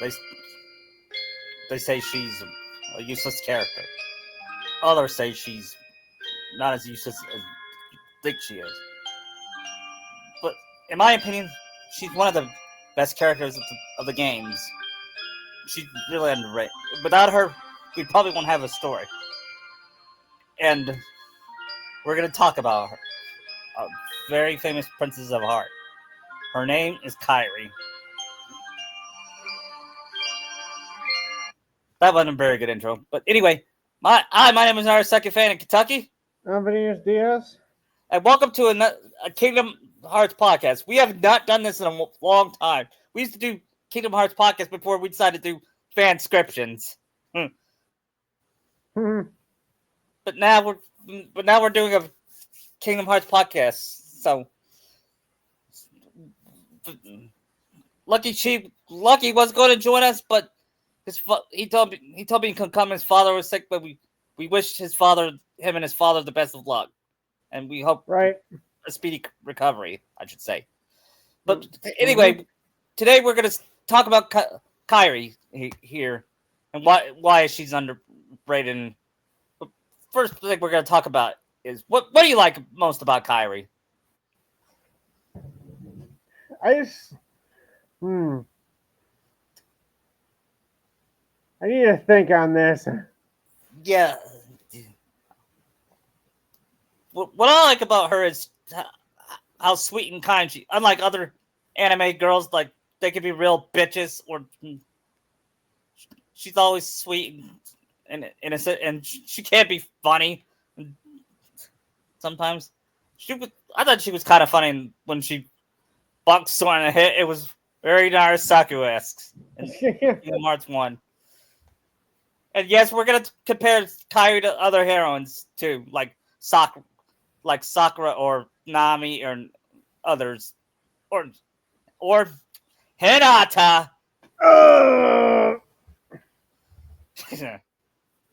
they they say she's a useless character. Others say she's not as useless as you think she is. But in my opinion, she's one of the best characters of the games. She's really underrated. Without her, we probably won't have a story. And we're going to talk about her, a very famous princess of heart. Her name is Kairi. That wasn't a very good intro. But anyway, my name is Second Fan in Kentucky. I'm Vinicius Diaz. And welcome to a Kingdom Hearts podcast. We have not done this in a long time. We used to do Kingdom Hearts podcast before we decided to do fanscriptions. But now we're doing a Kingdom Hearts podcast. So Lucky was going to join us, but he told me he could come. His father was sick, but we wished him and his father the best of luck, and we hope a speedy recovery, I should say. But anyway, today we're going to talk about Kairi here and why she's underrated. But first thing we're going to talk about is what do you like most about Kairi? I need to think on this. Yeah. What I like about her is how sweet and kind she. Unlike other anime girls, like they can be real bitches, or she's always sweet and innocent, and she can't be funny. Sometimes I thought she was kind of funny when she bunked someone in a hit. It was very Narasaku-esque in Kingdom Hearts 1. And yes, we're gonna compare Kairi to other heroines too, like Sakura or Nami or others, or Hinata.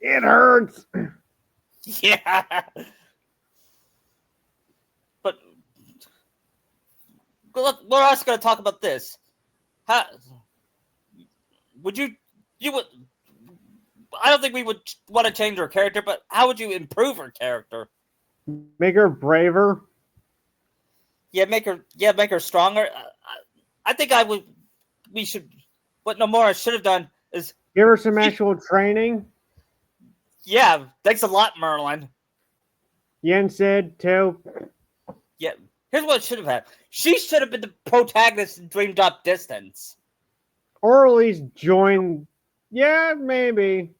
It hurts. Yeah. But we're also going to talk about this. How would you would? I don't think we would want to change her character, but how would you improve her character? Make her braver. Yeah, make her stronger. I think we should. What Nomura should have done is give her some actual training. Yeah, thanks a lot, Merlin. Yen said too. Yeah, here's what it should have had. She should have been the protagonist in Dream Drop Distance. Or at least join. Yeah, maybe.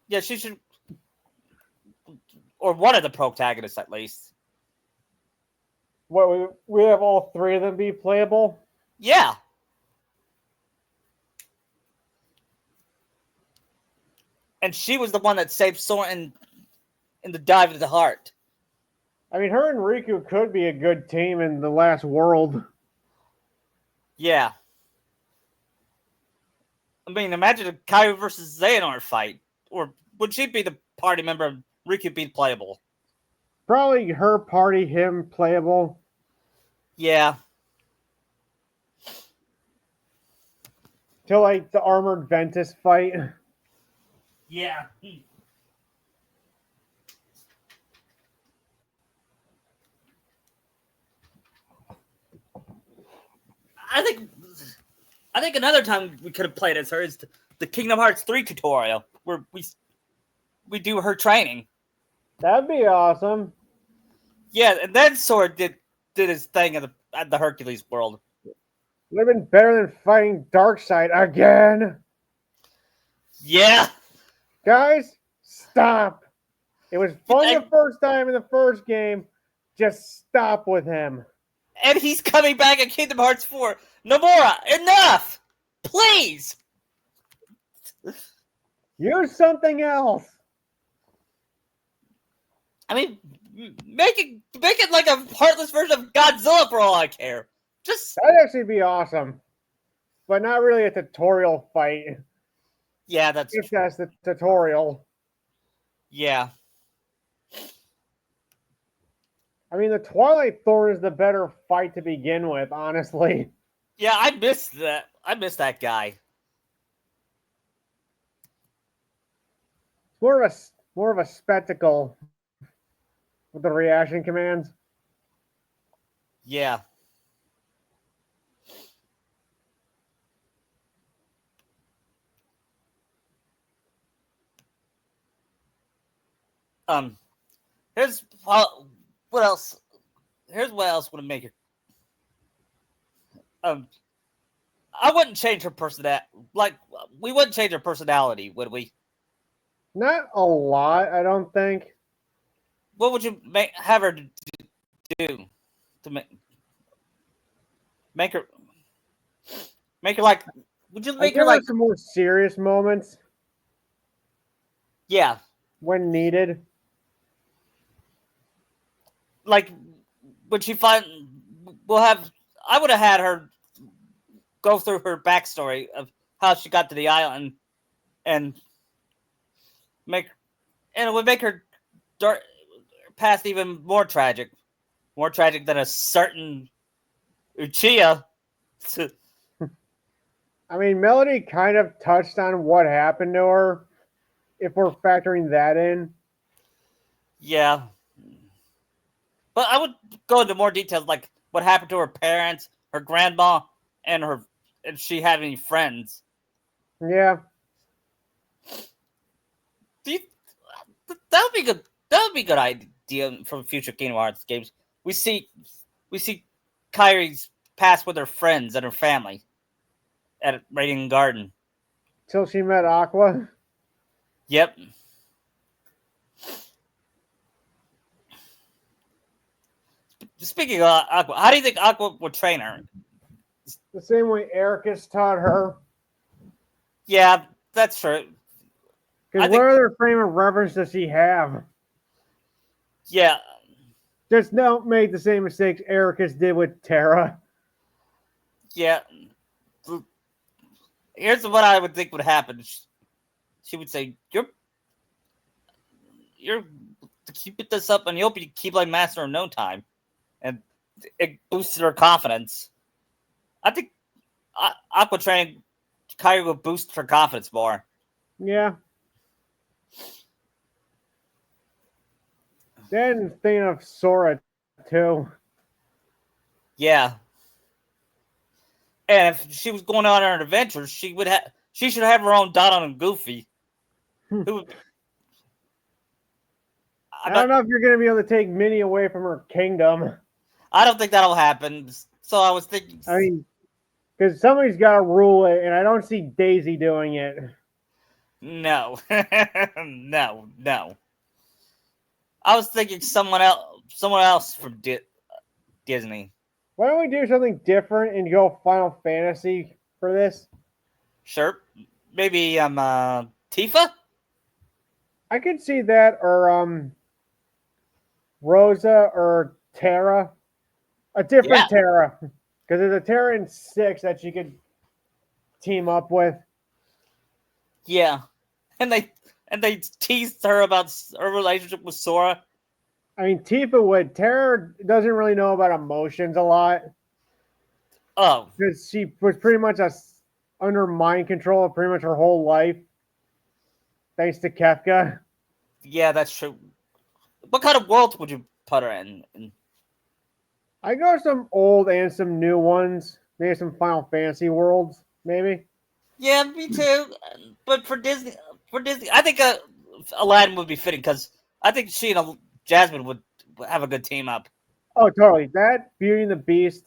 Yeah, she should. Or one of the protagonists, at least. What, we have all three of them be playable? Yeah. And she was the one that saved Sora in the dive to the heart. I mean, her and Riku could be a good team in the last world. Yeah. I mean, imagine a Kairi versus Xehanort fight. Or would she be the party member and Riku be playable? Probably her party, him playable. Yeah. Till like the Armored Ventus fight. Yeah. I think another time we could have played as her is the Kingdom Hearts 3 tutorial where we do her training. That'd be awesome. Yeah, and then Sora did his thing at the Hercules world. Would have been better than fighting Darkseid again. Yeah. Guys, stop. It was fun the first time in the first game. Just stop with him. And he's coming back in Kingdom Hearts 4. Nomura, enough! Please! Use something else. I mean, make it like a heartless version of Godzilla for all I care. That'd actually be awesome. But not really a tutorial fight. Yeah, that's the tutorial. Yeah. I mean, the Twilight Thorn is the better fight to begin with, honestly. Yeah, I missed that. I missed that guy. It's more of a spectacle with the reaction commands. Yeah. Um. Here's what else. Here's what else would make it. Um. I wouldn't change her personality. Like we wouldn't change her personality, would we? Not a lot, I don't think. What would you have her do to make her make her like? Would you I make her give her like? some more serious moments Yeah, when needed. like would she find? We'll have. I would have had her go through her backstory of how she got to the island and make, and it would make her dark past even more tragic than a certain Uchiha. I mean, Melody kind of touched on what happened to her, if we're factoring that in. Yeah, but I would go into more details, like what happened to her parents, her grandma, and her, if she had any friends. Yeah. Do you, that would be good. That would be a good idea for future Kingdom Hearts games. We see Kairi's past with her friends and her family at Radiant Garden. Till she met Aqua. Yep. Speaking of Aqua, how do you think Aqua would train her? The same way Ericus taught her. Yeah, that's true. Because what other frame of reference does she have? Yeah. Just don't make the same mistakes Ericus did with Terra. Yeah. Here's what I would think would happen. She would say, "You're to keep this up, and you'll be Keyblade Master in no time," and it boosted her confidence. I think Aqua training Kairi will boost her confidence more. Yeah. Then thinking of Sora too. Yeah. And if she was going on an adventure, she should have her own Donald and Goofy. Who would, I don't know if you're going to be able to take Minnie away from her kingdom. I don't think that'll happen. So I was thinking. I mean, because somebody's got to rule it, and I don't see Daisy doing it. No. No. I was thinking someone else from Disney. Why don't we do something different and go Final Fantasy for this? Sure. Maybe Tifa? I could see that, or Rosa or Terra. A different Terra. Because there's a Terra in 6 that you could team up with. Yeah. And they teased her about her relationship with Sora. I mean, Tifa would. Terra doesn't really know about emotions a lot. Oh. Because she was pretty much under mind control of pretty much her whole life. Thanks to Kefka. Yeah, that's true. What kind of world would you put her in? I go some old and some new ones. Maybe some Final Fantasy worlds, maybe. Yeah, me too. But for Disney, I think Aladdin would be fitting because I think she and Jasmine would have a good team up. Oh, totally. That, Beauty and the Beast.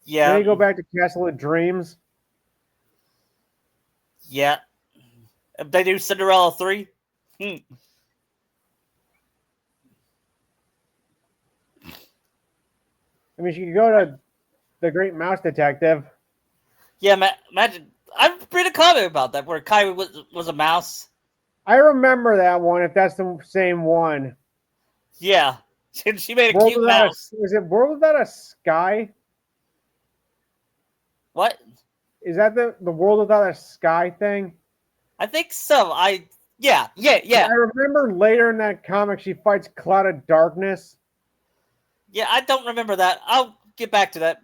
Yeah. Then you go back to Castle of Dreams. Yeah. If they do Cinderella 3. I mean, she could go to The Great Mouse Detective. Yeah, imagine. I read a comment about that where Kairi was a mouse. I remember that one, if that's the same one. Yeah. She made a cute mouse. Is it World Without a Sky? What? Is that the World Without a Sky thing? I think so. Yeah. I remember later in that comic she fights Cloud of Darkness. Yeah, I don't remember that. get back to that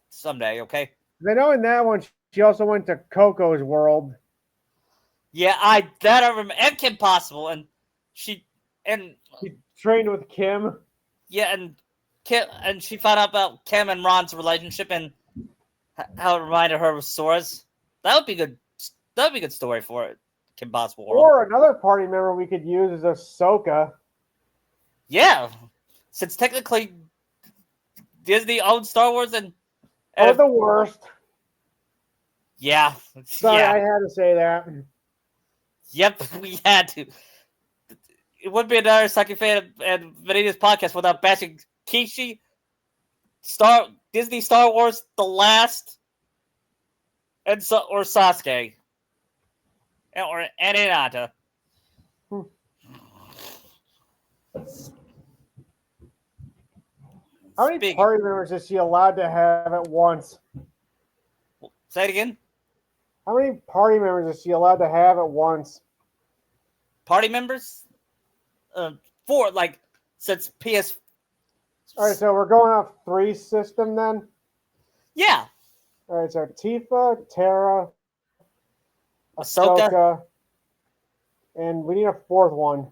someday, okay? I know in that one she also went to Coco's world. Yeah, I remember, and Kim Possible, and she trained with Kim. Yeah, and she found out about Kim and Ron's relationship and how it reminded her of Sora's. That would be good. That would be a good story for it. Kim Possible World. Or another party member we could use is Ahsoka. Yeah, since technically Disney owns Star Wars and or the worst. Yeah. Sorry, yeah. I had to say that. Yep, we had to. It would be another Sucky Fan and Vanita's podcast without bashing Kishi, Disney Star Wars, The Last, and or Sasuke, or Hinata. How many party members is she allowed to have at once? Say it again. How many party members is she allowed to have at once? Party members? 4, like, since PS. All right, so we're going off 3 system then? Yeah. All right, so Tifa, Terra, Ahsoka, and we need a 4th one.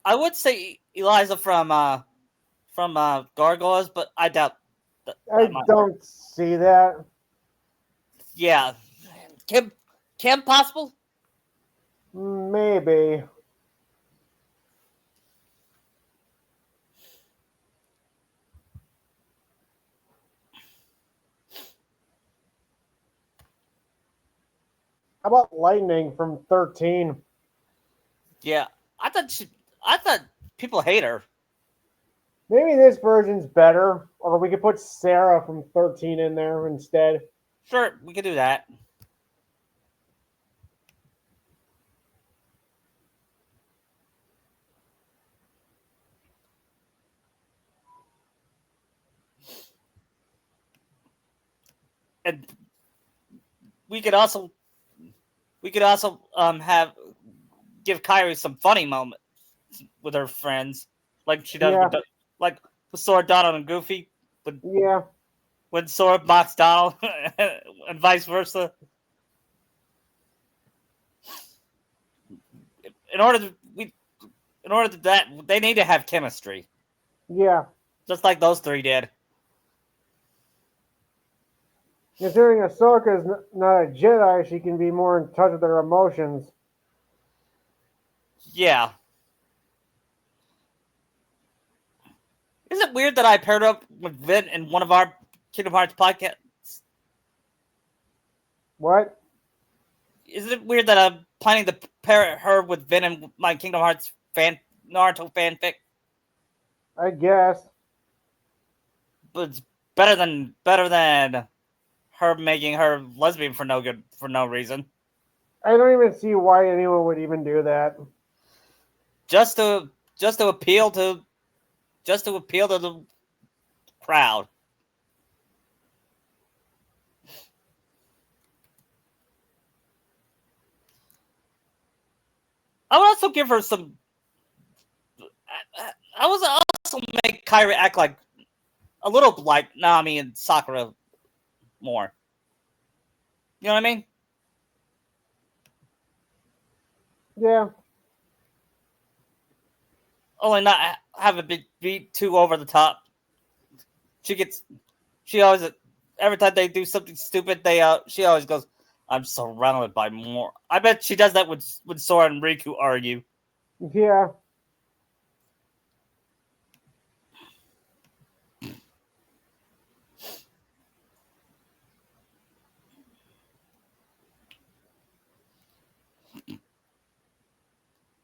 I would say Eliza from Gargoyles, but I doubt. I don't see that. Yeah, Kim possible? Maybe. How about Lightning from 13? Yeah, I thought people hate her. Maybe this version's better, or we could put Sarah from 13 in there instead. Sure, we could do that. And we could also have give Kairi some funny moments with her friends, like she does with Sora, Donald, and Goofy. When Sora mocks Donald, and vice versa. In order to that, they need to have chemistry. Yeah. Just like those 3 did. Considering Ahsoka is not a Jedi, she can be more in touch with her emotions. Yeah. Is it weird that I paired up with Vin in one of our Kingdom Hearts podcasts? What? Is it weird that I'm planning to pair her with Vin in my Kingdom Hearts Naruto fanfic? I guess. But it's better than her making her lesbian for no reason. I don't even see why anyone would even do that. Just to appeal to the crowd. I would also give her some. I would also make Kairi act like a little like Nami and Sakura more. You know what I mean? Yeah. Only not have it be too over the top. She always, every time they do something stupid, she always goes, "I'm surrounded by more." I bet she does that when Sora and Riku argue. Yeah.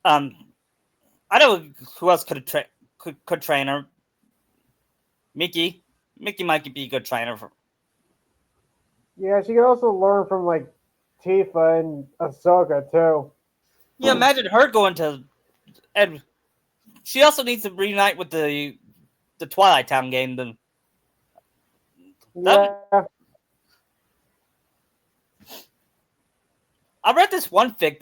I know who else could train her. Mickey might be a good trainer for. Yeah, she can also learn from like Tifa and Ahsoka too. Yeah, imagine her going to, and she also needs to reunite with the Twilight Town game. I read this one fic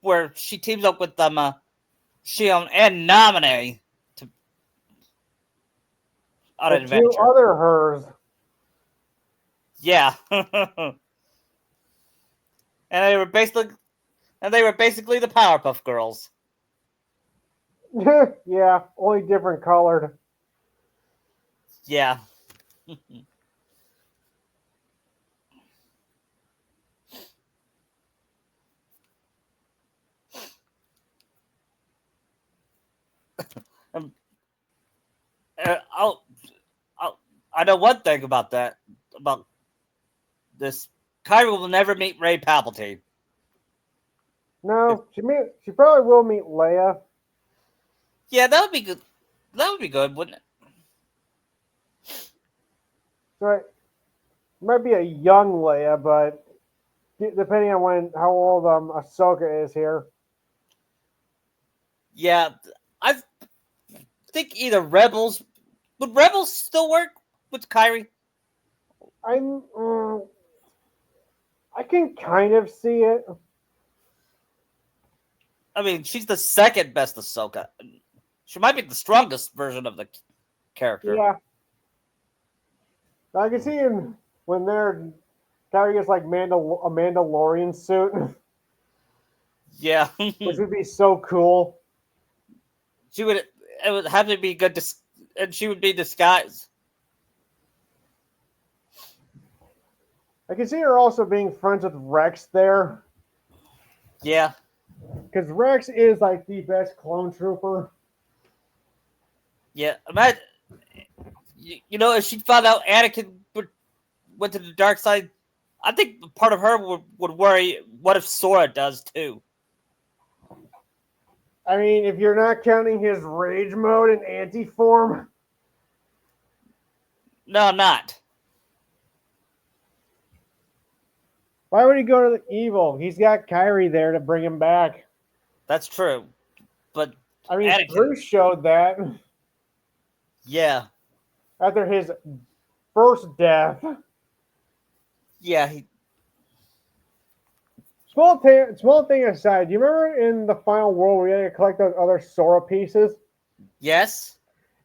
where she teams up with Shion and Naminé on The an two adventure. other hers. Yeah. and they were basically the Powerpuff Girls. Yeah, only different colored. Yeah. Um, uh, I'll, I know one thing about this. Kairi will never meet Ray Palpatine. No, she probably will meet Leia. Yeah, that would be good. That would be good, wouldn't it? So it might be a young Leia, but depending on how old Ahsoka is here. Yeah, I think either Rebels would Rebels still work with Kairi. I'm. I can kind of see it. I mean, she's the second best Ahsoka. She might be the strongest version of the character. Yeah, I can see him when they're carrying gets like a Mandalorian suit, Yeah, which would be so cool. she would. It would have to be good, and she would be disguised. I can see her also being friends with Rex there, Yeah, because Rex is like the best clone trooper. yeah. Imagine, you know, if she found out Anakin went to the dark side, I think part of her would worry. What if Sora does too? I mean, if you're not counting his rage mode and anti form, No, I'm not. why would he go to the evil? He's got Kairi there to bring him back. That's true, but I mean, Anakin. Bruce showed that Yeah, after his first death. yeah. Small thing aside, do you remember in the final world where you had to collect those other Sora pieces? Yes.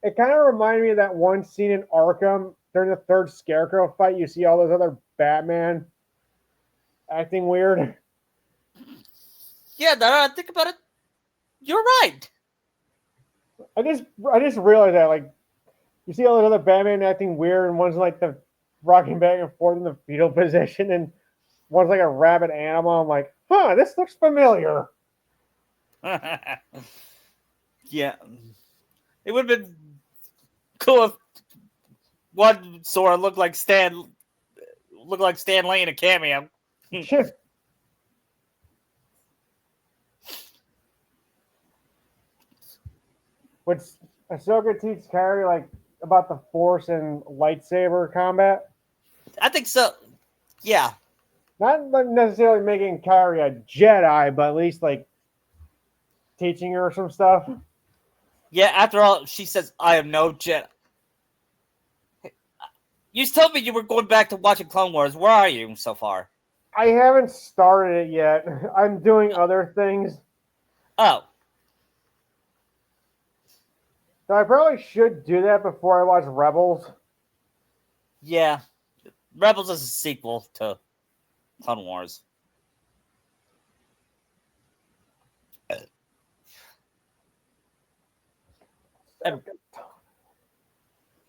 It kind of reminded me of that one scene in Arkham during the third Scarecrow fight. You see all those other Batman acting weird. Yeah. Now that I think about it, you're right. I just realized that like you see all those other Batman acting weird, and one's like the rocking back and forth in the fetal position, and one's like a rabbit animal. I'm like, huh, this looks familiar. Yeah. It would have been cool if one Sora looked like Stan Lee in a cameo. Which Ahsoka teaches Kairi like about the Force and lightsaber combat. I think so. Yeah. Not necessarily making Kairi a Jedi, but at least like teaching her some stuff. Yeah, after all, she says, I am no Jedi. You told me you were going back to watching Clone Wars. Where are you so far? I haven't started it yet. I'm doing other things. Oh. So I probably should do that before I watch Rebels. Yeah. Rebels is a sequel to Clone Wars.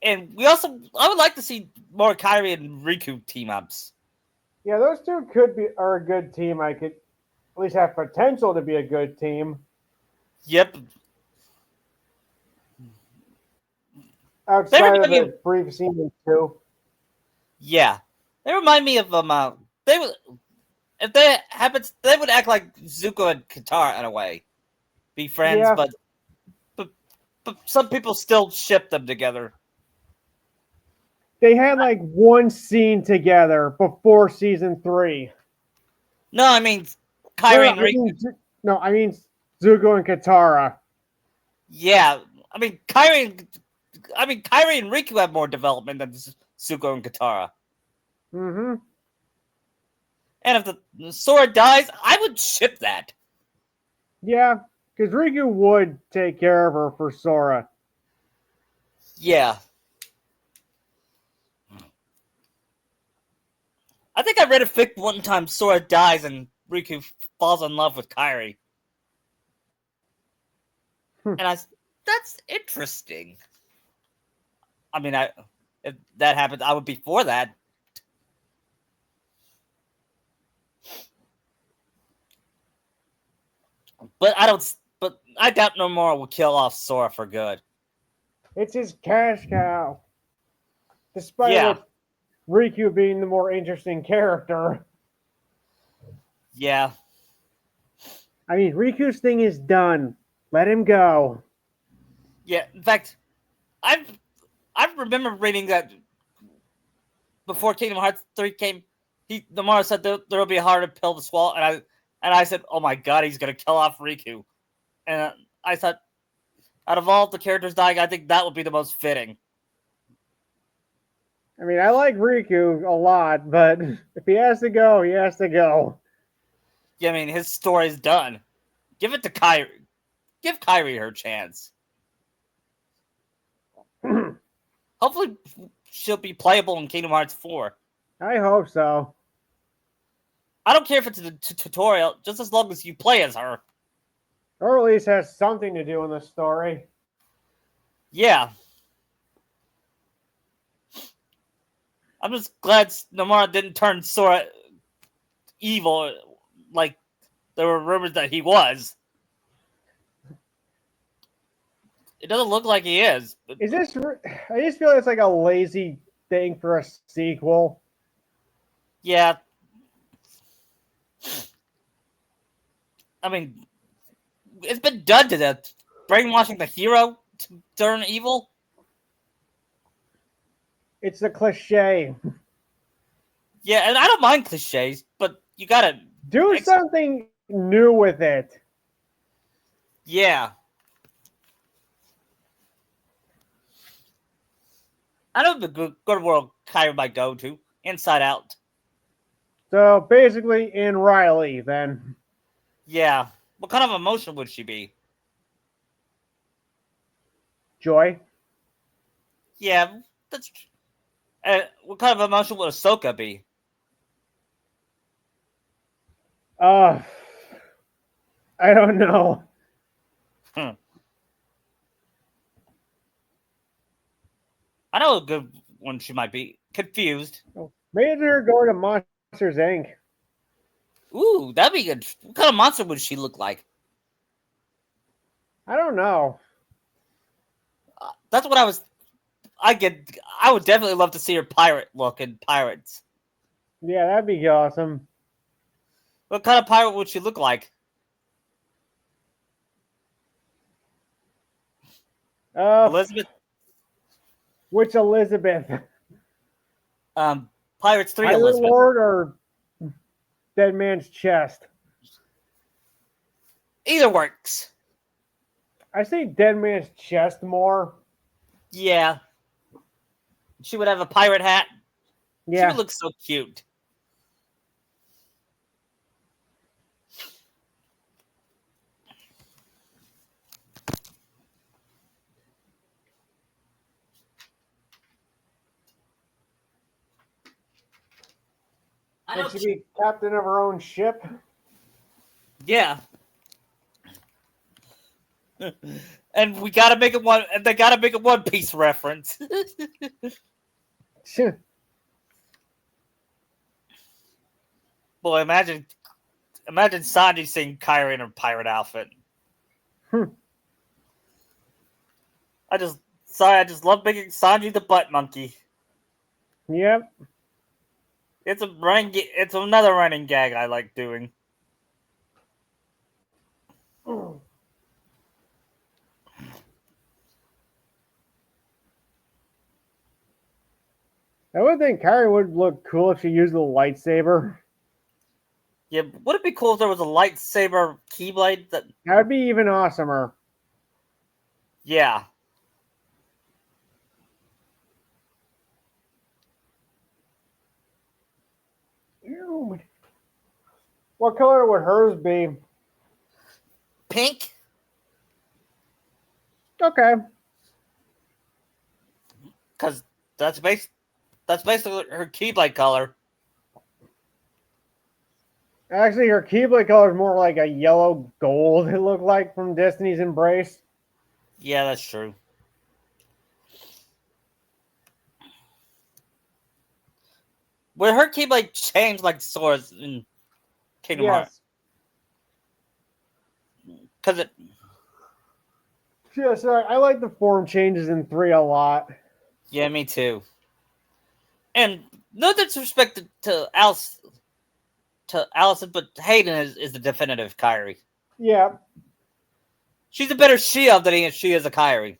And we also, I would like to see more Kairi and Riku team ups. Yeah, those two are a good team. I could at least have potential to be a good team. Yep. Outside of the brief scene too. Yeah, they remind me of they would if they happens they would act like Zuko and Katara in a way, be friends, Yeah. but some people still ship them together. They had like one scene together before season 3. No, I mean Kairi and Riku. I mean Zuko and Katara. Yeah, I mean Kairi and Riku have more development than Zuko and Katara. Mm-hmm. And if the Sora dies, I would ship that. Yeah, Because Riku would take care of her for Sora. Yeah. I think I read a fic one time Sora dies and Riku falls in love with Kairi. And that's interesting. I mean, if that happened, I would be for that. But I doubt Nomura will kill off Sora for good. It's his cash cow. Despite Yeah. what Riku being the more interesting character. Yeah. I mean, Riku's thing is done. Let him go. Yeah. In fact, I remember reading that before Kingdom Hearts 3 came, Nomura said there will be a harder pill to swallow, and I said, oh my god, he's gonna kill off Riku. And I thought, out of all the characters dying, I think that would be the most fitting. I mean, I like Riku a lot, but if he has to go, he has to go. Yeah, I mean, his story's done. Give it to Kairi. Give Kairi her chance. Hopefully, she'll be playable in Kingdom Hearts 4. I hope so. I don't care if it's a tutorial, just as long as you play as her. Or at least has something to do in the story. Yeah. I'm just glad Nomura didn't turn Sora evil like there were rumors that he was. It doesn't look like he is. Is this? I just feel it's like a lazy thing for a sequel. Yeah. I mean, it's been done to death. Brainwashing the hero to turn evil. It's a cliche. Yeah, and I don't mind cliches, but you gotta do something new with it. Yeah. I know the good world Kairi might go to. Inside Out. So basically in Riley, then. Yeah. What kind of emotion would she be? Joy? Yeah, that's... what kind of emotion would Ahsoka be? I don't know. I know a good one she might be. Confused. Maybe they're going to Monsters, Inc. Ooh, that'd be good. What kind of monster would she look like? I don't know. That's what I was... I would definitely love to see her pirate look in Pirates. Yeah, that'd be awesome. What kind of pirate would she look like? Elizabeth? Which Elizabeth? Pirates 3 Pirate Elizabeth. Lord or Dead Man's Chest? Either works. I say Dead Man's Chest more. Yeah. She would have a pirate hat. Yeah. She would look so cute. Would she be captain of her own ship? Yeah. And we gotta make it one. And they gotta make a One Piece reference. Boy, imagine Sanji seeing Kairi in her pirate outfit. I just love making Sanji the butt monkey. Yep. It's another running gag I like doing. I would think Kairi would look cool if she used a lightsaber. Yeah, would it be cool if there was a lightsaber keyblade? That would be even awesomer. Yeah. What color would hers be? Pink? Okay. Because that's basically her Keyblade color. Actually, her Keyblade color is more like a yellow gold, it looked like, from Destiny's Embrace. Yeah, that's true. Will her Keyblade change like Sora's in Kingdom Hearts? Yes. Because it. Yeah, sorry. I like the form changes in 3 a lot. Yeah, me too. And no disrespect to Alice, to Allison, but Hayden is the definitive Kairi. Yeah, She's a better She-Of than she is a Kairi.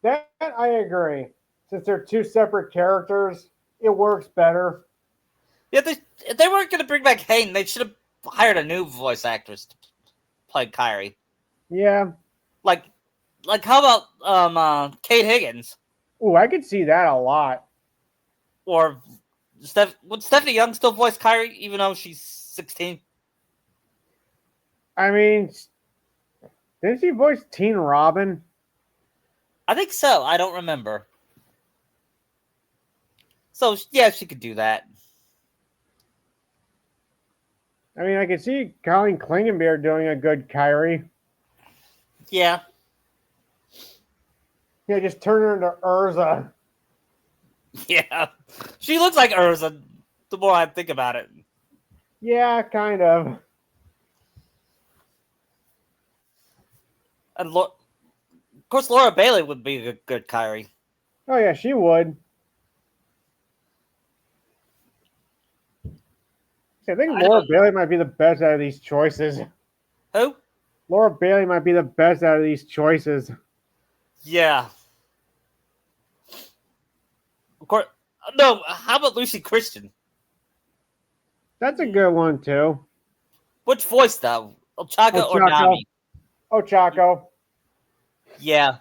that I agree. Since they're two separate characters, it works better. Yeah, if they weren't going to bring back Hayden, they should have hired a new voice actress to play Kairi. Yeah. Like how about Kate Higgins Ooh, I could see that a lot. or would Stephanie Young still voice Kairi even though she's 16? I mean, didn't she voice Teen Robin? I think so. I don't remember. So yeah, she could do that. I mean, I could see Colleen Klingenbeer doing a good Kairi. Yeah. Yeah, just turn her into Urza. Yeah. She looks like Urza the more I think about it. Yeah, kind of. And of course, Laura Bailey would be a good Kairi. Oh yeah, she would. I think Laura Bailey might be the best out of these choices. Who? Laura Bailey might be the best out of these choices. Yeah. Of course. No, how about Lucy Christian? That's a good one, too. Which voice, though? Ochako or Nami? Ochako. Yeah.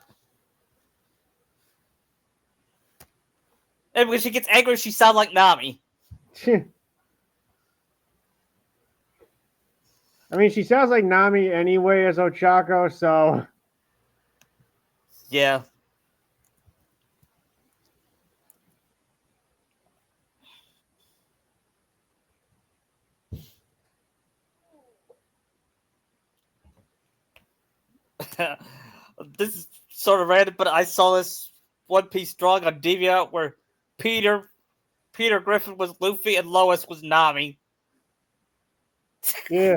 And when she gets angry, she sounds like Nami. I mean, she sounds like Nami anyway as Ochako, so... Yeah. This is sort of random, but I saw this One Piece drawing on DeviantArt where Peter Griffin was Luffy and Lois was Nami. Yeah.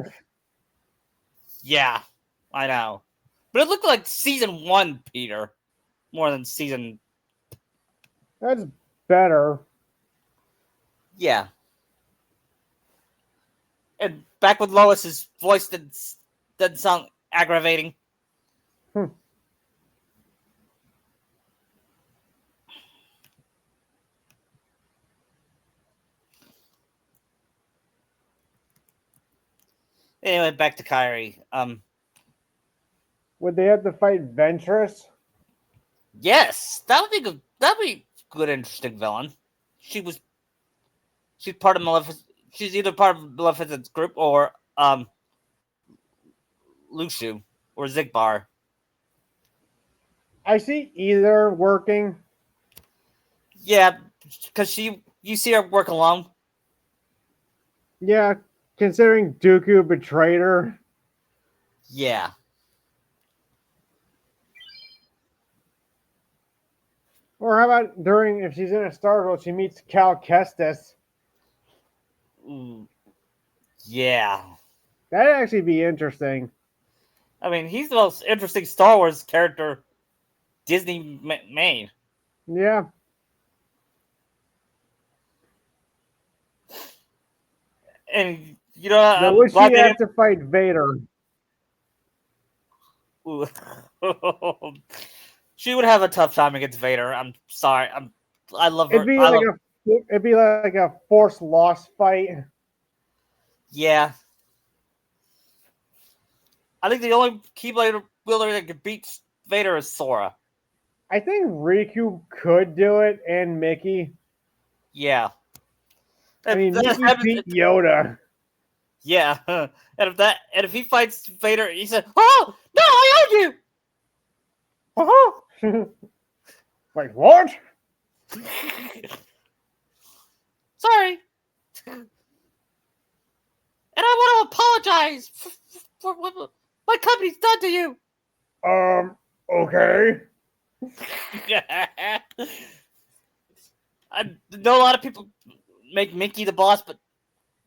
Yeah, I know. But it looked like season 1 Peter more than season... That's better. Yeah. And back when Lois's voice didn't sound aggravating. Anyway, back to Kairi. Would they have to fight Ventress? Yes, that would be good. That'd be a good, interesting villain. She's part of Maleficent. She's either part of Maleficent's group or Lushu or Zigbar. I see either working. Yeah, because you see her work alone. Yeah, considering Dooku betrayed her. Yeah. Or how about during, if she's in a Star Wars, she meets Cal Kestis. Yeah. That'd actually be interesting. I mean, he's the most interesting Star Wars character Disney made. Yeah. And, you know, Now, would she have to fight Vader? She would have a tough time against Vader. I'm sorry. I love her. It'd be like a Force loss fight. Yeah. I think the only Keyblade wielder that could beat Vader is Sora. I think Riku could do it, and Mickey. Yeah. I mean, Mickey beat Yoda. Yeah. And if he fights Vader, he said, "Oh no, I own you." Uh-huh. Wait, what? Sorry. And I want to apologize for what my company's done to you. Okay. I know a lot of people make Mickey the boss, but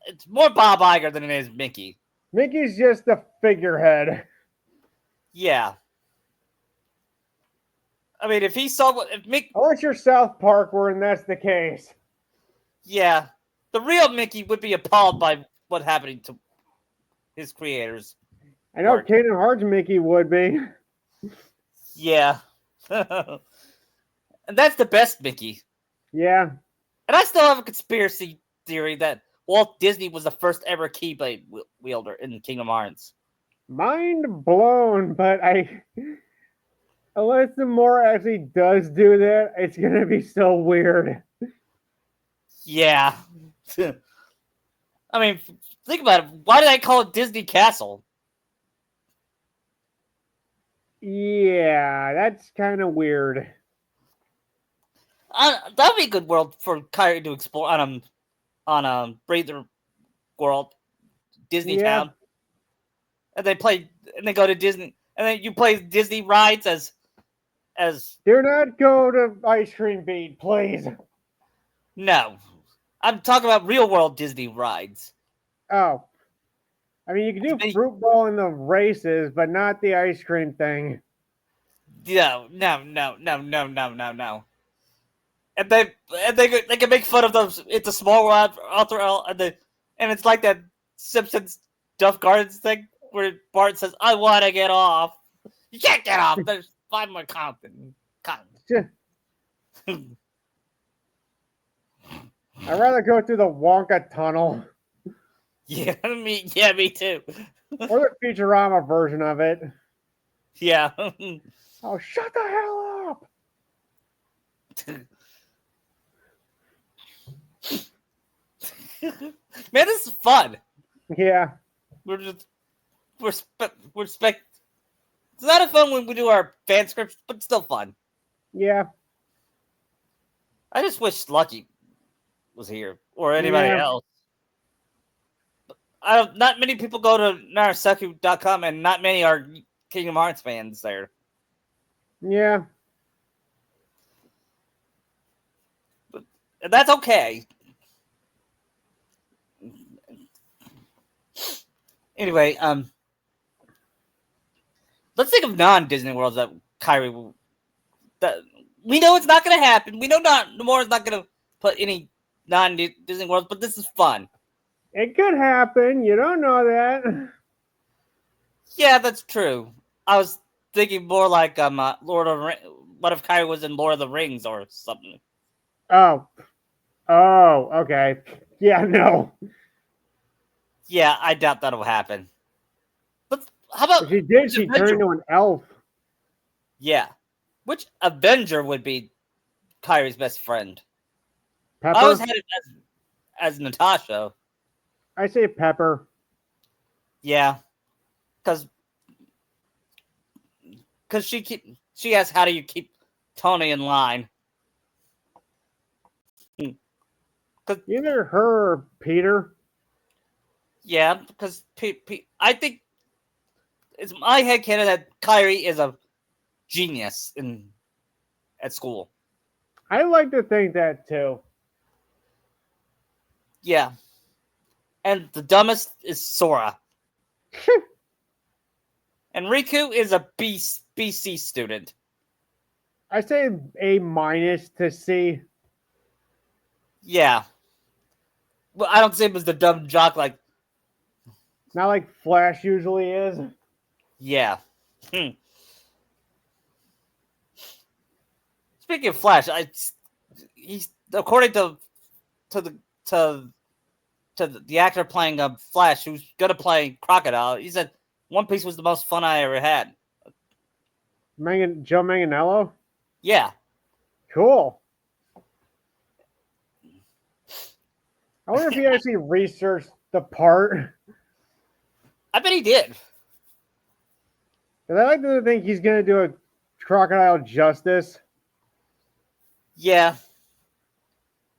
it's more Bob Iger than it is Mickey. Mickey's just the figurehead. Yeah. I mean, if he saw what if Mickey, Unless you're South Park, wherein that's the case. yeah, the real Mickey would be appalled by what happening to his creators. I know Work. Kingdom Hearts Mickey would be. Yeah. And that's the best Mickey. Yeah. And I still have a conspiracy theory that Walt Disney was the first ever Keyblade wielder in Kingdom Hearts. Mind blown, but unless the more actually does do that, it's gonna be so weird. Yeah. I mean, think about it. Why did I call it Disney Castle? Yeah, that's kind of weird. That'd be a good world for Kairi to explore on Breather World, Disney Yeah. Town, and they go to Disney, and then you play Disney rides as Do not go to Ice Cream Beat, please. no, I'm talking about real world Disney rides. Oh. I mean, you can do fruit ball in the races, but not the ice cream thing. No. And they can make fun of those. It's a small world, and it's like that Simpsons Duff Gardens thing where Bart says, "I want to get off." You can't get off. There's 5 more Compton. I'd rather go through the Wonka tunnel. Yeah, me too. Or the Futurama version of it. Yeah. Oh, shut the hell up! Man, this is fun. Yeah. We're spec. It's not as fun when we do our fan scripts, but it's still fun. Yeah. I just wish Lucky was here or anybody else. Not many people go to Narasaku.com, and not many are Kingdom Hearts fans there. Yeah. And that's okay. Anyway, let's think of non-Disney worlds that Kairi will. That we know it's not going to happen. We know Nomura's not going to put any non-Disney worlds, but this is fun. It could happen. You don't know that. Yeah, that's true. I was thinking more like Lord of the Rings. What if Kairi was in Lord of the Rings or something? Oh, okay. Yeah, no. Yeah, I doubt that'll happen. But how about if she did? She turned into an elf. Yeah, which Avenger would be Kairi's best friend? Pepper? I always had it as Natasha. I say Pepper. Yeah, because she asks, how do you keep Tony in line? Either her or Peter. Yeah, because I think it's my headcanon that Kairi is a genius at school. I like to think that too. Yeah. And the dumbest is Sora. And Riku is a BC student. I say A- to C. Yeah. Well, I don't see him as the dumb jock like. Not like Flash usually is. Yeah. Speaking of Flash, he's according to the actor playing Flash, who's gonna play Crocodile. He said One Piece was the most fun I ever had. Joe Manganiello? Yeah. Cool. I wonder if he actually researched the part. I bet he did. Because I like to think he's going to do crocodile justice. Yeah.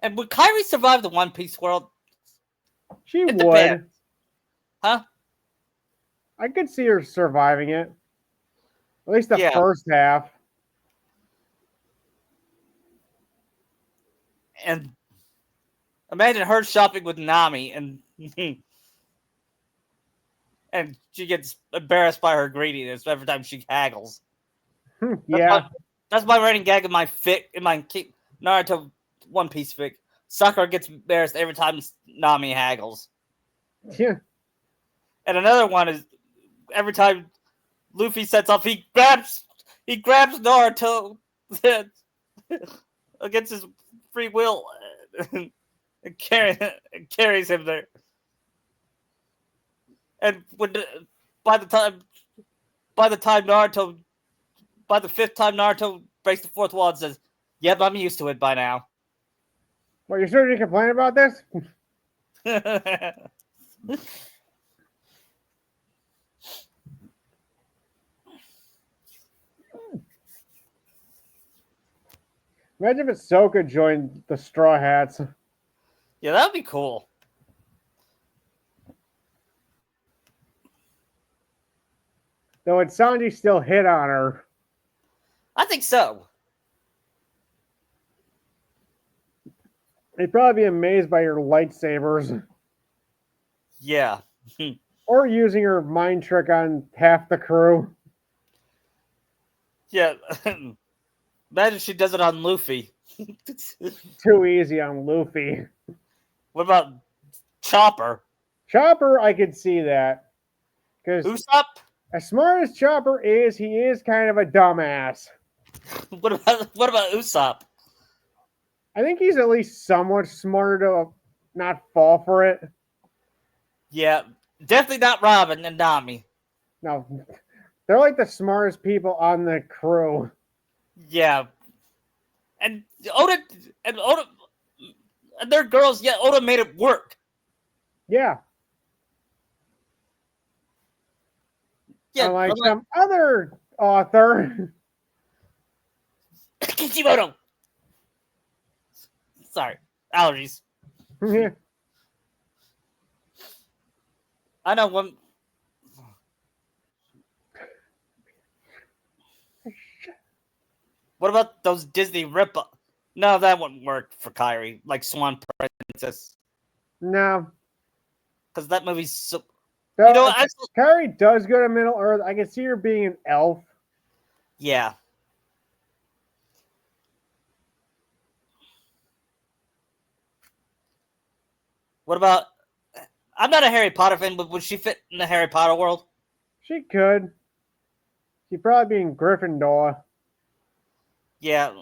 And would Kairi survive the One Piece world? She It would. depends. Huh? I could see her surviving it. At least the Yeah. first half. And imagine her shopping with Nami and and she gets embarrassed by her greediness every time she haggles. Yeah. That's my running gag in my Naruto One Piece fic. Sakura gets embarrassed every time Nami haggles. Yeah. And another one is every time Luffy sets off, he grabs Naruto against his free will and carries him there. And by the fifth time Naruto breaks the fourth wall and says, "Yep, I'm used to it by now." Well, you're sure you complain about this? Imagine if Ahsoka joined the Straw Hats. Yeah, that would be cool. Though would Sanji still hit on her. I think so. They'd probably be amazed by her lightsabers. Yeah. Or using her mind trick on half the crew. Yeah. Imagine she does it on Luffy. Too easy on Luffy. What about Chopper? Chopper, I could see that. Because Usopp? as smart as Chopper is, he is kind of a dumbass. What about Usopp? I think he's at least somewhat smarter to not fall for it. Yeah, definitely not Robin and Nami. No, they're like the smartest people on the crew. Yeah, and Oda and they're girls. Yeah, Oda made it work. Yeah. Yeah, Unlike some other author. Kishimoto. Sorry, allergies. Yeah. I know one. What about those Disney rip? No, that wouldn't work for Kairi. Like Swan Princess, No. because that movie's so. So, You know, Kairi does go to Middle Earth. I can see her being an elf. Yeah. What about? I'm not a Harry Potter fan, but would she fit in the Harry Potter world? She could. She'd probably be in Gryffindor. Yeah.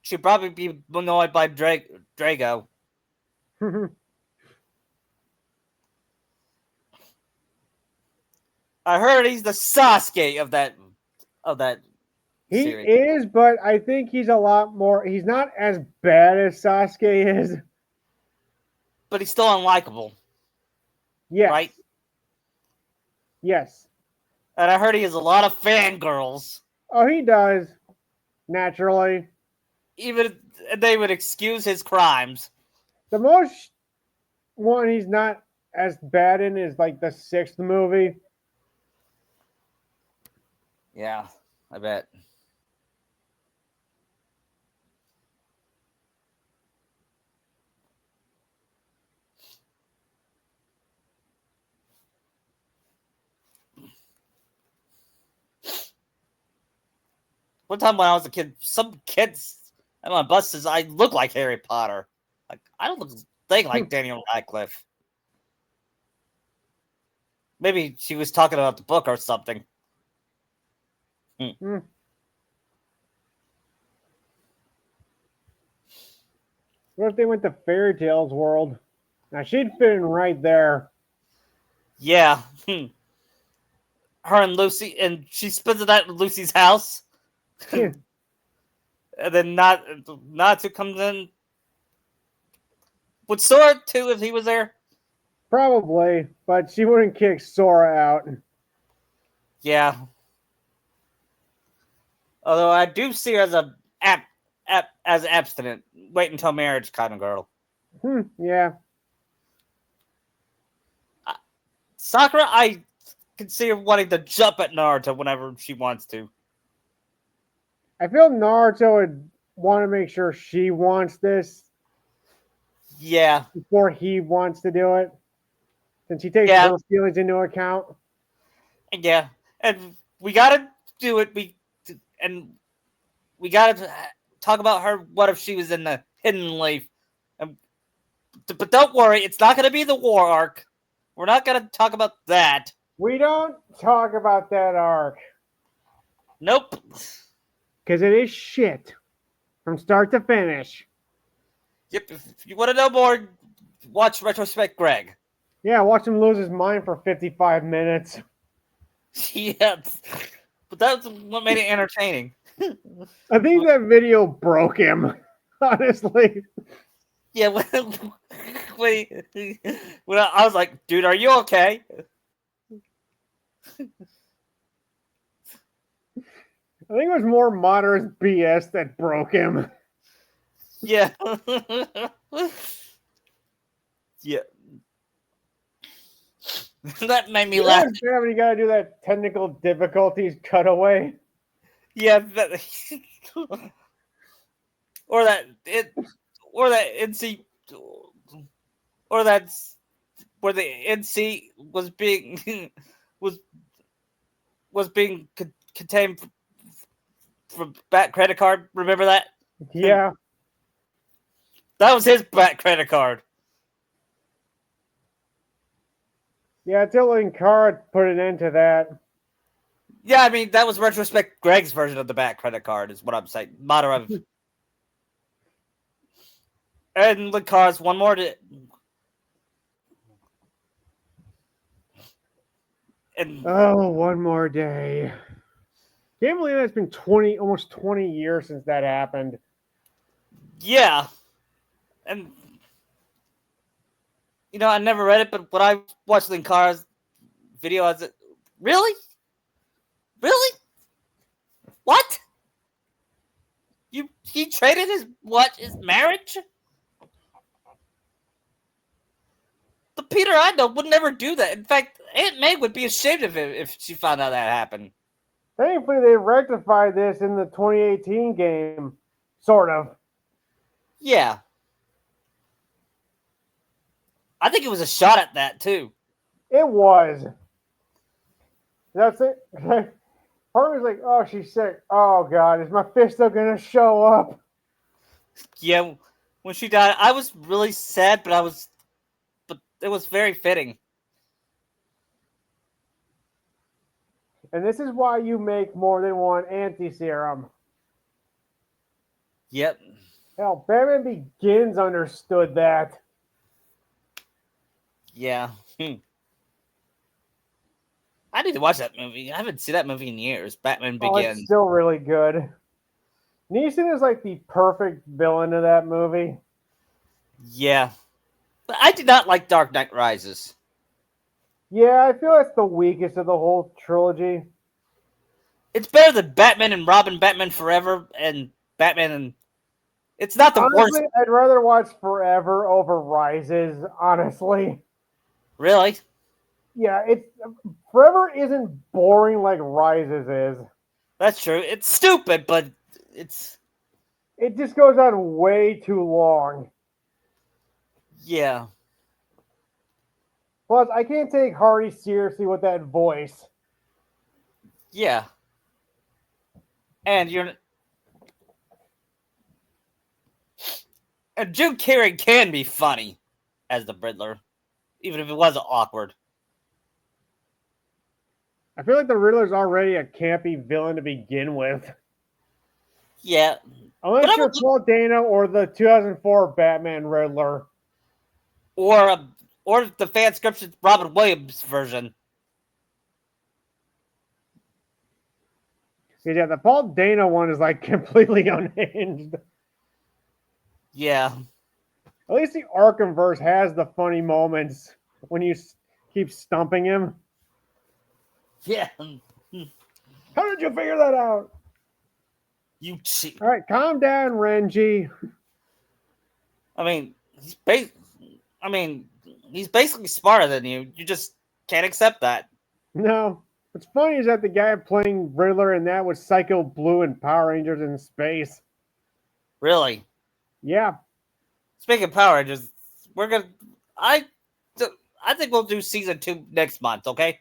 She'd probably be annoyed by Drago. I heard he's the Sasuke of that He series. is, but I think he's a lot more. He's not as bad as Sasuke is. But he's still unlikable. Yes. Right? Yes. And I heard he has a lot of fangirls. Oh, he does. Naturally. Even they would excuse his crimes. The most one he's not as bad in is like the 6th movie. Yeah, I bet. One time when I was a kid, some kids on my bus says I look like Harry Potter. Like I don't look think like Daniel Radcliffe. Maybe she was talking about the book or something. Hmm. What if they went to Fairy Tales world? Now she'd fit in right there. Yeah. Her and Lucy, and she spends the night at Lucy's house. Yeah. And then Natsu comes in. Would Sora too if he was there? Probably, but she wouldn't kick Sora out. Yeah. Although I do see her as as abstinent, wait until marriage kind of girl. Yeah. Sakura, I can see her wanting to jump at Naruto whenever she wants to. I feel Naruto would want to make sure she wants this Yeah, before he wants to do it, since he takes yeah, her feelings into account. yeah. And we gotta do it. And we gotta talk about her. What if she was in the Hidden Leaf? And, but don't worry, it's not gonna be the war arc. We're not gonna talk about that. We don't talk about that arc Nope. because it is shit from start to finish. Yep. If you want to know more, watch Retrospect Greg. Yeah, watch him lose his mind for 55 minutes. Yeah, but that's what made it entertaining. I think that video broke him, honestly. Yeah, when I was like, dude, are you okay? I think it was more Modera's BS that broke him. Yeah. Yeah. That made me laugh. Yeah, when you gotta do that technical difficulties cutaway. Yeah, or that NC, or that's where the NC was being was being contained from back credit card. Remember that? Yeah. That was his back credit card. Yeah, until Linkara put an end to that. Yeah, I mean that was Retrospect Greg's version of the back credit card, is what I'm saying. Madara and Linkara's one more to. And Oh, one more day. Can't believe it's been almost 20 years since that happened. yeah, and I never read it, but when I watched Linkara's video, I was like, really? What? He traded his marriage? The Peter I know would never do that. In fact, Aunt May would be ashamed of him if she found out that happened. Thankfully, they rectified this in the 2018 game, sort of. Yeah. I think it was a shot at that, too. It was. That's it. Part of me was like, oh, she's sick. Oh, God, is my fish still going to show up? Yeah, when she died, I was really sad, but it was very fitting. And this is why you make more than one anti-serum. Yep. Hell, Batman Begins understood that. Yeah. I need to watch that movie. I haven't seen that movie in years. Batman Begins. It's still really good. Neeson is like the perfect villain of that movie. Yeah. But I did not like Dark Knight Rises. Yeah, I feel that's the weakest of the whole trilogy. It's better than Batman and Robin, Batman Forever, and Batman and... It's not the Honestly, worst. I'd rather watch Forever over Rises, honestly. Really? Yeah, Forever isn't boring like Rises is. That's true. It's stupid, but it's... It just goes on way too long. Yeah. Plus, I can't take Hardy seriously with that voice. Yeah. And And Jim Carrey can be funny as the Riddler, even if it was awkward. I feel like the Riddler's already a campy villain to begin with. Yeah. Unless you're Paul Dano or the 2004 Batman Riddler. Or the fan scripted Robin Williams version. Yeah, the Paul Dano one is like completely unhinged. Yeah. At least the Arkhamverse has the funny moments when you keep stumping him. Yeah. How did you figure that out? You cheat. All right, calm down, Renji. I mean, I mean, he's basically smarter than you. You just can't accept that. No. What's funny is that the guy playing Riddler in that was Psycho Blue and Power Rangers in space. Really. Yeah. Speaking of Power Rangers, we're gonna. I, I think we'll do season 2 next month. Okay,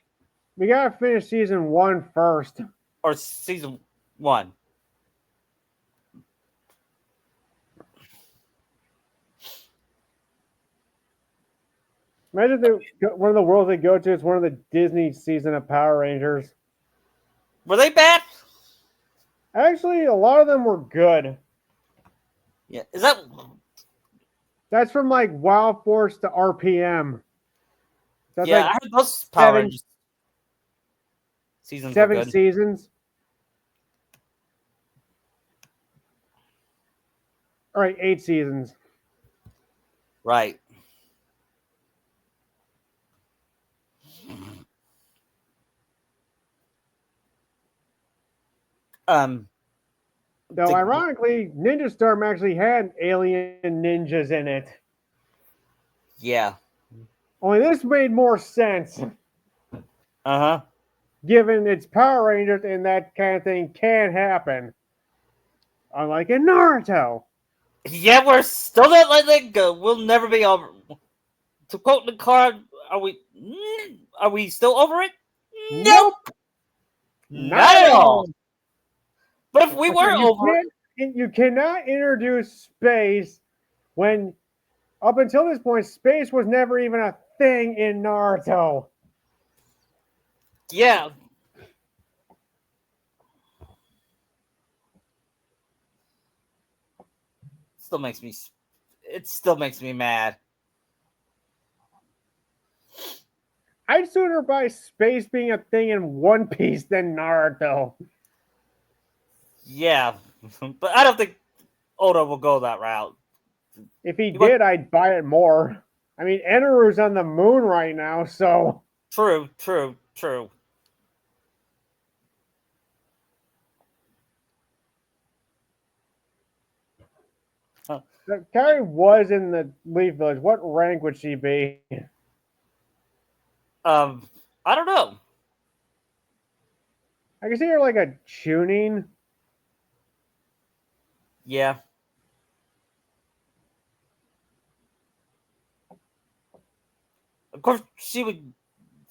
We gotta finish season 1 first. or season 1. Imagine one of the worlds they go to is one of the Disney season of Power Rangers. Were they bad? Actually, a lot of them were good. Yeah. Is that? That's from like Wild Force to RPM. That's Yeah, like I heard those Power seven, Rangers seasons were seven good. seasons. All right, 8 seasons. Right. Um. Though, The, ironically, Ninja Storm actually had alien ninjas in it. yeah. Only this made more sense, Uh huh. given it's Power Rangers and that kind of thing can happen. Unlike in Naruto. Yeah, we're still not letting it go. We'll never be over. To quote the card, are we? Are we still over it? Nope, Nope, not not at at all. all. But if we I said were over it, you cannot introduce space when up until this point space was never even a thing in Naruto. yeah, still makes me. It still makes me mad. I'd sooner buy space being a thing in One Piece than Naruto. Yeah, but I don't think Oda will go that route. If he He went did, I'd buy it more. I mean, Eneru's on the moon right now, so true, true, true. Huh. Kairi was in the Leaf Village. What rank would she be? Um, I don't know. I can see her like a tuning. Yeah, of course she would.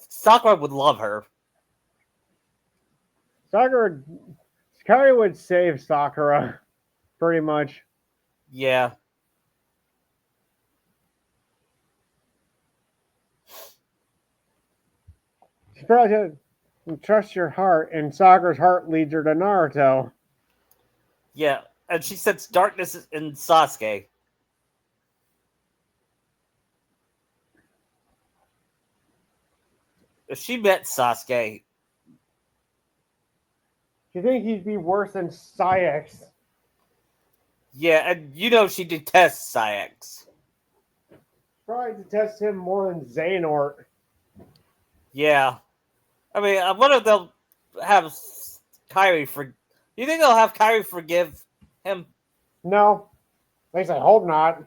Sakura would love her. Sakura, Kairi would save Sakura, pretty much. Yeah, She probably said, trust your heart, and Sakura's heart leads her to Naruto. yeah, and she sets darkness in Sasuke. If she met Sasuke, Do you think he'd be worse than Saiyx? yeah, and you know she detests Saiyx. Probably detest him more than Xehanort. Yeah, I mean, I wonder if they'll have Kairi for. You think they'll have Kairi forgive him? No, at least I hope not.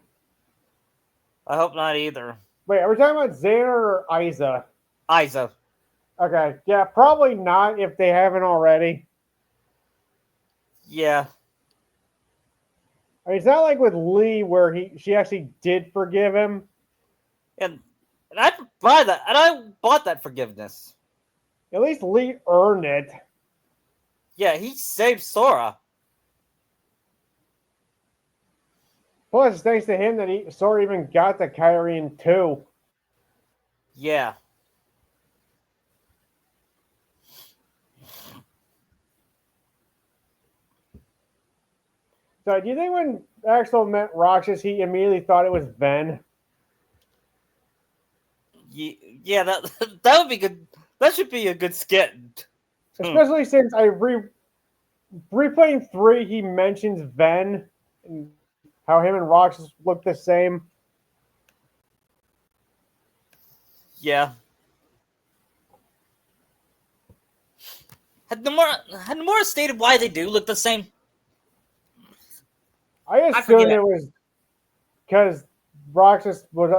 I hope not either. Wait, are we talking about Xehanort or Aiza? Aiza. Okay, yeah, probably not if they haven't already. Yeah, I mean, it's not like with Lee where she actually did forgive him. and I buy that, and I bought that forgiveness. At least Lee earned it. Yeah, he saved Sora. Plus, thanks to him that Sora even got the Kairi in 2. Yeah. So, do you think when Axel met Roxas, he immediately thought it was Ven? Yeah, that that would be good. That should be a good skit. Especially since replaying 3, he mentions Ven and how him and Roxas look the same. Yeah. Had Nomura stated why they do look the same? I I assumed forget. it was because Roxas was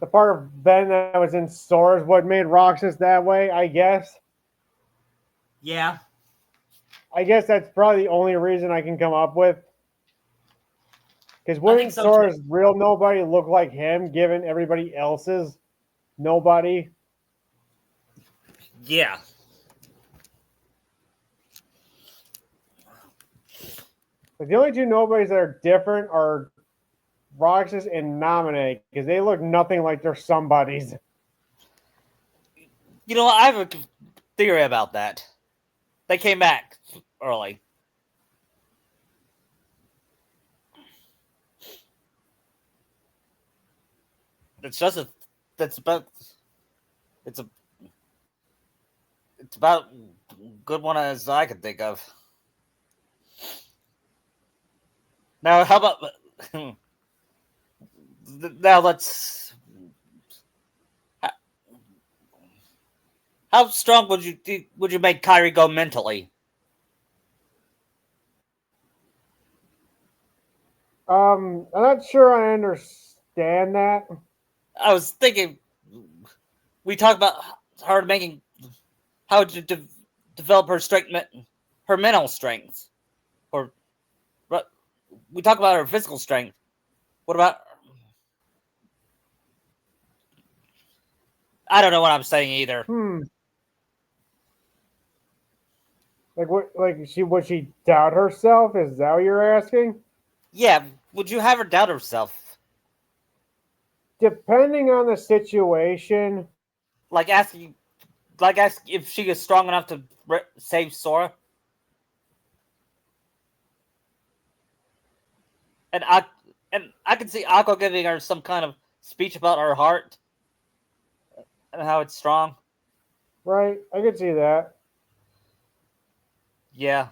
the part of Ben that was in Sora's what made Roxas that way, I guess. Yeah, I guess that's probably the only reason I can come up with. Because I think wouldn't so too. Sora's real nobody look like him, given everybody else's nobody? Yeah. Like, the only two nobodies that are different are Roxas and Naminé, because they look nothing like they're somebodies. You know, I have a theory about that. They came back early. It's just a. That's about. It's a. It's about good one as I can think of. Now, how about? Now let's. How strong would you make Kairi go mentally? I'm not sure I understand that. I was thinking we talked about her making how to develop her strength, her mental strength, or we talk about her physical strength. What about? I don't know what I'm saying either. Like what? Like she would she doubt herself? Is that what you're asking? Yeah, would you have her doubt herself? Depending on the situation, Like asking, ask if she is strong enough to save Sora, and I can see Aqua giving her some kind of speech about her heart and how it's strong. right? I could see that. Yeah,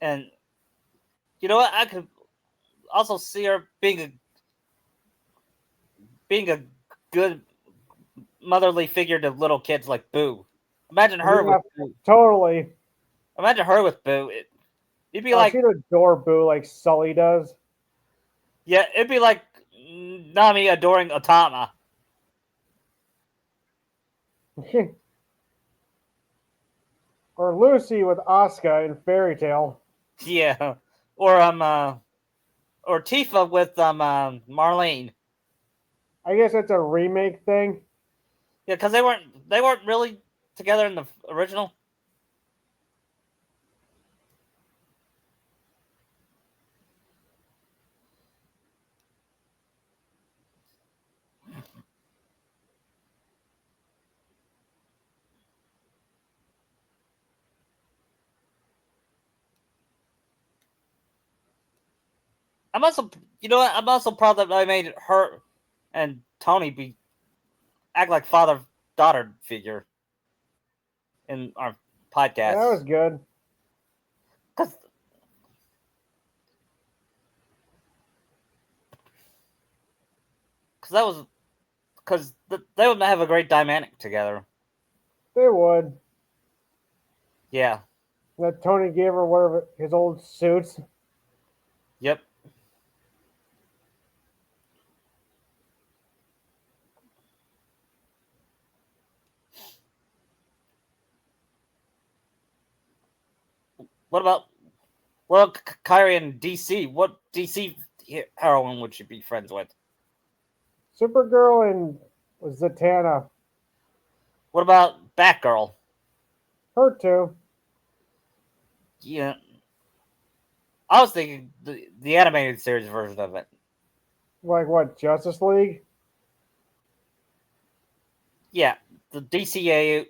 and you know what? I could also see her being a good motherly figure to little kids like Boo. Imagine her with Yeah, Boo. totally. Imagine her with Boo. It'd be Oh, like she'd adore Boo like Sully does. yeah, it'd be like Nami adoring Otama. Or Lucy with Asuka in Fairy Tale. Yeah, or Tifa with Marlene. I guess that's a remake thing. Yeah, because they weren't really together in the original. I'm also, you know what? I'm also proud that I made her and Tony be act like father daughter figure in our Yeah, that was podcast good. because that was because they would have a great dynamic together. They would. Yeah. That Tony gave her one of his old suits. Yep. What about well, Kyrie and DC? What DC heroine would you be friends with? Supergirl and Zatanna. What about Batgirl? Her too. Yeah, I was thinking the animated series version of it. Like what? Justice League? Yeah, the DCAU,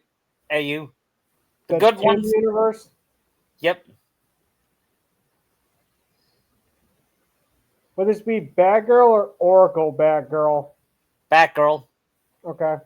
AU, the The good Tim ones. universe? Yep, Would this be Batgirl or Oracle Batgirl? Batgirl. Okay.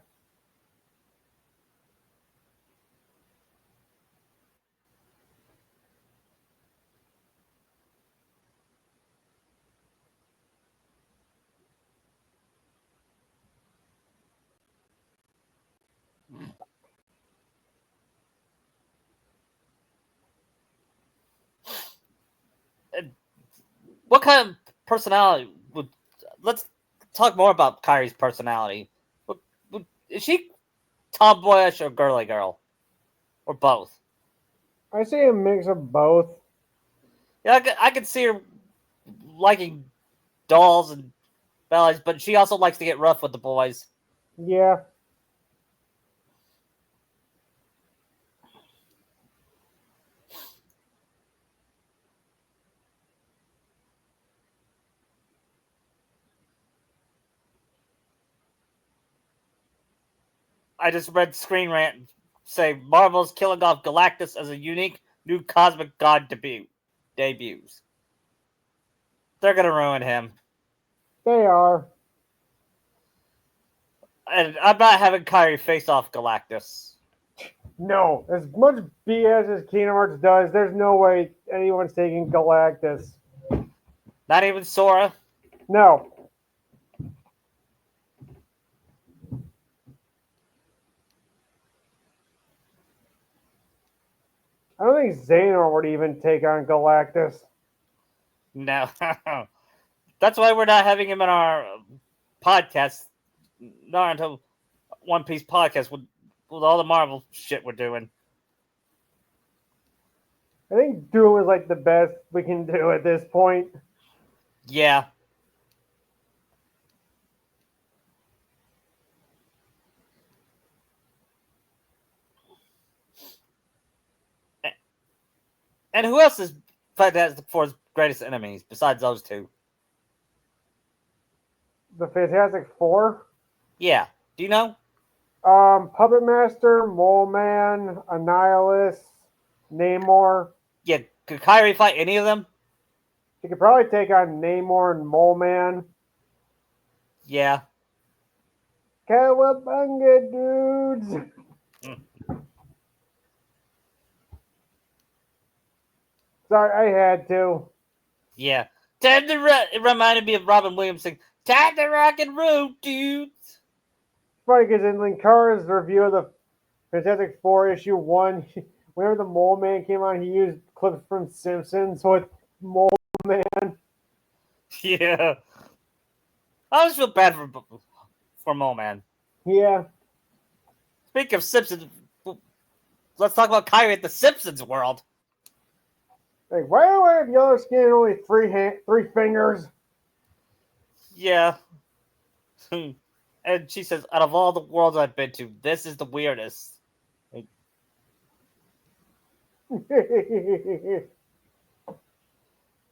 what kind of personality would? Let's talk more about Kairi's personality. Is she tomboyish or girly girl, or both? I say a mix of both. Yeah, I could see her liking dolls and ballets, but she also likes to get rough with the boys. Yeah. I just read Screen Rant say Marvel's killing off Galactus as a unique new cosmic god debuts. They're gonna ruin him, They are. and I'm not having Kairi face off Galactus. No, as much BS as Kingdom Hearts does, there's no way anyone's taking Galactus. Not even Sora. No. I don't think Xehanort would even take on Galactus. No. That's why we're not having him in our podcast. Not until One Piece podcast with all the Marvel shit we're doing. I think Doom is like the best we can do at this point. Yeah. And who else is Fantastic Four's greatest enemies besides those two? The Fantastic Four. Yeah. Do you know? Puppet Master, Mole Man, Annihilus, Namor. Yeah. Could Kairi fight any of them? He could probably take on Namor and Mole Man. Yeah. Cowabunga, dudes! Sorry, I had to. Yeah. Time to rock. It reminded me of Robin Williams saying, "Time to rock and roll, dudes." Funny because in Linkara's review of the Fantastic Four issue 1, whenever the Mole Man came on, he used clips from Simpsons with Mole Man. Yeah. I always feel bad for Mole Man. Yeah. Speaking of Simpsons, let's talk about Kyrie at the Simpsons world. Like, why do I have yellow skin and only three fingers? Yeah. And she says, out of all the worlds I've been to, this is the weirdest.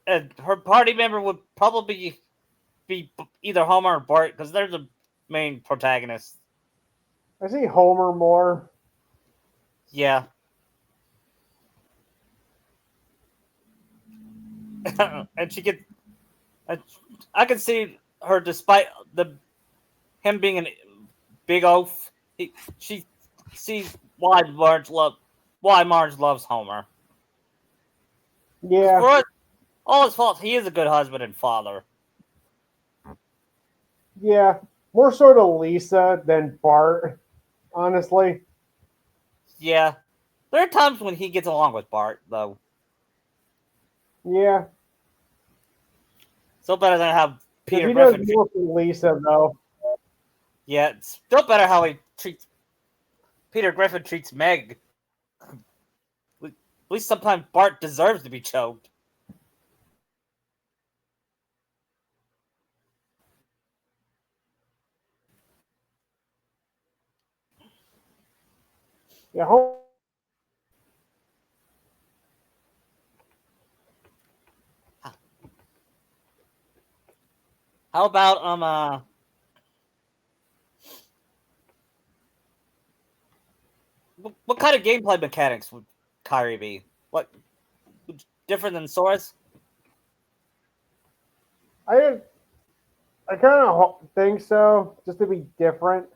And her party member would probably be either Homer or Bart, because they're the main protagonists. I see Homer more. Yeah. And she gets. I can see her, despite him being a big oaf. She sees why Marge loves Homer. Yeah. For all his faults, he is a good husband and father. Yeah. More so to Lisa than Bart, honestly. Yeah. There are times when he gets along with Bart, though. Yeah. Still better than how Peter He Griffin does more for Lisa, though. Yeah, it's still better how Peter Griffin treats Meg. At least sometimes Bart deserves to be choked. Yeah. How about what kind of gameplay mechanics would Kairi be? What different than Sora's? I kind of think so, just to be different.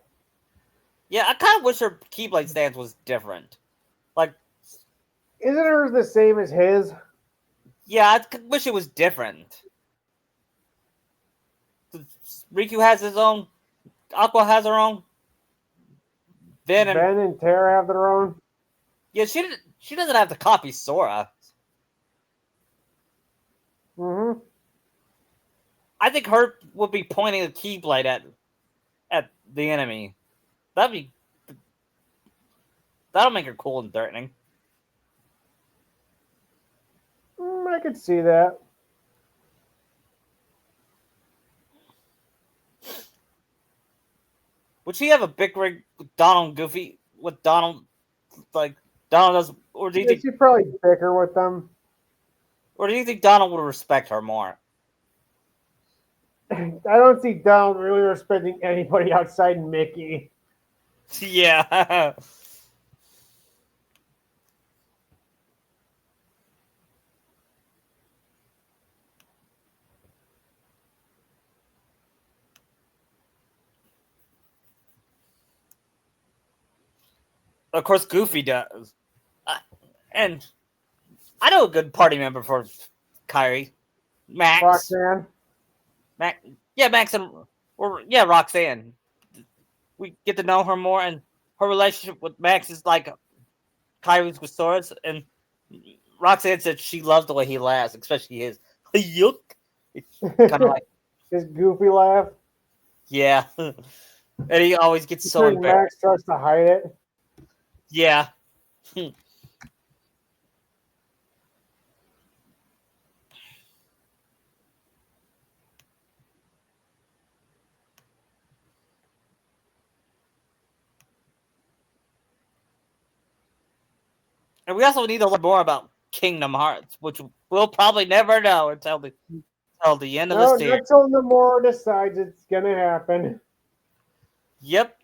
Yeah, I kind of wish her Keyblade stance was different. Like, Isn't hers the same as his? yeah, I wish it was different. Riku has his own. Aqua has her own. Ben and Tara have their own. Yeah, she doesn't have to copy Sora. Mm-hmm. I think her would be pointing the keyblade at the enemy. That'll make her cool and threatening. I could see that. Would she have a big rig with Donald and Goofy? With Donald, like Donald does, or do you Yeah, think? she'd probably bicker with them. Or do you think Donald would respect her more? I don't see Donald really respecting anybody outside Mickey. Yeah. Of course, Goofy does. And I know a good party member for Kairi. Max. Roxanne. Max and Roxanne. We get to know her more, and her relationship with Max is like Kairi's with Sora's. And Roxanne said she loves the way he laughs, especially his yuck. It's kind of like his goofy laugh. Yeah. And he always gets so embarrassed. Max tries to hide it. Yeah. And we also need to learn more about Kingdom Hearts, which we'll probably never know until the end of this year. Not until Nomura decides it's gonna happen. Yep.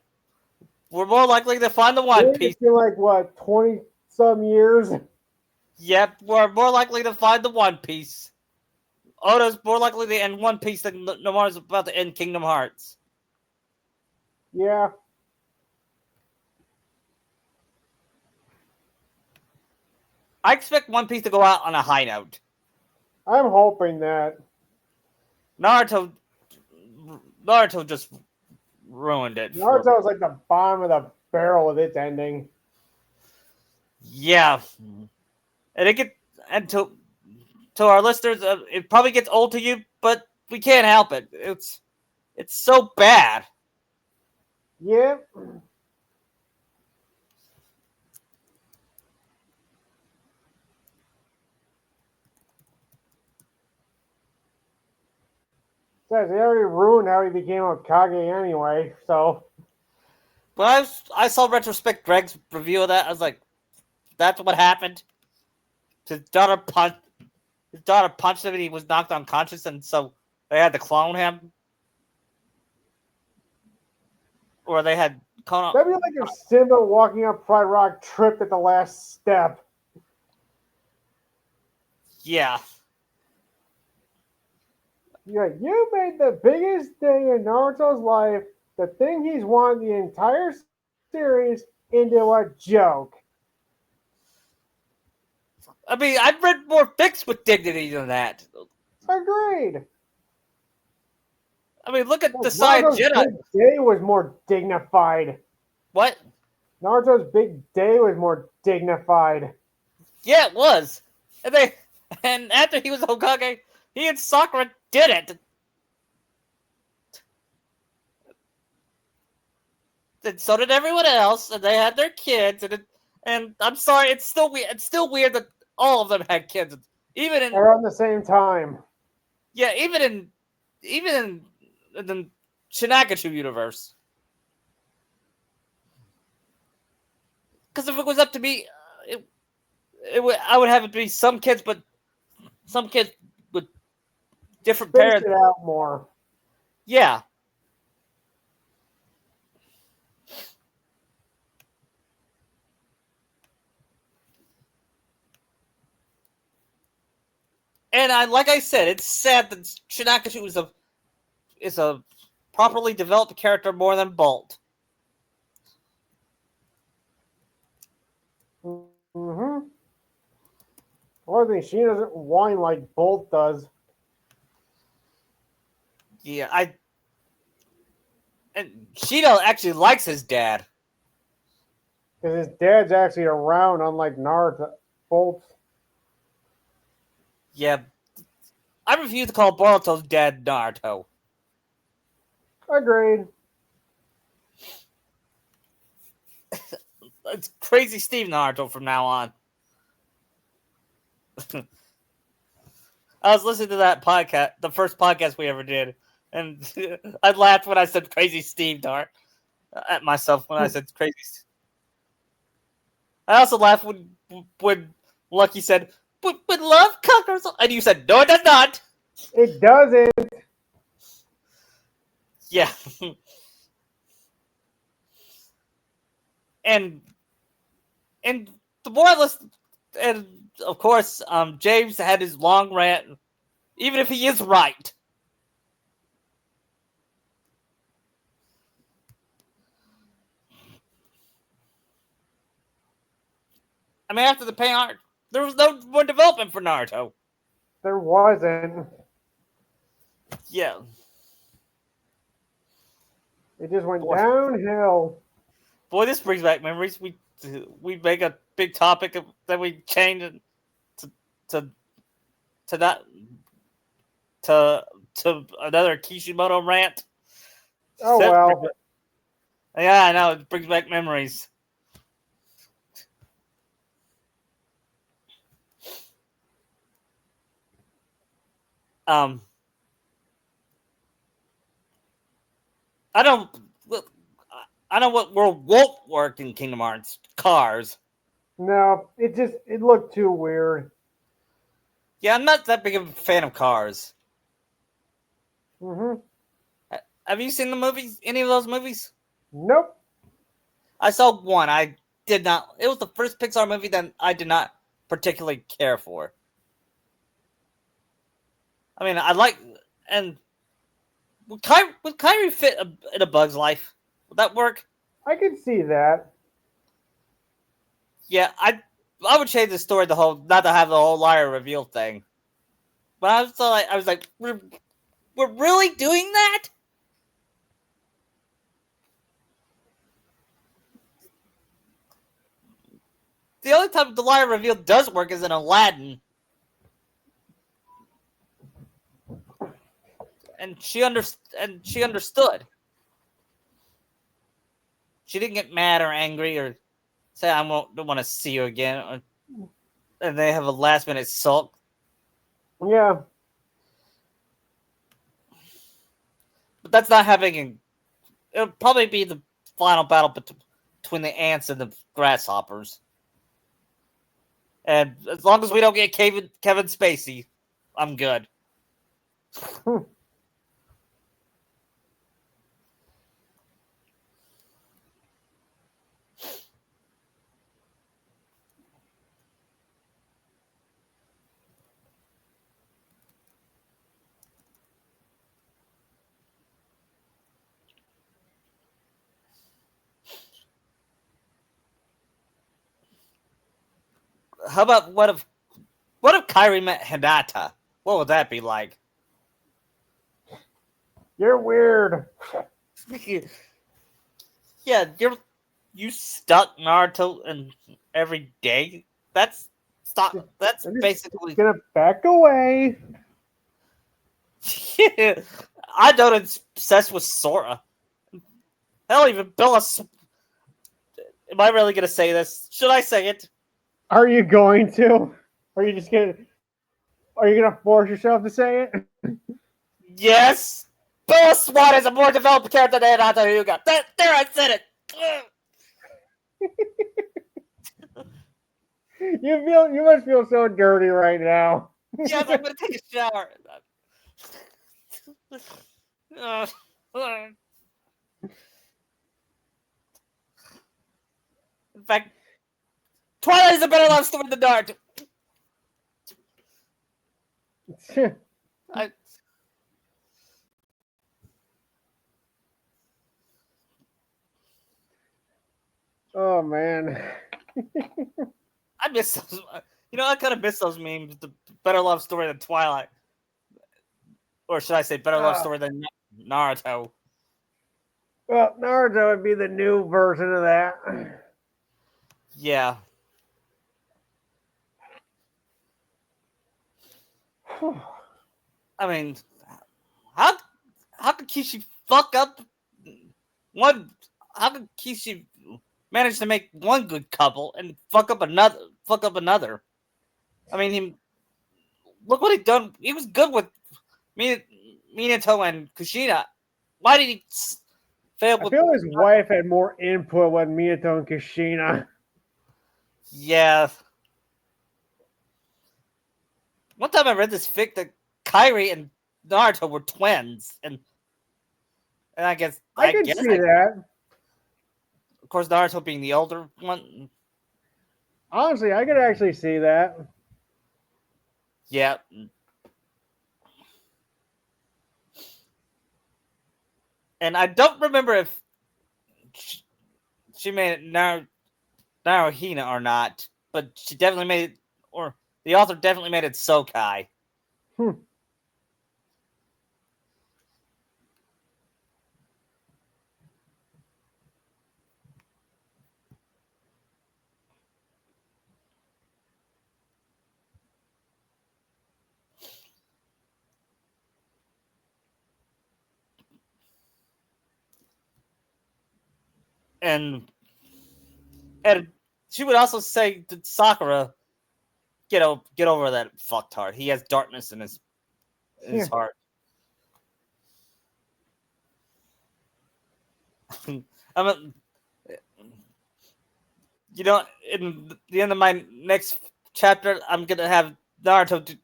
We're more likely to find the One Piece. It's been like what, 20-some years? Yep, we're more likely to find the One Piece. Oda's more likely to end One Piece than Nomura's about to end Kingdom Hearts. Yeah. I expect One Piece to go out on a high note. I'm hoping that. Naruto just ruined it. Naruto was like the bottom of the barrel with its ending. Yeah. And to our listeners, it probably gets old to you, but we can't help it. It's so bad. Yeah. Says they already ruined how he became a Kage anyway, so. When I saw retrospect Greg's review of that, I was like, that's what happened. His daughter punched him and he was knocked unconscious, and so they had to clone him. Or they had That'd be like if Simba walking up Pride Rock tripped at the last step. Yeah. Yeah, you made the biggest thing in Naruto's life, the thing he's wanted the entire series, into a joke. I mean, I've read more fics with dignity than that. Agreed. I mean, look at the Saiyan Jedi. Big day was more dignified. What? Naruto's big day was more dignified. Yeah, it was. And after he was Hokage, he and Sakura did it. And so did everyone else, and they had their kids, and I'm sorry, it's still weird. It's still weird that all of them had kids, even in around the same time. Yeah, even in the Shinagachu universe. Because if it was up to me, I would have it be some kids, but some kids with different Space parents. It out more. Yeah. And like I said, it's sad that Shinagachu is a properly developed character more than Bolt. Mm-hmm. One thing, she doesn't whine like Bolt does. Yeah, and Shido actually likes his dad. Because his dad's actually around, unlike Naruto. Bolt. Yeah. I refuse to call Boruto's dad Naruto. Agreed. It's Crazy Steve Naruto from now on. I was listening to that podcast, the first podcast we ever did, and I laughed when I said Crazy Steve Naruto at myself when I said Crazy. I also laughed when Lucky said, "But love conquers," and you said, "No, it does not." It doesn't. Yeah. and the more I listen, and of course, James had his long rant, even if he is right. I mean, after the pay art, there was no more development for Naruto. There wasn't. Yeah. It just went downhill. Boy, this brings back memories. We make a big topic of, that we change to not to another Kishimoto rant. Oh well. Yeah, I know, it brings back memories. I don't what world won't work in Kingdom Hearts. Cars. No, it looked too weird. Yeah, I'm not that big of a fan of Cars. Mm-hmm. Have you seen the movies? Any of those movies? Nope. I saw one. I did not. It was the first Pixar movie that I did not particularly care for. I mean, I like, and would Kairi fit in a Bug's Life? Would that work? I can see that. Yeah, I would change the story not to have the whole liar reveal thing. But I was like, we're really doing that? The only time the liar reveal does work is in Aladdin. And she understood. She didn't get mad or angry or say don't want to see you again. And they have a last minute sulk. Yeah. But that's not having it'll probably be the final battle between the ants and the grasshoppers. And as long as we don't get Kevin Spacey, I'm good. How about what if Kairi met Hinata? What would that be like? You're weird. Yeah, you stuck Naruto and every day. That's basically Gonna back away. I don't obsess with Sora. Hell, even Bella. Am I really gonna say this? Should I say it? Are you going to? Are you just gonna? Are you gonna force yourself to say it? Yes. Bella Swan is a more developed character than Hinata Hyuga. There, I said it. You must feel so dirty right now. Yes, I'm gonna take a shower. In fact, Twilight is a better love story than Naruto. Oh man. I miss those. I kind of miss those memes. The better love story than Twilight, or should I say, better love story than Naruto? Well, Naruto would be the new version of that. Yeah. I mean, how how could Kishi fuck up one? How could Kishi manage to make one good couple and fuck up another? Fuck up another. I mean, look what he done. He was good with Minato and Kushina. Why did he fail I with? feel his wife had more input with Minato and Kushina. Yeah. One time I read this fic that Kairi and Naruto were twins, and I guess I can see that. of course Naruto being the older one. Honestly, I could actually see that. Yeah. And I don't remember if she made it Naruhina or not, but she definitely made it, or the author definitely made it Sokai. Hmm. And she would also say to Sakura, get over that fucktard. He has darkness in his Yeah. heart. I mean, in the end of my next chapter, I'm gonna have Naruto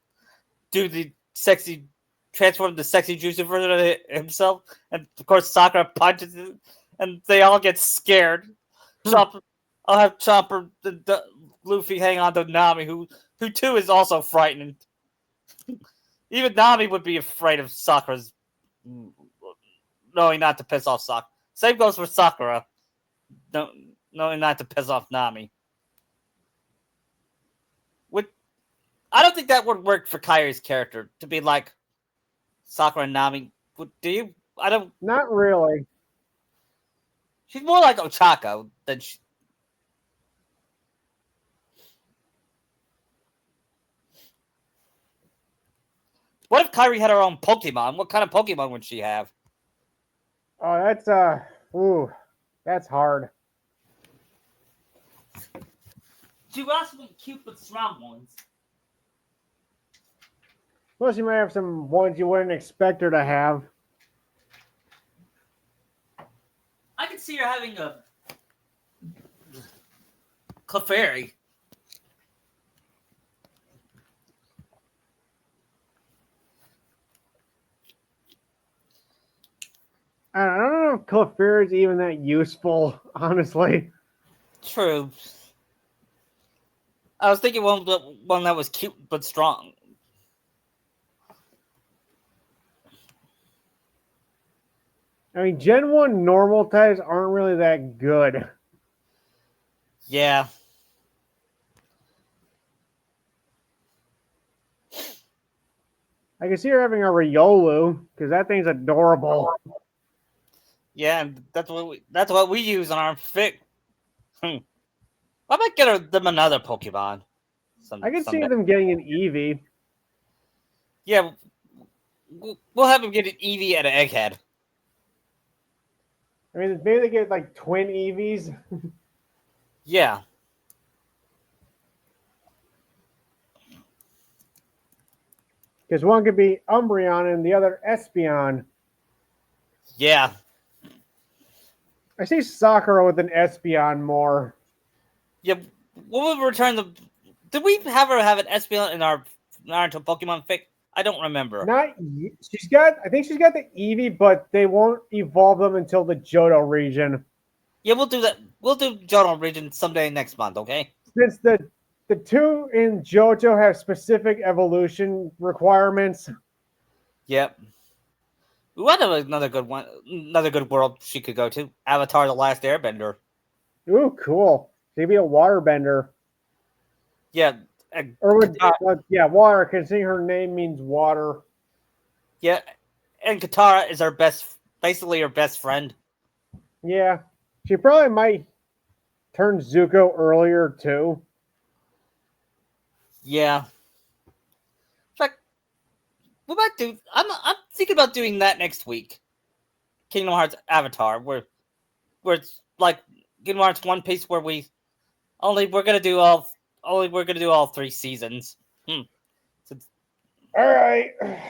do the sexy transform the sexy juicy version of himself, and of course Sakura punches it, and they all get scared. Chopper, I'll have Chopper, Luffy hang on to Nami, who too is also frightened. Even Nami would be afraid of Sakura's knowing not to piss off Sakura. Same goes for Sakura, knowing not to piss off Nami. I don't think that would work for Kairi's character to be like Sakura and Nami. Do you? I don't. Not really. She's more like Ochako than she. What if Kairi had her own Pokemon? What kind of Pokemon would she have? Oh, that's hard. She would also be cute but strong ones. Plus, you might have some ones you wouldn't expect her to have. I could see her having a Clefairy. I don't know if Clefairy is even that useful, honestly. True. I was thinking one that was cute but strong. I mean, Gen 1 normal types aren't really that good. Yeah. I can see her having a Riolu, because that thing's adorable. Yeah, and that's what we use on our fic. I might get them another Pokemon. I can see Someday. them getting an Eevee. Yeah, we'll have them get an Eevee and an Egghead. I mean, maybe they get like twin Eevees. Yeah. Because one could be Umbreon and the other Espeon. Yeah. I see Sakura with an Espeon more. Yeah. When we return the. Did we have her have an Espeon in our Naruto Pokemon fic? I don't remember. I think she's got the Eevee, but they won't evolve them until the Johto region. Yeah, we'll do that. We'll do Johto region someday next month, okay? Since the two in Johto have specific evolution requirements. Yep. What another good one? Another good world she could go to. Avatar: The Last Airbender. Ooh, cool. She'd be a waterbender. Yeah. Water. Considering her name means water. Yeah, and Katara is basically her best friend. Yeah, she probably might turn Zuko earlier too. Yeah. In fact, we might do. I'm thinking about doing that next week. Kingdom Hearts Avatar, where it's like Kingdom Hearts One Piece, where we're gonna do all 3 seasons. So, All right. I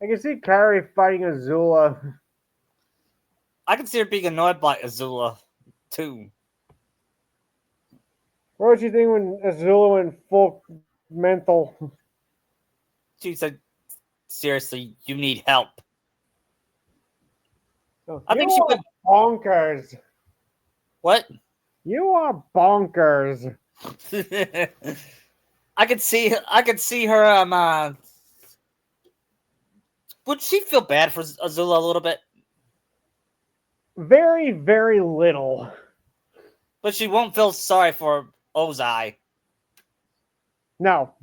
can see Kairi fighting Azula. I can see her being annoyed by Azula too. What would you think when Azula went full mental? She said, "Seriously, you need help." Oh, I you think she are would. bonkers. What? You are bonkers. I could see her. Would she feel bad for Azula a little bit? Very, very little. But she won't feel sorry for Ozai. No.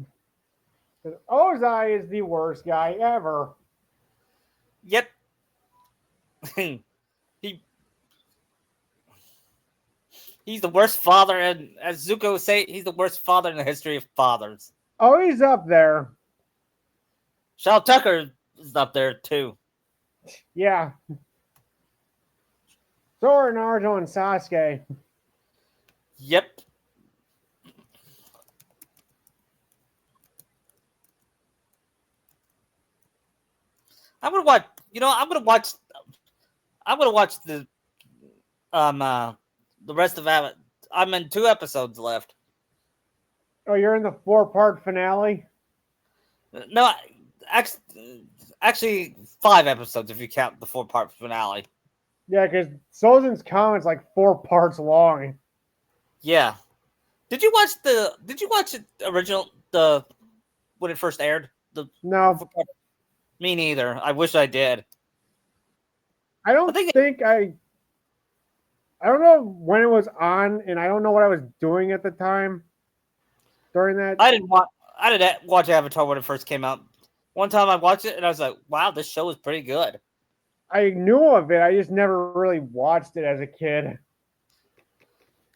Ozai is the worst guy ever. Yep. he he's the worst father, and as Zuko would say, he's the worst father in the history of fathers. Oh, he's up there. Shao Tucker is up there too. Yeah. So are Naruto and Sasuke. Yep. I'm gonna watch. I'm gonna watch the rest of it. I'm in 2 episodes left. Oh, you're in the 4-part finale? No, actually 5 episodes if you count the 4-part finale. Yeah, because Sozin's comment's like 4 parts long. Yeah. Did you watch it original when it first aired? No, Me neither. I wish I did. I don't think I don't know when it was on, and I don't know what I was doing at the time during that. I didn't watch Avatar when it first came out. One time I watched it and I was like, "Wow, this show is pretty good." I knew of it. I just never really watched it as a kid.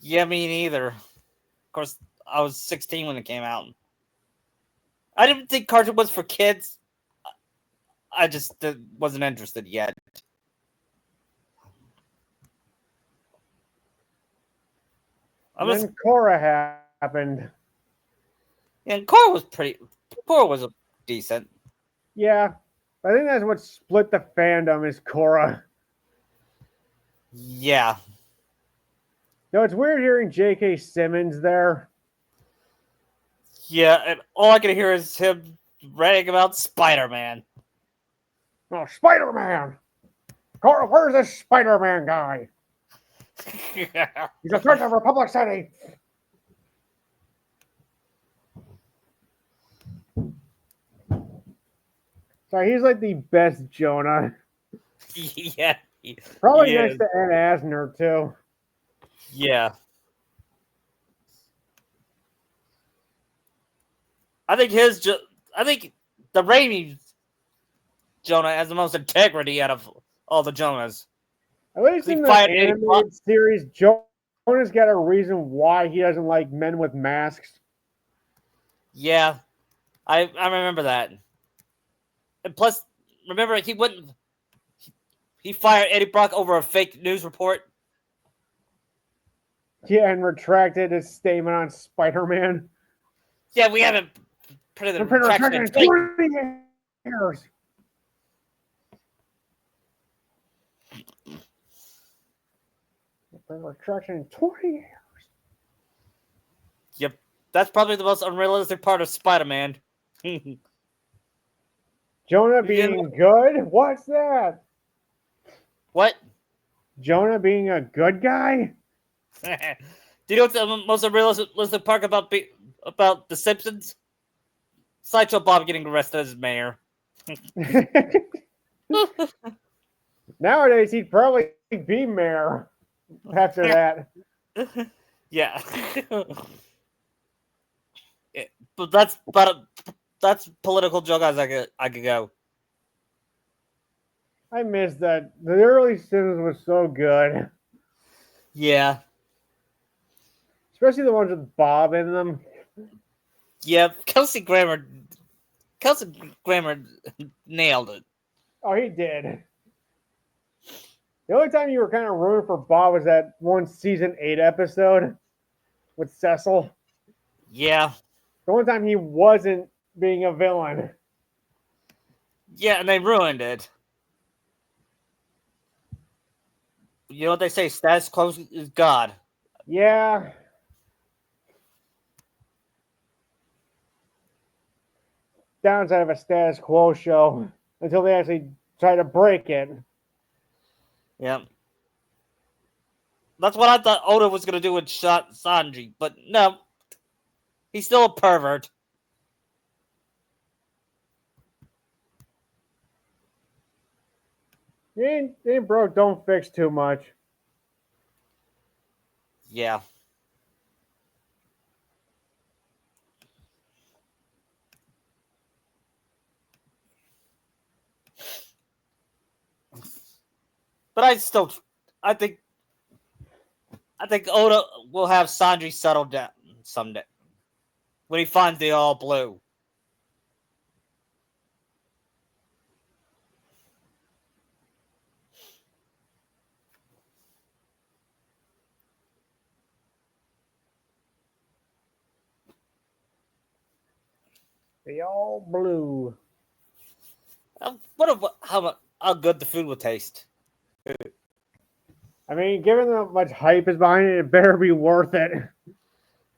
Yeah, me neither. Of course, I was 16 when it came out. I didn't think cartoon was for kids. I just wasn't interested yet. Then Korra happened. And Korra was decent. Yeah, I think that's what split the fandom is Korra. Yeah. No, it's weird hearing J.K. Simmons there. Yeah, and all I can hear is him ranting about Spider-Man. Oh, Spider-Man! Korra, where's this Spider-Man guy? He's a threat to Republic City. So he's like the best Jonah. Yeah. Probably next to Ed Asner, too. Yeah. I think the Raimi Jonah has the most integrity out of all the Jonahs. At least in the animated series, Jonah's got a reason why he doesn't like men with masks. Yeah, I remember that. And plus, remember he fired Eddie Brock over a fake news report. Yeah, and retracted his statement on Spider-Man. Yeah, we haven't put the retraction in 20 years. Retraction in 20 years. Yep, that's probably the most unrealistic part of Spider-Man. Jonah being good? What's that? What? Jonah being a good guy? Do you know what's the most unrealistic part about The Simpsons? Sideshow Bob getting arrested as mayor. Nowadays, he'd probably be mayor after that. Yeah. But that's political joke as I could go. I miss that. The early Simpsons was so good. Yeah. Especially the ones with Bob in them. Yeah, Kelsey Grammer Kelsey Grammer nailed it. Oh, he did. The only time you were kind of rooting for Bob was that one season 8 episode with Cecil. Yeah. The only time he wasn't being a villain. Yeah, and they ruined it. You know what they say? Status quo is God. Yeah. Downside of a status quo show until they actually try to break it. Yeah. That's what I thought Oda was going to do with Sanji, but no. He's still a pervert. You ain't broke, don't fix too much. Yeah. But I think Oda will have Sanji settle down someday when he finds the all blue. They all blue. How good the food will taste. I mean, given how much hype is behind it, it better be worth it.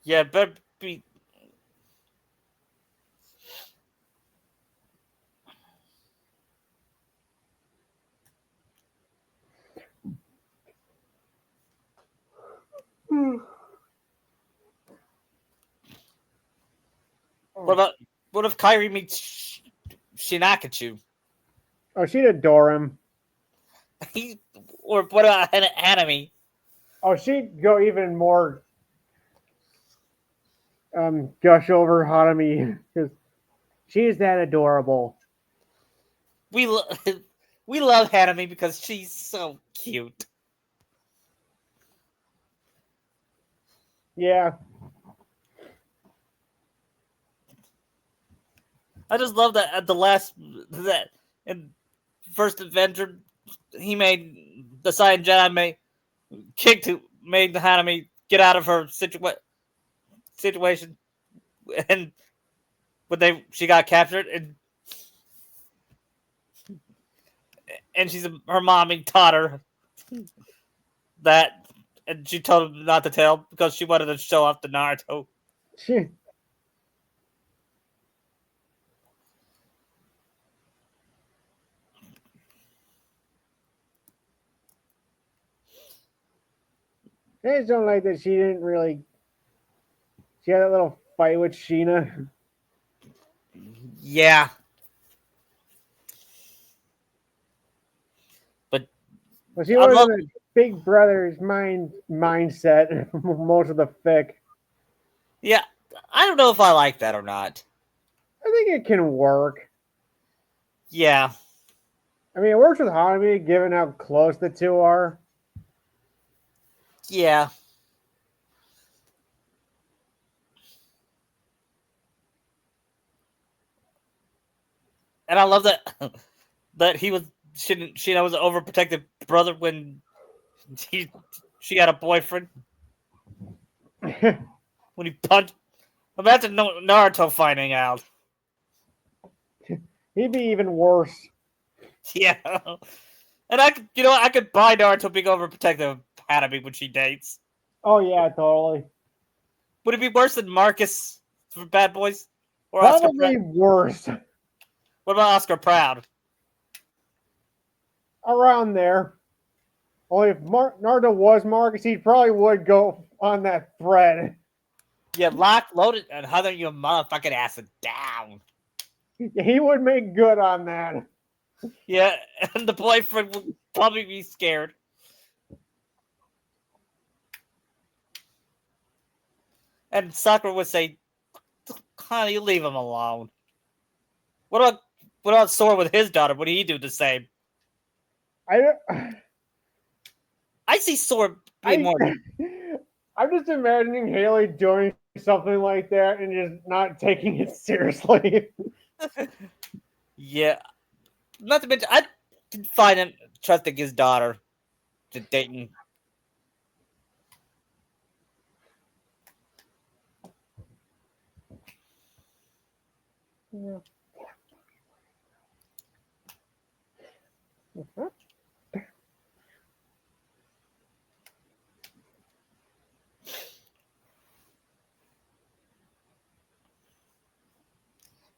Yeah, better be. What if Kairi meets Shinakachu? Oh, she'd adore him. Or what about Anime? Oh, she'd go even more gush over Hanami because she's that adorable. We love Hanami because she's so cute. Yeah. I just love that at that in first adventure he made the Saiyan Jedi made the Hanami get out of her situation, and when she got captured and her mommy taught her that, and she told him not to tell because she wanted to show off the Naruto. She. I just don't like that she didn't really. She had that little fight with Sheena. Yeah. Well, she was in a big brother's mindset most of the fic. Yeah, I don't know if I like that or not. I think it can work. Yeah. I mean, it works with Hanami, given how close the two are. Yeah. And I love that Sheena was an overprotective brother when she had a boyfriend. When he punched. Imagine Naruto finding out. He'd be even worse. Yeah. And I could buy Naruto being overprotective of Hanami when she dates. Oh yeah, totally. Would it be worse than Marcus for Bad Boys? Or Probably worse. What about Oscar Proud? Around there. Only if Naruto was Marcus, he probably would go on that thread. Yeah, lock, loaded, and huddle your motherfucking ass down. He would make good on that. Yeah, and the boyfriend would probably be scared. And Sakura would say, honey, leave him alone. What about Sora with his daughter? Would he do the same? I see Sora being more. I'm just imagining Haley doing something like that and just not taking it seriously. Yeah. Not to mention, I can find him trusting his daughter to dating. Yeah.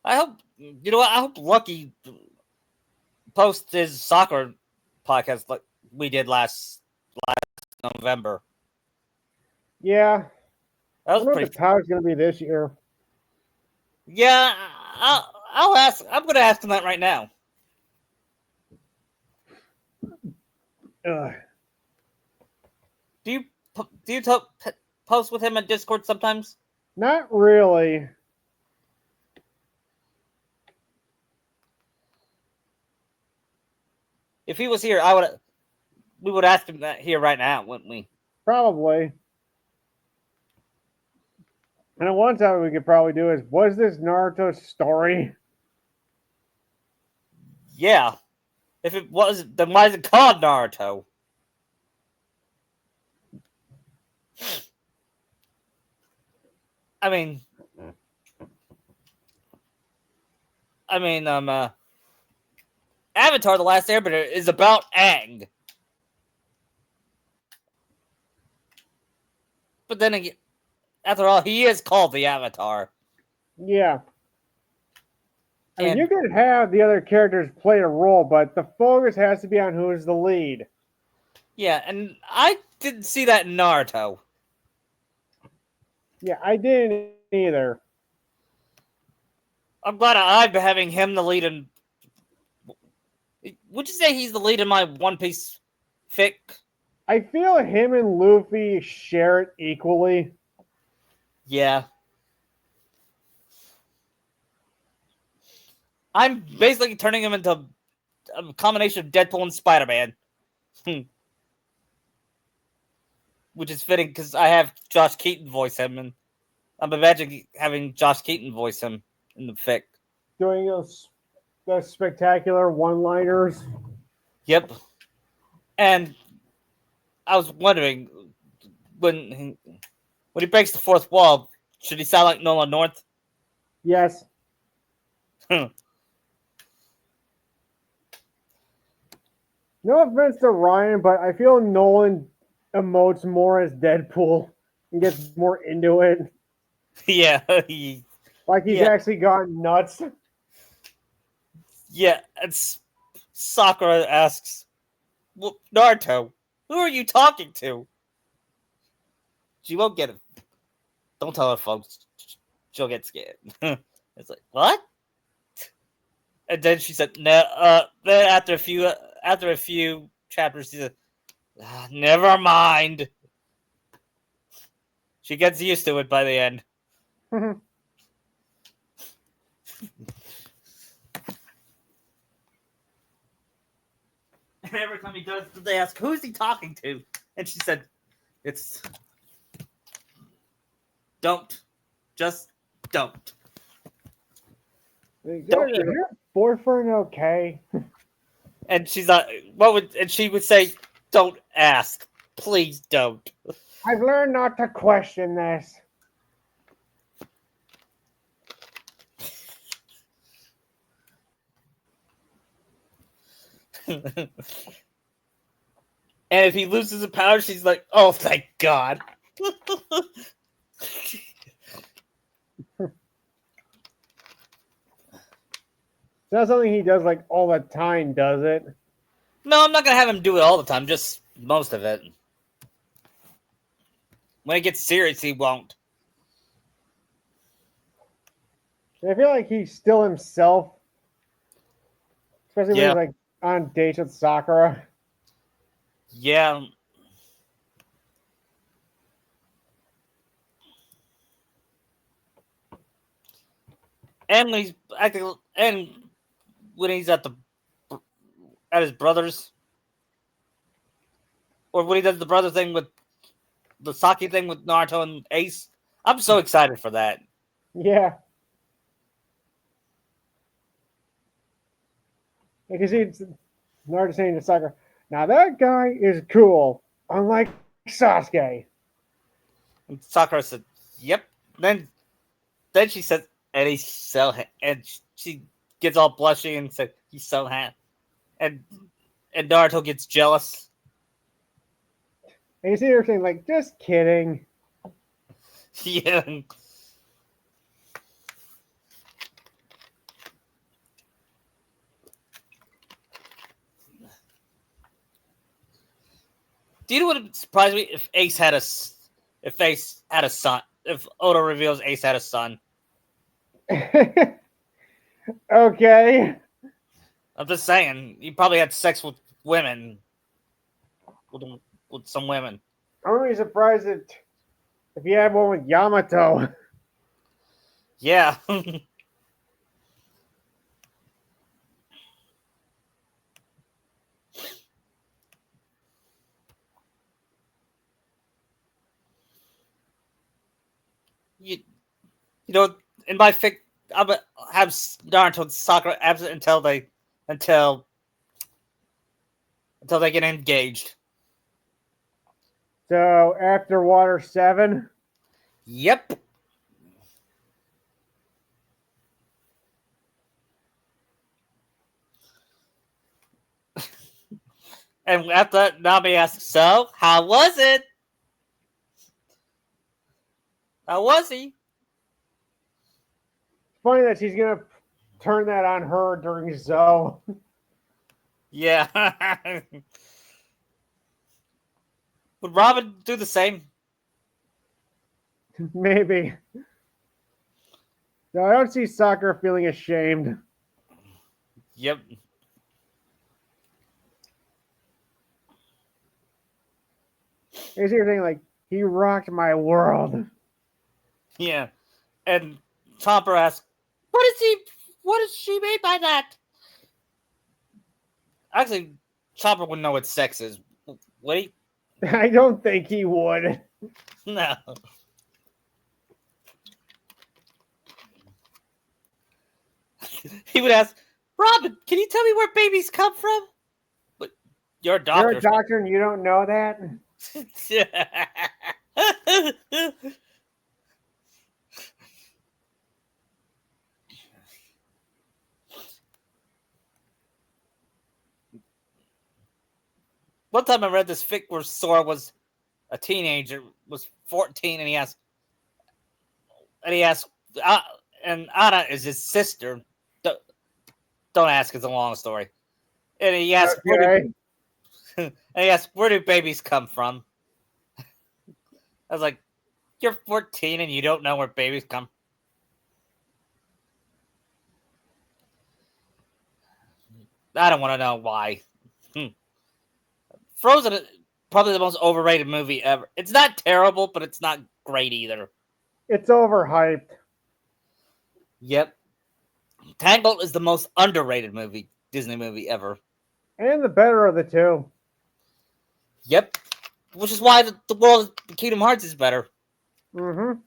I hope, you know what? I hope Lucky posts his soccer podcast like we did last November. Yeah. That I was wonder what the pretty. powers going to be this year. Yeah, I'll ask. I'm going to ask him that right now. Ugh. Do you post with him on Discord sometimes? Not really. If he was here, we would ask him that here right now, wouldn't we? Probably. And one time we could probably do is, was this Naruto story? Yeah. If it was, then why is it called Naruto? I mean, Avatar: The Last Airbender is about Aang, but then again, after all, he is called the Avatar. Yeah. I mean, And you could have the other characters play a role, but the focus has to be on who is the lead. yeah, and I didn't see that in Naruto. Yeah, I didn't either. I'm glad I'm having him the lead in. Would you say he's the lead in my One Piece fic? I feel him and Luffy share it equally. Yeah. I'm basically turning him into a combination of Deadpool and Spider-Man. Which is fitting because I have Josh Keaton voice him, and I'm imagining having Josh Keaton voice him in the fic. Doing those spectacular one-liners. Yep. And I was wondering when he breaks the fourth wall, should he sound like Nolan North? Yes. No offense to Ryan, but I feel Nolan emotes more as Deadpool and gets more into it. Yeah. Like he's Yeah. actually gone nuts. Yeah. It's Sakura asks, well, Naruto, who are you talking to? She won't get it. Don't tell her, folks. She'll get scared. It's like, what? And then she said, "No." Then after a few chapters, she said, "Never mind." She gets used to it by the end. And every time he does, they ask, "Who's he talking to?" And she said, "It's don't, just don't." Don't Is your boyfriend okay? And she's not. What would? And she would say, "Don't ask, please don't." I've learned not to question this. And if he loses the power, she's like, "Oh, thank God." It's not something he does like all the time, does it? No, I'm not gonna have him do it all the time. Just most of it. When it gets serious, he won't. I feel like he's still himself, especially when he's like on dates with Sakura. Yeah. And when he's acting, and when he's at his brother's, or when he does the brother thing with the Saki thing with Naruto and Ace, I'm so excited for that. Yeah. You can see it's Naruto saying to Sakura, "Now that guy is cool, unlike Sasuke." And Sakura said, "Yep." Then she said, "And he's so," and she gets all blushy and said, "He's so handsome." And Naruto gets jealous. And you see her saying like, "Just kidding." Yeah. Do you know what would surprise me if Ace had a son? If Oda reveals Ace had a son, Okay. I'm just saying he probably had sex with women, with, with some women. I'm really surprised if you had one with Yamato. Yeah. you, you know, in my fic, I'm gonna have Naruto and Sakura absent until they get engaged. So after Water 7, Yep. And after that, Nami asks, "So, how was it? How was he?" funny that she's gonna turn that on her during Zoe. Yeah. Would Robin do the same? Maybe. No, I don't see Sakura feeling ashamed. Yep. I see her saying like, "He rocked my world." Yeah. And Chomper asks, "What is he? What does she mean by that?" Actually, Chomper wouldn't know what sex is. Would he? I don't think he would. No. He would ask, "Robin, can you tell me where babies come from?" But you're a You're a doctor. doctor and you don't know that? One time I read this fic where Sora was a teenager, was 14, and he asked, uh, and Anna is his sister. Don't, don't ask; it's a long story. And he asked, Okay. "Where do babies come from?" I was like, "You're 14 and you don't know where babies come." I don't want to know why. Frozen is probably the most overrated movie ever. It's not terrible, but it's not great either. It's overhyped. Yep. Tangled is the most underrated Disney movie ever. And the better of the two. Yep. Which is why the world of Kingdom Hearts is better. Mm-hmm.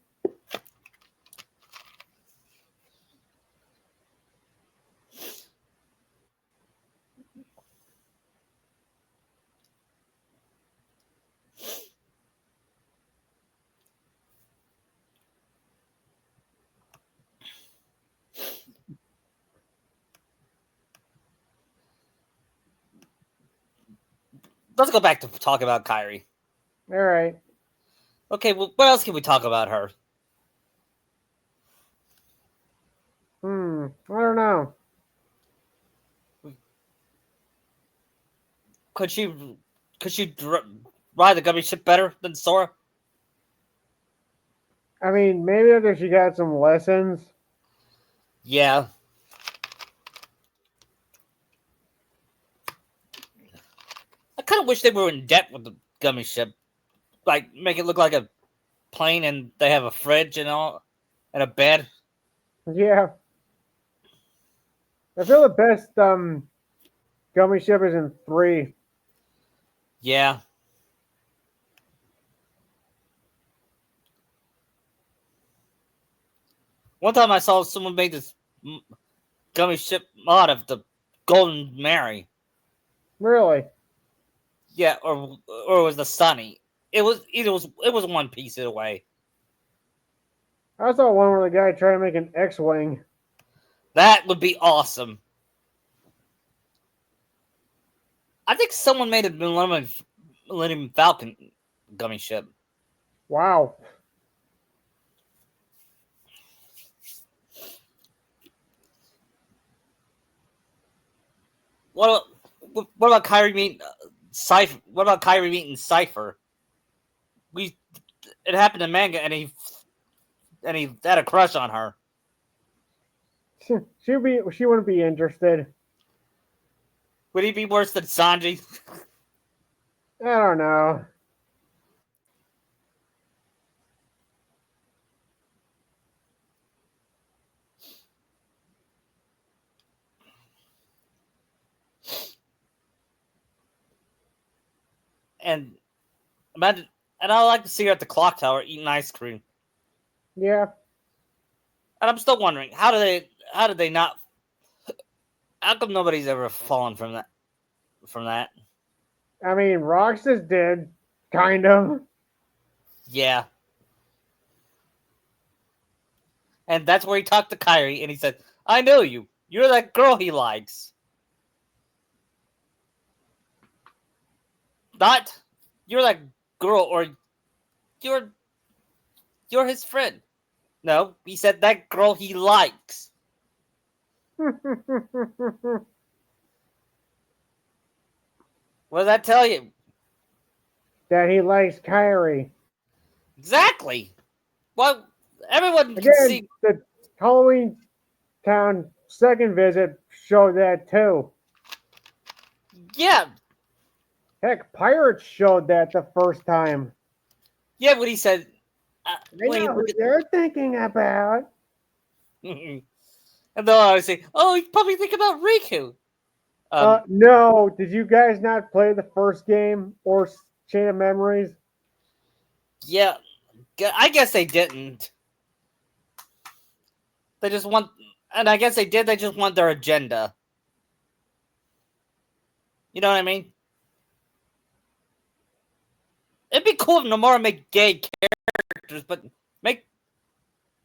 Let's go back to talk about Kairi. All right. Okay, well, what else can we talk about her? I don't know. Could she ride the gummy ship better than Sora? I mean, maybe after she got some lessons. Yeah. I kind of wish they were in debt with the gummy ship. Like, make it look like a plane and they have a fridge and all, and a bed. Yeah. I feel the best gummy ship is in 3. Yeah. One time I saw someone made this gummy ship mod of the Golden Mary. Really? Yeah, or it was the Sunny. It was One Piece either way. I saw one where the guy tried to make an X-wing. That would be awesome. I think someone made a Millennium Falcon gummy ship. Wow. What about Kairi meeting Cypher? What about Kairi meeting Cypher? It happened in manga, and he had a crush on her. She wouldn't be interested. Would he be worse than Sanji? I don't know. And imagine, and I like to see her at the clock tower eating ice cream. Yeah. And I'm still wondering, how did they not? How come nobody's ever fallen from that? I mean, Roxas did, kind of. Yeah. And that's where he talked to Kairi, and he said, "I know you. You're that girl he likes. Not you're that girl, or you're his friend." No, he said that girl he likes. What does that tell you? That he likes Kairi. Exactly. Well, everyone can Again, see. the Halloween Town second visit showed that too. Yeah, Heck, Pirates showed that the first time. yeah. What he said. I know who you're thinking about. And they'll always say, "Oh, you probably think about Riku." No, did you guys not play the first game or Chain of Memories? Yeah, I guess they didn't. They just want, and I guess they did. They just want their agenda. You know what I mean? It'd be cool if Nomura made gay characters, but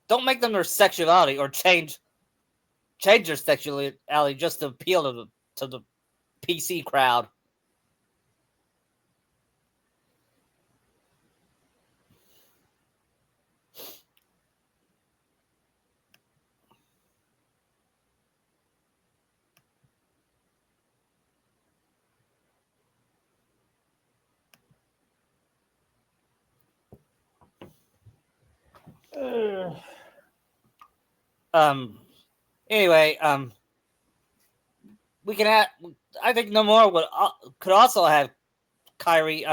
don't make them their sexuality or change their sexuality just to appeal to the PC crowd. Anyway, we can have. I think Nomura could also have Kairi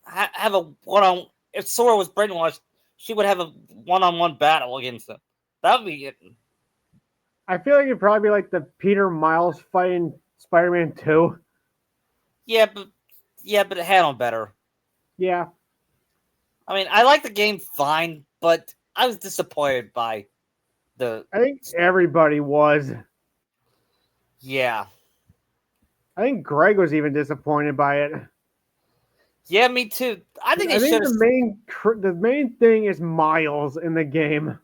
have a one-on. If Sora was brainwashed, she would have a one-on-one battle against him. That would be it. I feel like it'd probably be like the Peter Miles fight in Spider-Man 2. Yeah, but it handled better. Yeah. I mean, I like the game fine, but I was disappointed by the. I think everybody was. Yeah. I think Greg was even disappointed by it. Yeah, me too. I think the main thing is Miles in the game.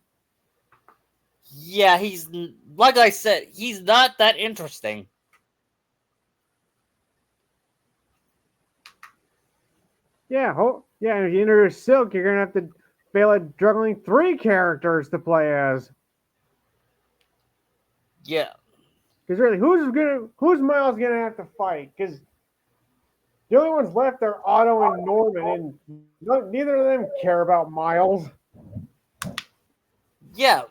Yeah, he's like I said, he's not that interesting. Yeah, and if you introduce Silk, you're gonna have to fail at juggling 3 characters to play as. Yeah. Because really, who's Miles gonna have to fight? Because the only ones left are Otto and Norman, and neither of them care about Miles. Yeah.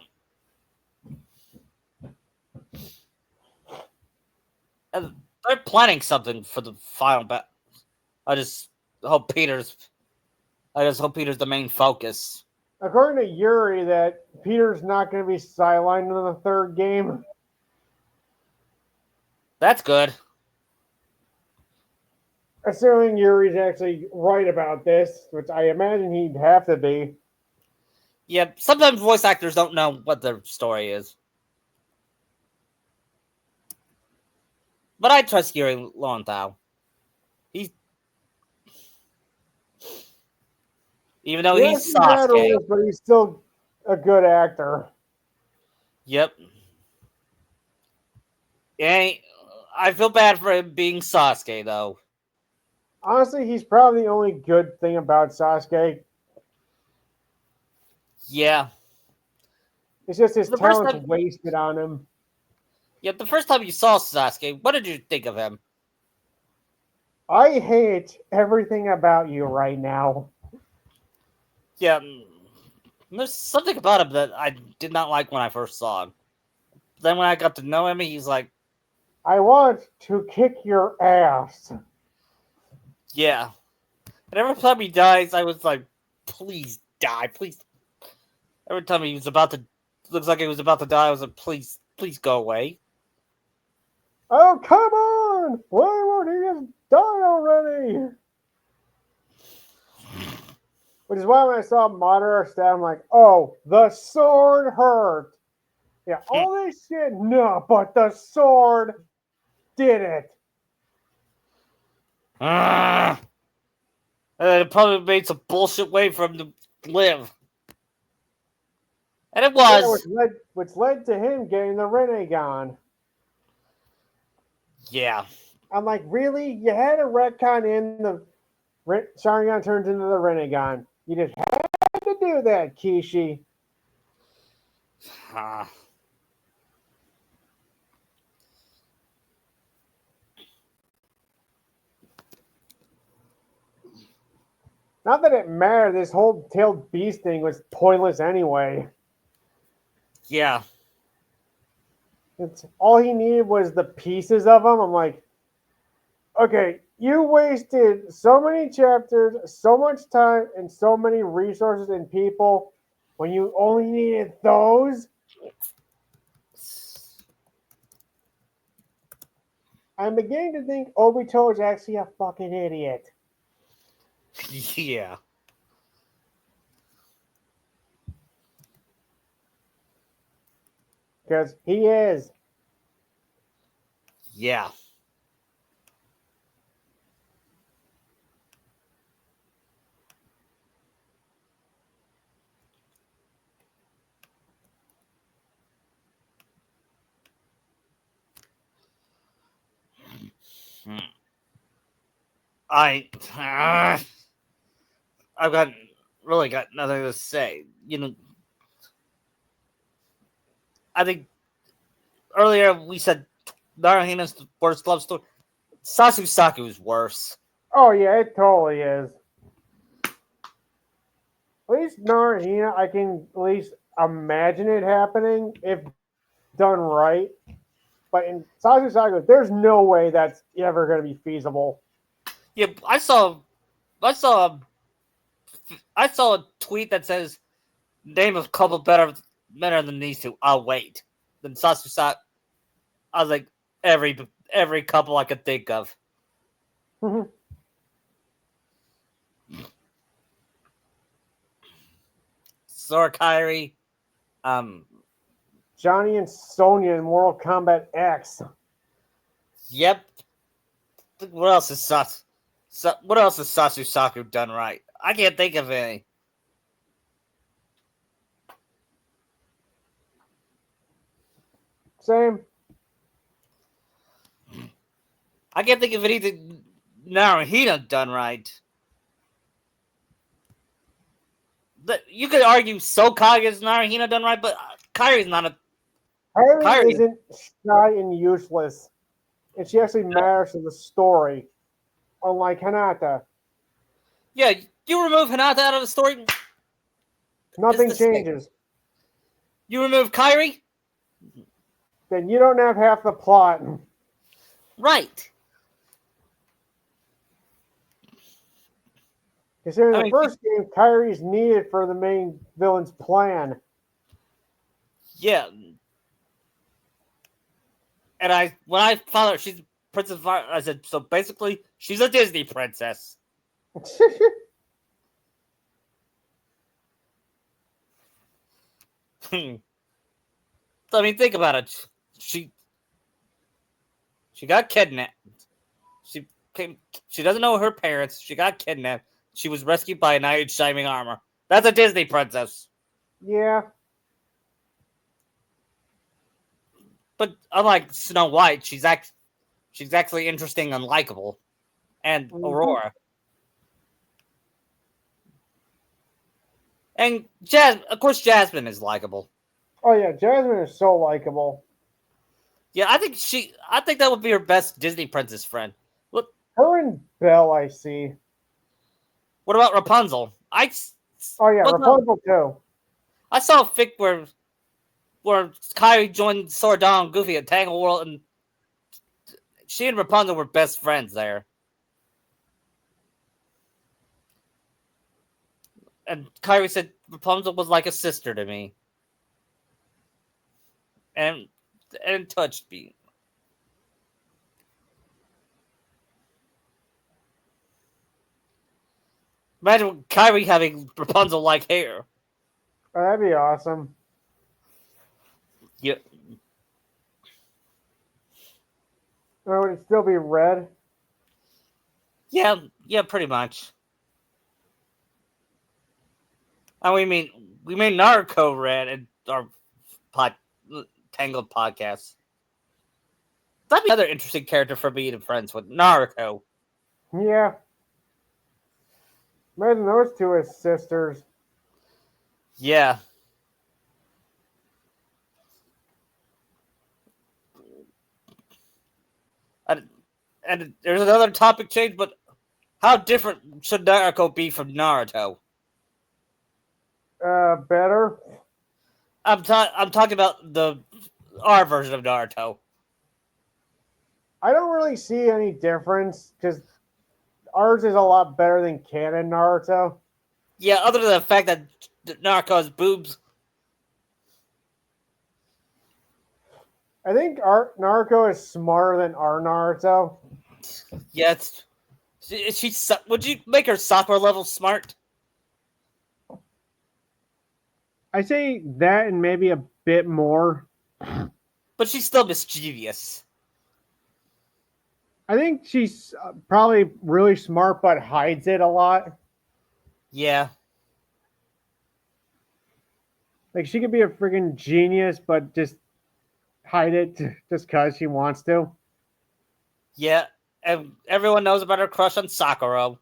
And they're planning something for the final battle. I just hope Peter's the main focus. According to Yuri, that Peter's not going to be sidelined in the third game. That's good. Assuming Yuri's actually right about this, which I imagine he'd have to be. Yeah, sometimes voice actors don't know what their story is. But I trust Yuri Lowenthal. He's even though Yes, he's he's had Sasuke. roles, but he's still a good actor. Yep. I feel bad for him being Sasuke though. Honestly, he's probably the only good thing about Sasuke. Yeah. It's just his The first talent's time, wasted on him. yeah, the first time you saw Sasuke, what did you think of him? I hate everything about you right now. Yeah, there's something about him that I did not like when I first saw him. Then when I got to know him, he's like, I want to kick your ass. yeah. And every time he dies, I was like, please die, please. Every time he was about to, looks like he was about to die, I was like, please, please go away. Oh, come on! Why won't he just die already? Which is why when I saw Madara stab, I'm like, oh, the sword hurt. Yeah, all this shit, no, but the sword did it. And it probably made some bullshit way for him to live. And it Yeah, was. which led to him getting the Rinnegan. Yeah. I'm like, really? You had a retcon in the Sharingan turns into the Rinnegan. You just had to do that, Kishi. Uh, Not that it mattered. This whole tailed beast thing was pointless anyway. yeah. It's all he needed was the pieces of them. I'm like, okay, you wasted so many chapters, so much time, and so many resources and people when you only needed those. I'm beginning to think Obito is actually a fucking idiot. Yeah. Because he is. Yeah. Hmm. I. I've got really got nothing to say. You know, I think earlier we said Naruhina's the worst love story. Sasuke was worse. Oh, yeah, it totally is. At least Naruhina, I can at least imagine it happening if done right. But in Sasuke, there's no way that's ever going to be feasible. Yeah, I saw, I saw a tweet that says, "Name a couple better than these two." I'll wait. Then Sasuke, I was like, every couple I could think of. Sora Kairi, um, Johnny and Sonya in Mortal Kombat X. yep. What else is What else has Sasuke done right? I can't think of any. Same. I can't think of anything Naruhito done right. You could argue Sokage Naruhito done right, but Kairi's not a Kairi Kairi. isn't shy and useless, and she actually matters to the story, unlike Hinata. Yeah, you remove Hinata out of the story, it's Nothing the same. changes. You remove Kairi, Then you don't have half the plot. right? Considering I the mean, first game, Kairi's needed for the main villain's plan. yeah. And when I found out she's Princess Fire, I said, so basically, she's a Disney princess. So, I mean, think about it. She She got kidnapped. She came. She doesn't know her parents. She got kidnapped. She was rescued by a knight in shining armor. That's a Disney princess. Yeah. But unlike Snow White, she's actually interesting and likable. And Aurora. And of course, Jasmine is likable. Oh yeah, Jasmine is so likable. Yeah, I think that would be her best Disney princess friend. Look, her and Belle, I see. What about Rapunzel? Oh yeah, Rapunzel too. I saw a fic where Kairi joined Sora, Donald, and Goofy at Tangle World, and she and Rapunzel were best friends there. And Kairi said Rapunzel was like a sister to me. And it touched me. Imagine Kairi having Rapunzel-like hair. Oh, that'd be awesome. Yeah. Or would it still be red? Yeah, pretty much. And we made Naruto red in our Tangled podcast. That'd be another interesting character for me to friends with, Naruto. Yeah. Imagine those two as sisters. Yeah. And there's another topic change, but how different should Naruto be from Naruto? Better. I'm talking about our version of Naruto. I don't really see any difference because ours is a lot better than canon Naruto. Yeah, other than the fact that Naruto has boobs. I think our Naruto is smarter than our Naruto. Yeah, would you make her Sakura level smart? I say that and maybe a bit more. But she's still mischievous. I think she's probably really smart, but hides it a lot. Yeah. Like, she could be a freaking genius, but just hide it just because she wants to. Yeah, and everyone knows about her crush on Sakura.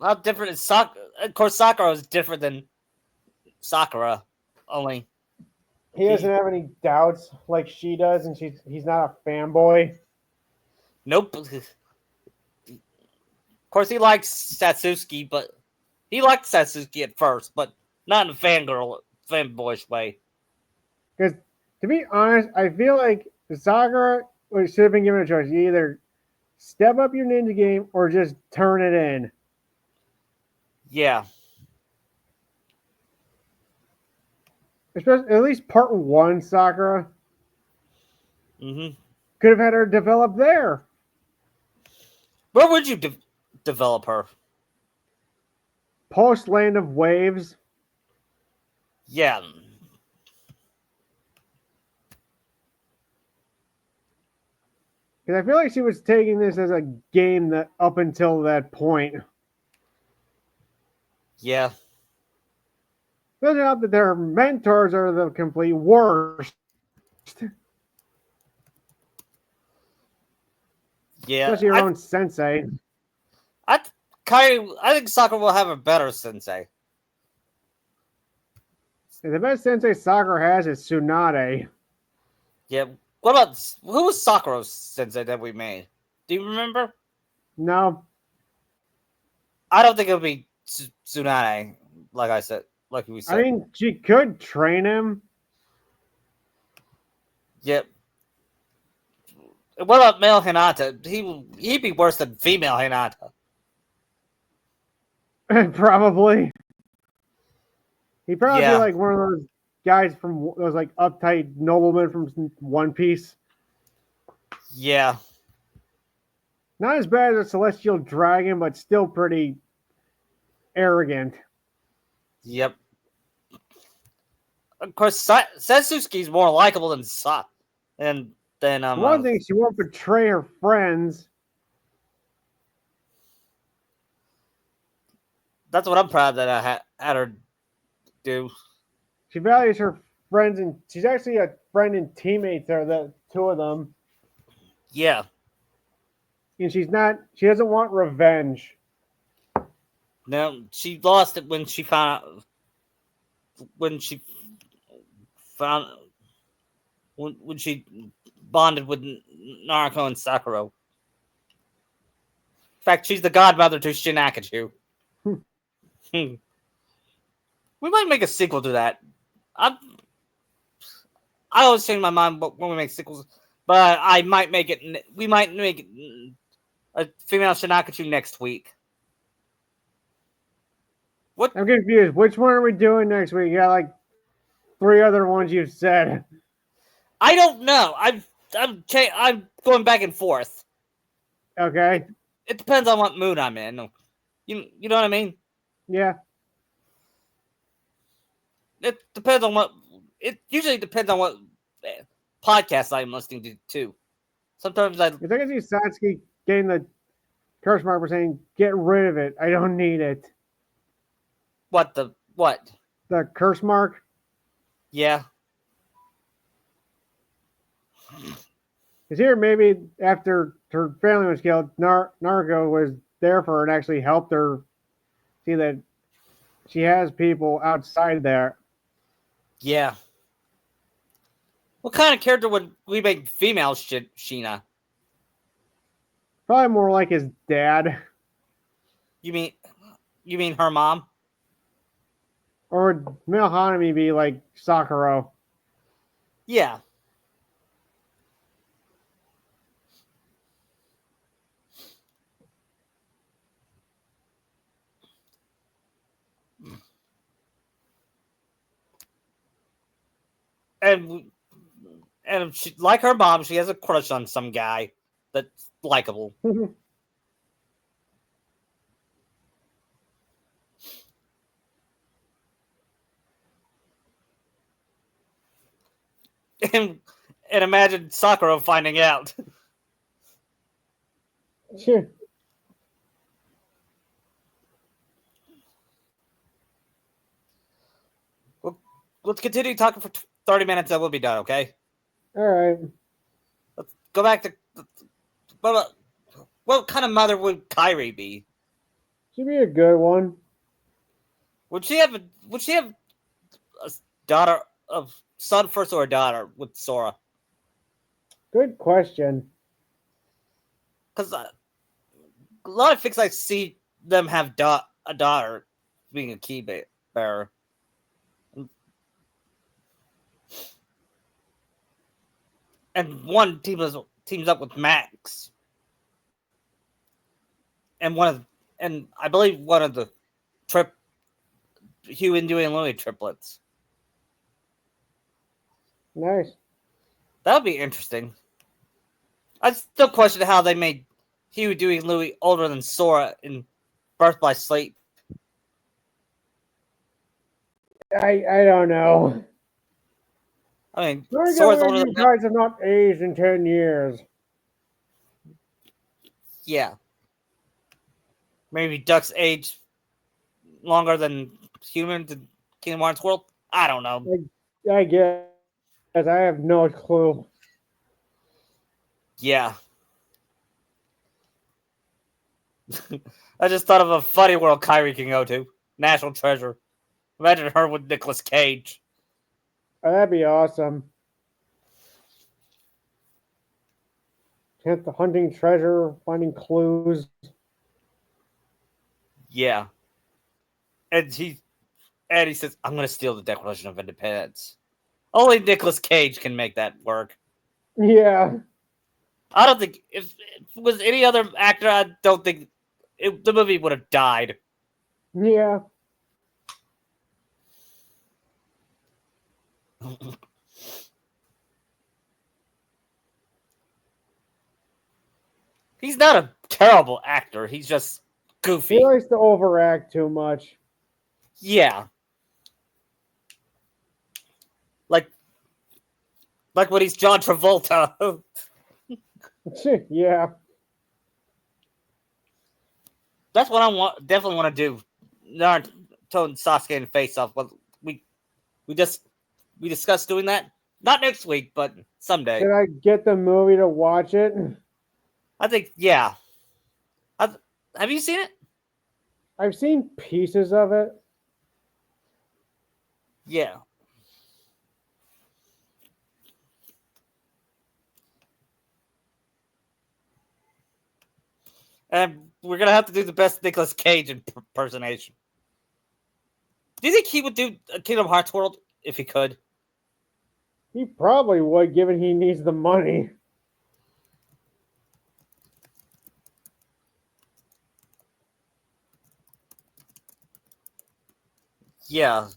How different is Sakura? Of course, Sakura is different than Sakura. Only he doesn't have any doubts like she does, and he's not a fanboy. Nope. Of course, he likes Satsuki, but he liked Satsuki at first, but not in a fanboyish way. Because, to be honest, I feel like Sakura should have been given a choice. You either step up your ninja game or just turn it in. Yeah. Especially, at least part one, Sakura. Mm-hmm. Could have had her develop there. Where would you develop her? Post Land of Waves. Yeah. Because I feel like she was taking this as a game that up until that point. Yeah. Doesn't help that their mentors are the complete worst. Yeah. Especially your own sensei. I think Sakura will have a better sensei. The best sensei Sakura has is Tsunade. Yeah. What about who was Sakura's sensei that we made? Do you remember? No. I don't think it would be Tsunade. Like I said, like we said. I mean, she could train him. Yep. What about male Hinata? He'd be worse than female Hinata. Probably. He'd probably Yeah. be like one of those guys from those like uptight noblemen from One Piece. Yeah. Not as bad as a celestial dragon, but still pretty arrogant. Yep. Of course, Satsuki's more likable than And then One thing, she won't betray her friends. that's what I'm proud that I had her do. She values her friends, and she's actually a friend and teammate. There, the two of them, Yeah. and she's not. She doesn't want revenge. Now she lost it when she found found when she bonded with Naruto and Sakura. In fact, she's the godmother to Shinakachu. We might make a sequel to that. I I always change my mind when we make sequels, but I might make it. We might make it a female Shinakachu next week. What? I'm confused. Which one are we doing next week? You got like 3 other ones you've said. I don't know. I'm going back and forth. Okay. It depends on what mood I'm in. You know what I mean? Yeah. It depends on what. It usually depends on what podcast I'm listening to too. Sometimes I. I think I see Satsuki getting the curse mark for saying, "Get rid of it. I don't need it." What? The curse mark. Yeah. Because here, maybe after her family was killed, Naruto was there for her and actually helped her see that she has people outside there. Yeah. What kind of character would we make female Sheena? Probably more like his dad. You mean her mom? Or would male Hanami be like Sakura? Yeah. And she, like her mom, she has a crush on some guy that's likable. and imagine Sakura finding out. Sure. Let's continue talking for 30 minutes and we'll be done, okay? All right. Let's go back to what kind of mother would Kairi be? She'd be a good one. Would she have a daughter of son first or a daughter with Sora? Good question. Because a lot of fics I see them have a daughter being a key bearer. And one teams up with Max, and I believe one of the Hugh and Dewey and Louie triplets. Nice. That would be interesting. I still question how they made Hugh, Dewey, and Louie older than Sora in Birth by Sleep. I don't know. I mean, Sora's older than you guys have not aged in 10 years. Yeah. Maybe ducks age longer than humans in Kingdom Hearts world? I don't know. I guess. I have no clue. Yeah. I just thought of a funny world Kairi can go to. National Treasure. Imagine her with Nicolas Cage. Oh, that'd be awesome. Chance the hunting treasure, finding clues. Yeah. And he says, I'm going to steal the Declaration of Independence. Only Nicolas Cage can make that work. Yeah. I don't think, if it was any other actor, I don't think the movie would have died. Yeah. He's not a terrible actor. He's just goofy. He likes to overact too much. Yeah. Like, Like when he's John Travolta. Yeah. That's what I definitely want to do. Naruto and Sasuke and face off. But we just we discussed doing that. Not next week, but someday. Did I get the movie to watch it? I think yeah. Have you seen it? I've seen pieces of it. Yeah. And we're gonna have to do the best Nicolas Cage impersonation. Do you think he would do a Kingdom Hearts world if he could? He probably would, given he needs the money. Yeah.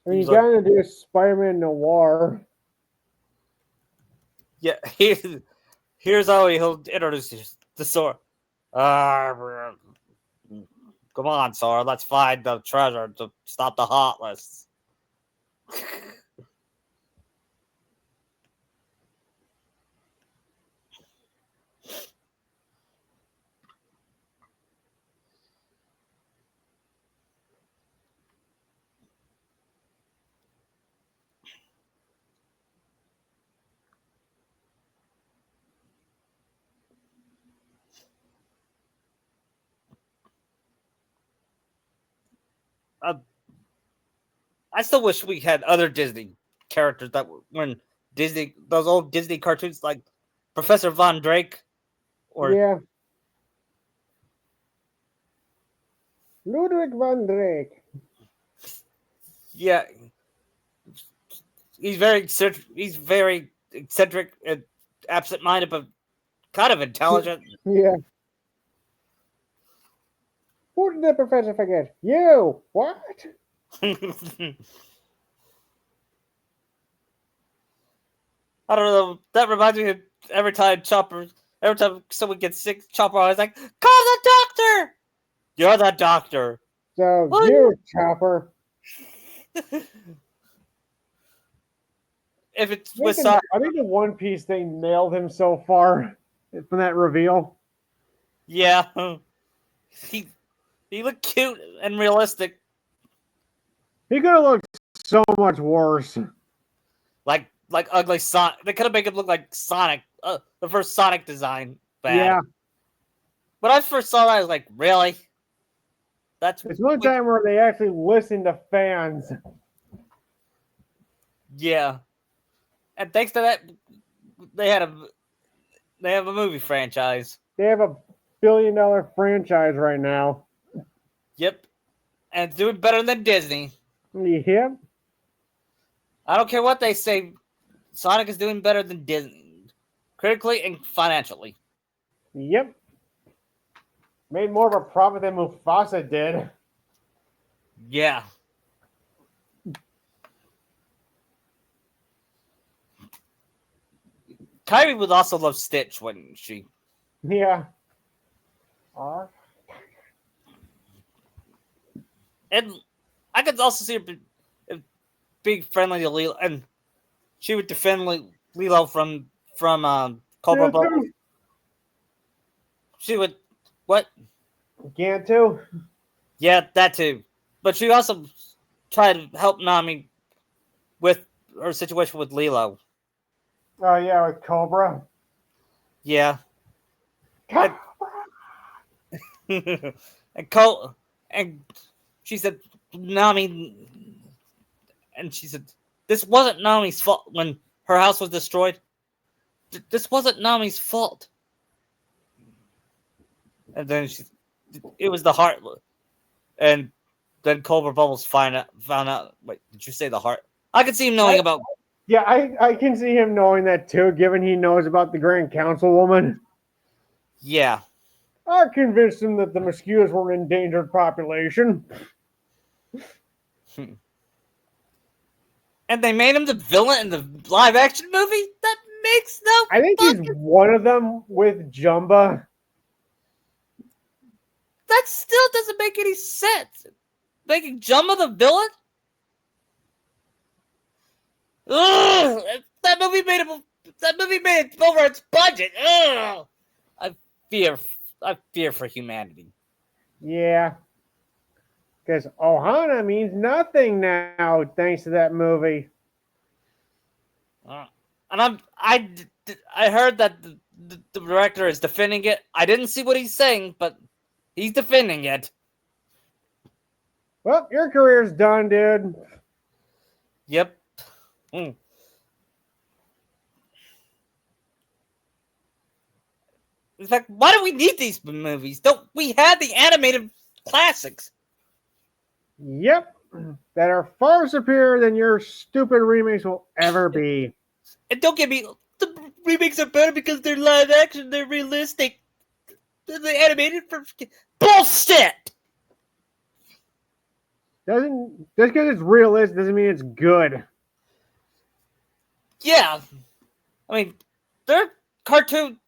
I mean, He's you like, gotta do Spider-Man Noir. yeah. Here's how he'll introduce the sword. Come on, Sora. Let's find the treasure to stop the Heartless. uh, I still wish we had other Disney characters that were in Disney, those old Disney cartoons like Professor Von Drake or Yeah. Ludwig von Drake. yeah, he's very eccentric and absent-minded, but kind of intelligent. Yeah. Who did the professor forget? You. What? I don't know. That reminds me of every time someone gets sick, Chopper always like, "Call the doctor." You're the doctor. So Well, you, Chopper. if it's I with think, I think the One Piece thing nailed him so far from that reveal. yeah, he looked cute and realistic, He could have looked so much worse. like ugly Sonic. They could have made him look like Sonic, the first Sonic design. Bad. Yeah. When I first saw that, I was like, really? It's one time where they actually listened to fans. Yeah. And thanks to that, they have a movie franchise. They have $1 billion franchise right now. Yep. And it's doing better than Disney. Yep. I don't care what they say. Sonic is doing better than Disney, critically and financially. Yep. Made more of a profit than Mufasa did. Yeah. Kairi would also love Stitch, wouldn't she? Yeah. And I could also see her being friendly to Lilo, and she would defend Lilo from Cobra Bubbles. She would what? Gantu? Yeah, that too. But she also tried to help Nami with her situation with Lilo. Oh, yeah, with Cobra. Yeah. Cobra! And she said Nami, and she said this wasn't Nami's fault when her house was destroyed. This wasn't Nami's fault. And then it was the heart, and then Cobra Bubbles found out. Wait, did you say the heart? I could see him knowing about. Yeah, I can see him knowing that too, given he knows about the Grand Councilwoman. Yeah. I convinced him that the mosquitoes were an endangered population. And they made him the villain in the live action movie? That makes no I think he's one of them with Jumba. That still doesn't make any sense. Making Jumba the villain? Ugh! that movie made it over its budget. Ugh. I fear for humanity. Yeah. Because Ohana means nothing now, thanks to that movie. And I heard that the director is defending it. I didn't see what he's saying, but he's defending it. Well, your career's done, dude. Yep. Mm. In fact, why do we need these movies? Don't we have the animated classics? Yep. That are far superior than your stupid remakes will ever be. And don't get me, the remakes are better because they're live action, they're realistic. They're animated for bullshit. Just because it's realistic doesn't mean it's good. Yeah. I mean, they're cartoon.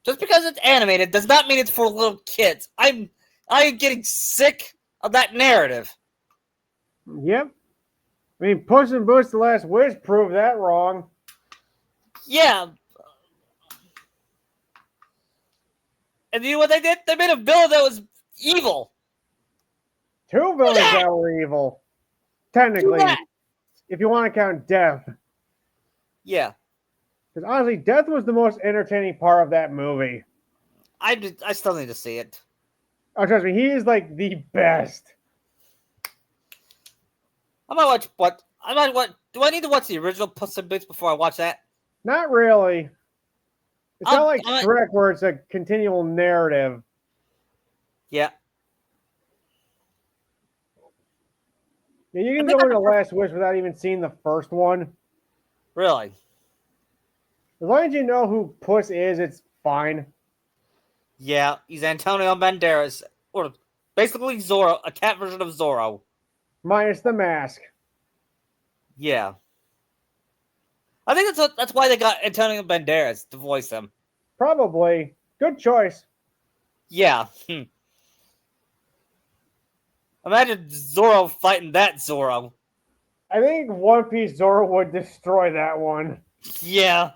Just because it's animated does not mean it's for little kids. I am getting sick of that narrative. Yep. I mean, Puss in Boots: The Last Wish proved that wrong. Yeah. And you know what they did? They made a villain that was evil. Two villains that were evil. Technically, if you want to count Death. Yeah. Because honestly, Death was the most entertaining part of that movie. I still need to see it. Oh, trust me, he is like the best. I might watch what? I might watch. Do I need to watch the original Puss in Boots before I watch that? Not really. It's not like Shrek where it's a continual narrative. Yeah. Yeah, you can go into Last Wish without even seeing the first one. Really? As long as you know who Puss is, it's fine. Yeah, he's Antonio Banderas, or basically Zorro, a cat version of Zorro. Minus the mask. Yeah. I think that's why they got Antonio Banderas to voice him. Probably. Good choice. Yeah. Imagine Zorro fighting that Zorro. I think One Piece Zorro would destroy that one. Yeah.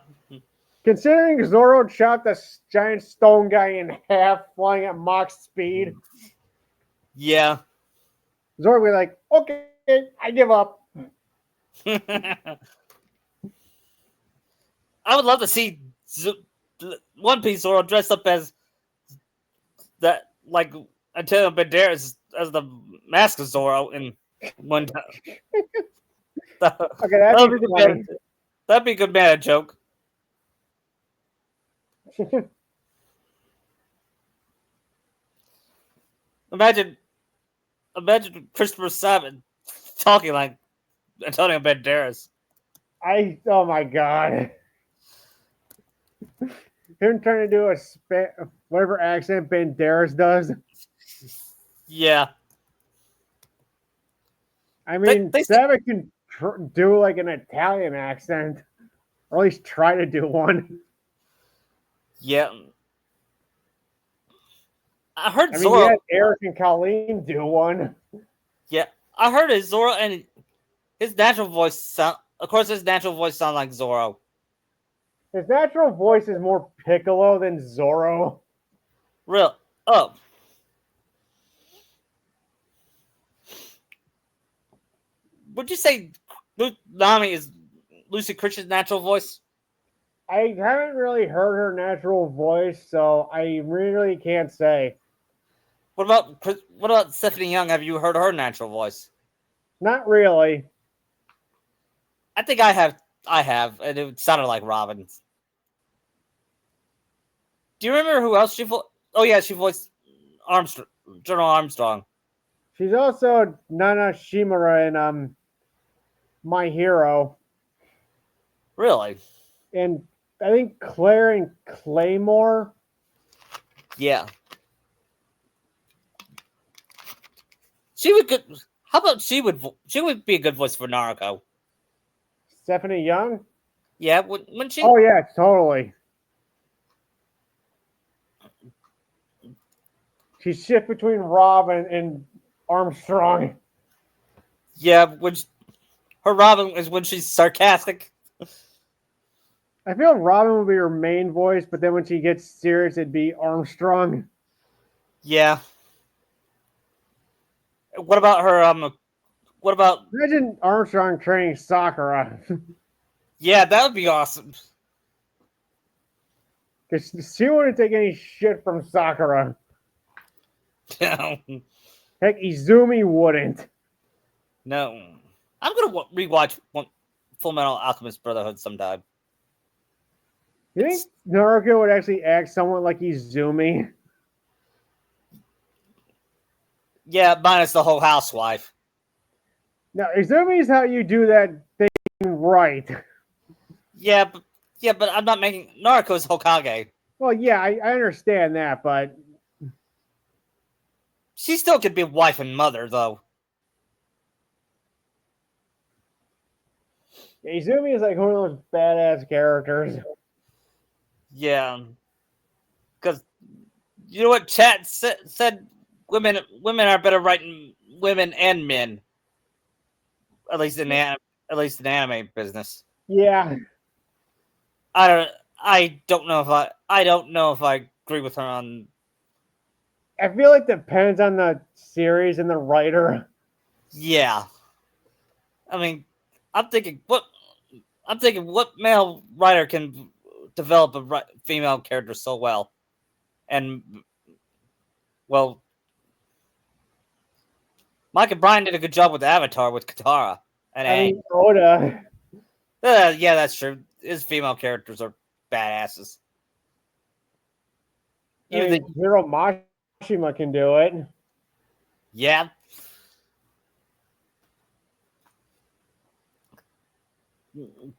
Considering Zorro chopped a giant stone guy in half, flying at Mach speed. Yeah. Zorro would be like, okay, I give up. I would love to see One Piece Zorro dressed up as that, like Antonio Banderas as the Mask of Zorro in one time. Okay, that'd be funny. That'd be a good meta joke. Imagine Christopher Sabat talking like Antonio Banderas. Oh my god. Him trying to do whatever accent Banderas does. Yeah. I mean, Sabat can do like an Italian accent, or at least try to do one. Yeah. I heard Zorro. Zorro. He had Eric and Colleen do one. Yeah, I heard it. Zorro and his natural voice sound. Of course, his natural voice sounds like Zorro. His natural voice is more Piccolo than Zorro. Real. Oh. Would you say Nami is Lucy Christian's natural voice? I haven't really heard her natural voice, so I really can't say. What about Stephanie Young? Have you heard her natural voice? Not really. I think I have, and it sounded like Robin's. Do you remember who else she voiced? Oh yeah, she voiced General Armstrong. She's also Nana Shimura in My Hero. Really? And I think Claire and Claymore. Yeah. She would good. How about she would be a good voice for Naruto? Stephanie Young? Yeah, when she. Oh yeah, totally. She shift between Robin and Armstrong. Yeah, her Robin is when she's sarcastic. I feel Robin would be her main voice, but then when she gets serious, it'd be Armstrong. Yeah. What about her? What about? Imagine Armstrong training Sakura. Yeah, that would be awesome. Because she wouldn't take any shit from Sakura. No, Heck, Izumi wouldn't. no. I'm gonna rewatch Full Metal Alchemist Brotherhood sometime. You think Naruto would actually act somewhat like Izumi? Yeah, minus the whole housewife. Now, Izumi is how you do that thing right. Yeah, but I'm not making Naruto's Hokage. Well, yeah, I understand that, but She still could be wife and mother, though. Izumi is like one of those badass characters. Yeah, because you know what chat said women are better writing women and men, at least in the anime business. Yeah, I don't know if I agree with her on. I feel like it depends on the series and the writer. Yeah, I mean, I'm thinking what male writer can develop a female character so well, and well, Mike and Brian did a good job with Avatar with Katara and I Aang. mean, Oda. Yeah, that's true. His female characters are badasses. I mean, Hiro Mashima can do it. Yeah.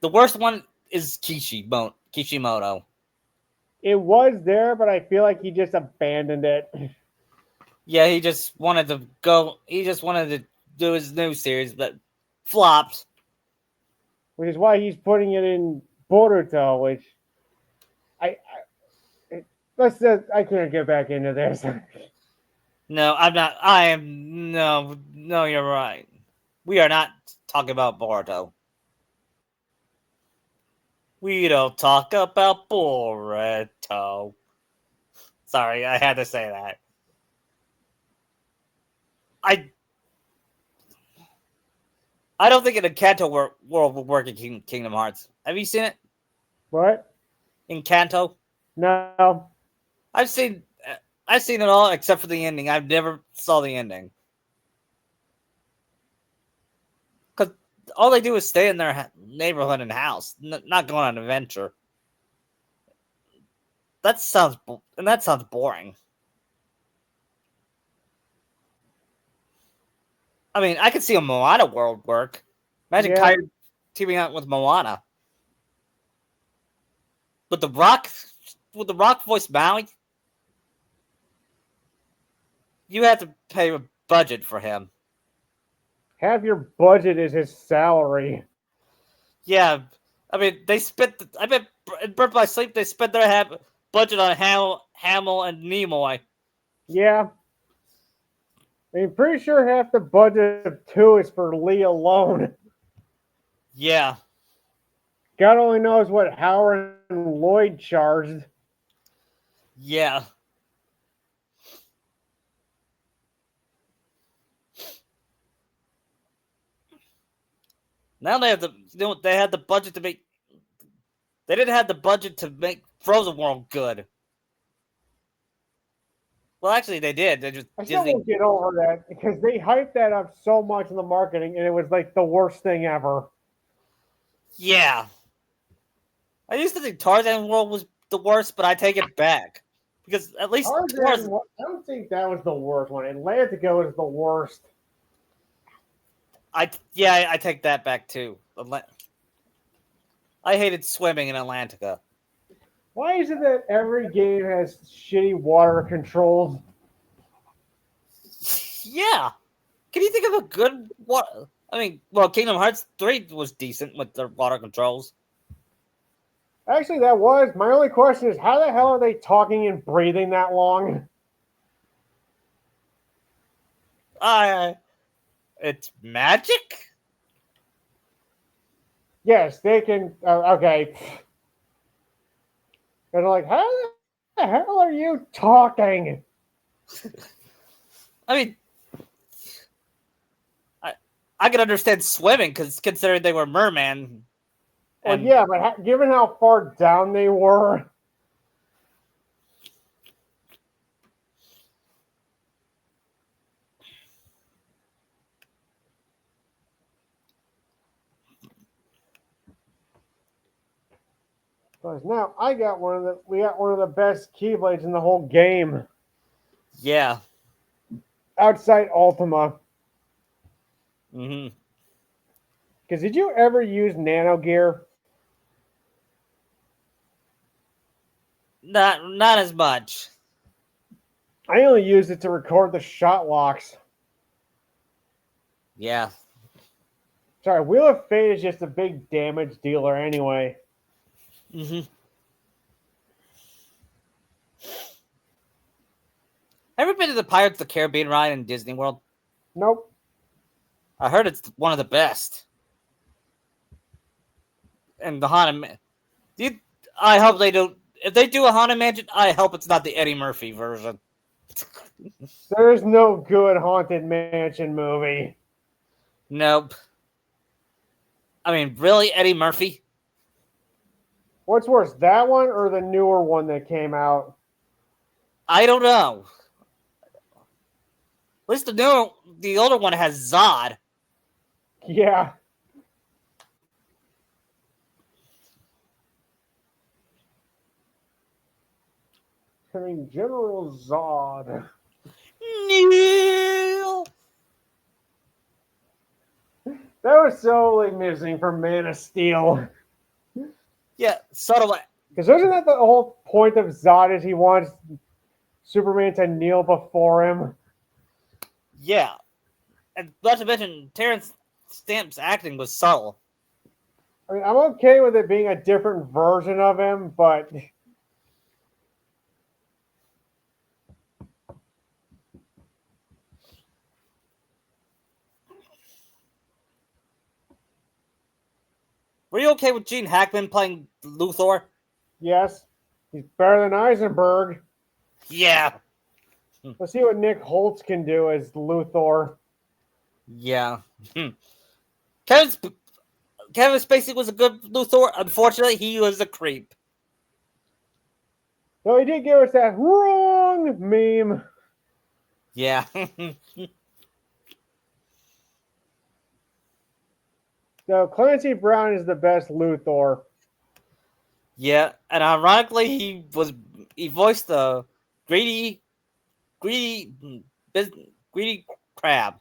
The worst one is Kishimoto. It was there, but I feel like he just abandoned it. Yeah, he just wanted to go. He just wanted to do his new series, but flopped. Which is why he's putting it in Boruto, which let's just, I can't get back into this. No, I'm not. I am no. You're right. We are not talking about Boruto. We don't talk about Boruto. Sorry, I had to say that. I I don't think in a Kanto world would work in Kingdom Hearts. Have you seen it What? in Kanto? No. I've seen it all except for the ending. I've never saw the ending because all they do is stay in their neighborhood and house, not going on an adventure. That sounds boring. I mean, I could see a Moana world work. Imagine Yeah. Kairi teaming up with Moana. With the Rock voice Maui, you have to pay a budget for him. Half your budget is his salary. Yeah, I mean they spent. I bet in Birth by Sleep they spent their budget on Hamill and Nimoy. Yeah. I'm pretty sure half the budget of 2 is for Lee alone. Yeah, God only knows what Howard and Lloyd charged. yeah. Now they have they had the budget to make. They didn't have the budget to make Frozen World good. Well, actually, they did. They just I still Disney. won't get over that because they hyped that up so much in the marketing and it was like the worst thing ever. Yeah, I used to think Tarzan World was the worst, but I take it back because at least Tarzan. I don't think that was the worst one. Atlantica was the worst. I take that back too. I hated swimming in Atlantica. Why is it that every game has shitty water controls? Yeah, can you think of a good what? I mean, well, Kingdom Hearts 3 was decent with their water controls. Actually, that was. My only question is how the hell are they talking and breathing that long? It's magic. Yes, they can. Okay. They're like, how the hell are you talking? I mean, I I can understand swimming because considering they were merman, Well, and yeah, but given how far down they were, because now we got one of the best Keyblades in the whole game yeah, outside Ultima. hmm Because did you ever use Nano Gear? not as much. I only used it to record the shot locks. Yeah, Sorry, Wheel of Fate is just a big damage dealer anyway. hmm Ever been to the Pirates of the Caribbean ride in Disney World? Nope. I heard it's one of the best. And the Haunted I hope they don't. If they do a Haunted Mansion, I hope it's not the Eddie Murphy version. There's no good Haunted Mansion movie. Nope. I mean, really, Eddie Murphy? What's worse, that one or the newer one that came out? I don't know. At least the older one has Zod. Yeah. I mean, General Zod. No. That was solely missing from Man of Steel. Yeah, subtle. Because wasn't that the whole point of Zod is he wants Superman to kneel before him? Yeah, and not to mention Terrence Stamp's acting was subtle. I mean, I'm okay with it being a different version of him, but Were you okay with Gene Hackman playing Luthor? yes, he's better than Eisenberg. Yeah. Let's see what Nick Holtz can do as Luthor. Yeah. Kevin, Kevin Spacey was a good Luthor. Unfortunately, he was a creep. Though he did give us that wrong meme. Yeah. So Clancy Brown is the best Luthor. Yeah, and ironically, he voiced the greedy, greedy, greedy crab.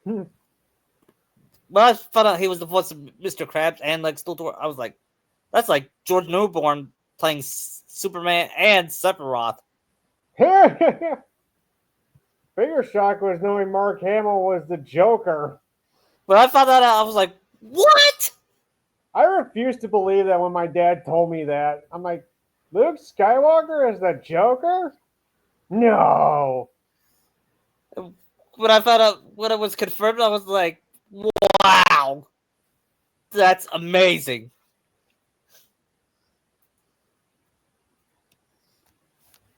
Hmm. When I found out he was the voice of Mr. Krabs and Lex Luthor, I was like, that's like George Newborn playing Superman and Sephiroth. Bigger shock was knowing Mark Hamill was the Joker. When I found that out, I was like, what? I refuse to believe that when my dad told me that. I'm like, Luke Skywalker is the Joker? No. When I found out when it was confirmed, I was like, wow, that's amazing.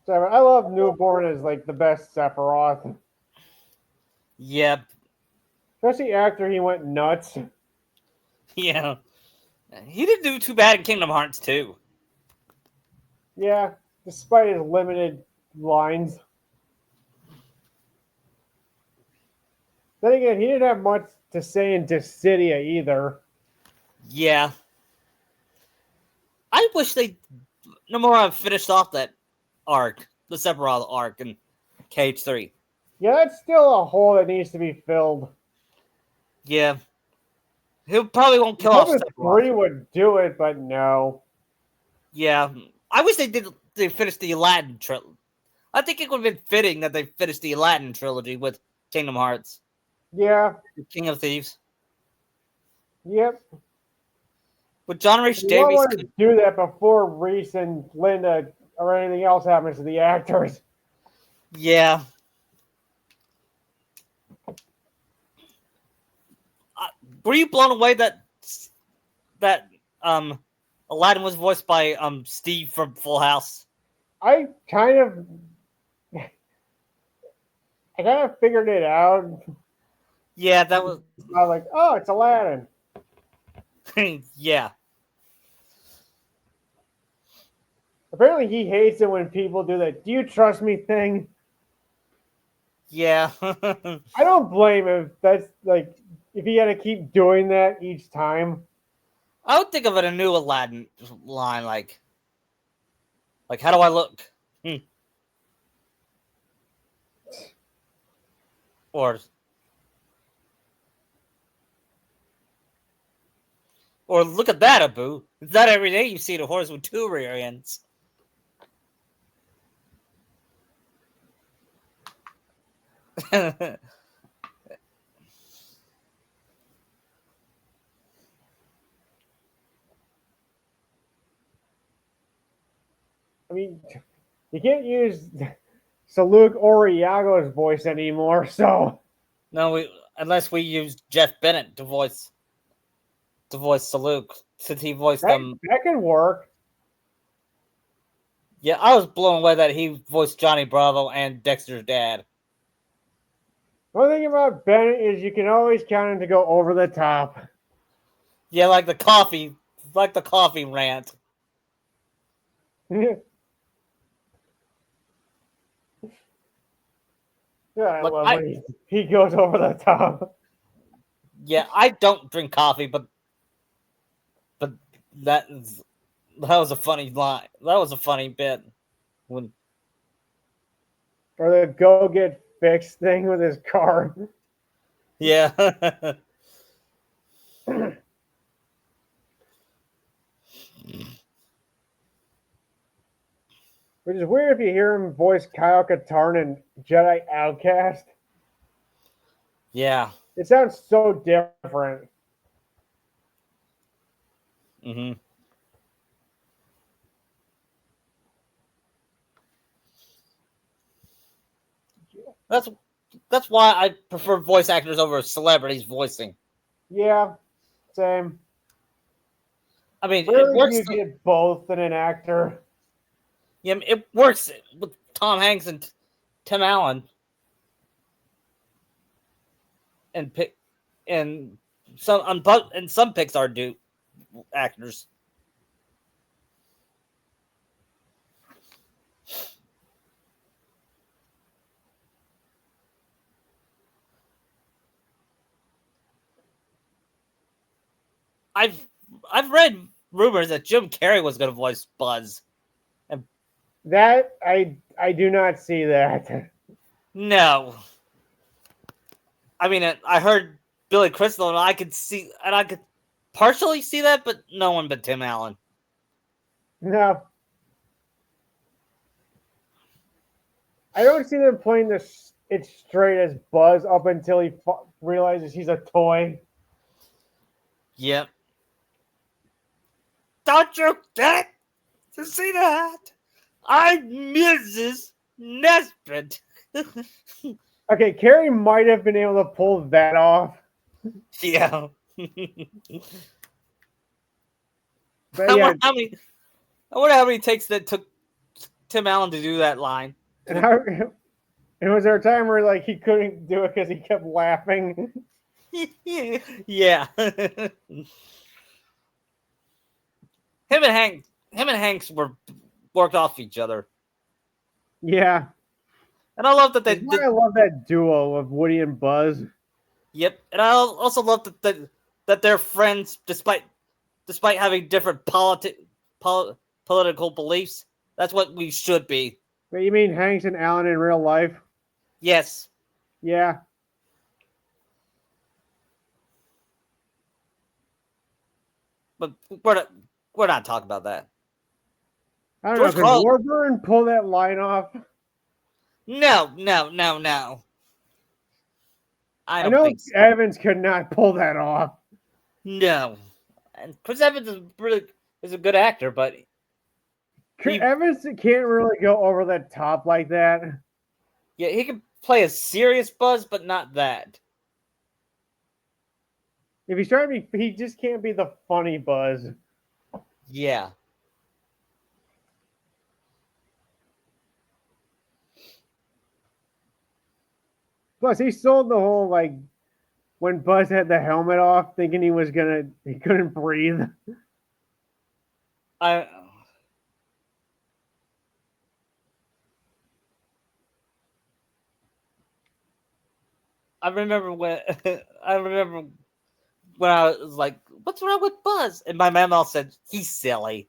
So I love Newborn as like the best Sephiroth. Yep. Especially after he went nuts. Yeah. He didn't do too bad in Kingdom Hearts 2. Yeah, despite his limited lines. Then again, he didn't have much to say in Dissidia either. Yeah. I wish they Nomura finished off that arc, the Sephiroth arc in KH3. Yeah, that's still a hole that needs to be filled. Yeah. He probably won't kill off Hoping Sephiroth. 3 would do it, but no. Yeah. I wish they finished the Aladdin trilogy. I think it would have been fitting that they finished the Aladdin trilogy with Kingdom Hearts. Yeah. King of Thieves. Yep. With John Rhys You Davies. want to do that before Reese and Linda or anything else happens to the actors. Yeah. Were you blown away that Aladdin was voiced by Steve from Full House? I kind of figured it out. Yeah, that was. I was like, oh, it's Aladdin. Yeah. Apparently, he hates it when people do that. Do you trust me thing? Yeah. I don't blame him. That's like if he had to keep doing that each time. I would think of it a new Aladdin line, like how do I look? Or look at that, Abu. It's not every day you see a horse with two rear ends. I mean, you can't use Saluk or Iago's voice anymore, so No, unless we use Jeff Bennett to voice Saluk, since he voiced them. that can work. Yeah, I was blown away that he voiced Johnny Bravo and Dexter's dad. One thing about Bennett is you can always count him to go over the top. Yeah, like the coffee rant. Yeah, I Look, love when he goes over the top. Yeah, I don't drink coffee, but that was a funny line. That was a funny bit. When Or the go get fixed thing with his car. yeah. Which is weird if you hear him voice Kyle Katarn in Jedi Outcast. Yeah. It sounds so different. Mm-hmm. That's why I prefer voice actors over celebrities voicing. Yeah, same. I mean, Really, it works. you get both in an actor. Yeah, it works with Tom Hanks and Tim Allen, and some Pixar do actors. I've read rumors that Jim Carrey was going to voice Buzz. That I do not see that. No, I mean I heard Billy Crystal, and I could partially see that, but no one but Tim Allen. No. I don't see them playing it straight as Buzz up until he realizes he's a toy. Yep. Don't you get to see that? I'm Mrs. Nesbitt. Okay, Carrie might have been able to pull that off. Yeah. But I yeah, wonder how many takes that took Tim Allen to do that line. and was there a time where like he couldn't do it because he kept laughing? Yeah. Him and Hanks were worked off each other. Yeah. And I love that I love that duo of Woody and Buzz. Yep. And I also love that they're friends despite having different political beliefs. That's what we should be. But you mean Hanks and Allen in real life? Yes. Yeah. But we're not talking about that. I don't know. Could Warburton pull that line off? No. I know think so. Evans could not pull that off. No. And Chris Evans is a good actor, but Evans can't really go over the top like that. Yeah, he can play a serious Buzz, but not that. If he's trying to be, he just can't be the funny Buzz. Yeah. Plus, he sold the whole like when Buzz had the helmet off, thinking he couldn't breathe. I I remember when I remember when I was like, "What's wrong with Buzz?" And my mom said, "He's silly."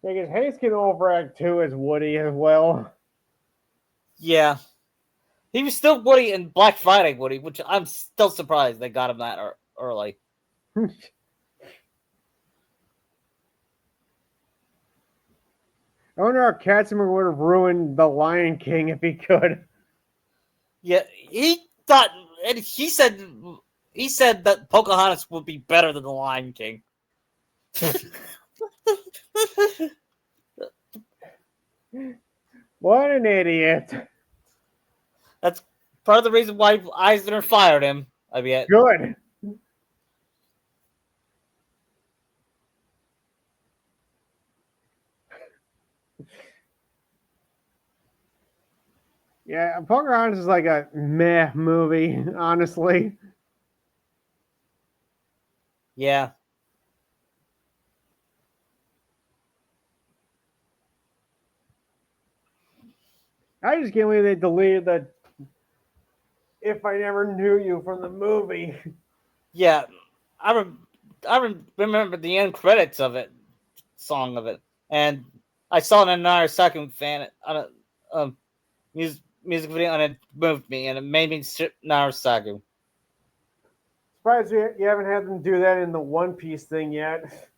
Because Hayes can overact too as Woody as well. Yeah, he was still Woody in Black Friday Woody, which I'm still surprised they got him that early. I wonder how Katzenberg would have ruined the Lion King if he could. Yeah, he thought, and he said that Pocahontas would be better than the Lion King. What an idiot. That's part of the reason why Eisner fired him. I mean, Good. Yeah, Pocahontas is like a meh movie, honestly. yeah, I just can't believe they deleted the "If I Never Knew You" from the movie. yeah. I remember the end credits of it, song of it, and I saw it in another second fan on a music video, and it moved me, and it made me strip Narasaku. Surprised you haven't had them do that in the One Piece thing yet.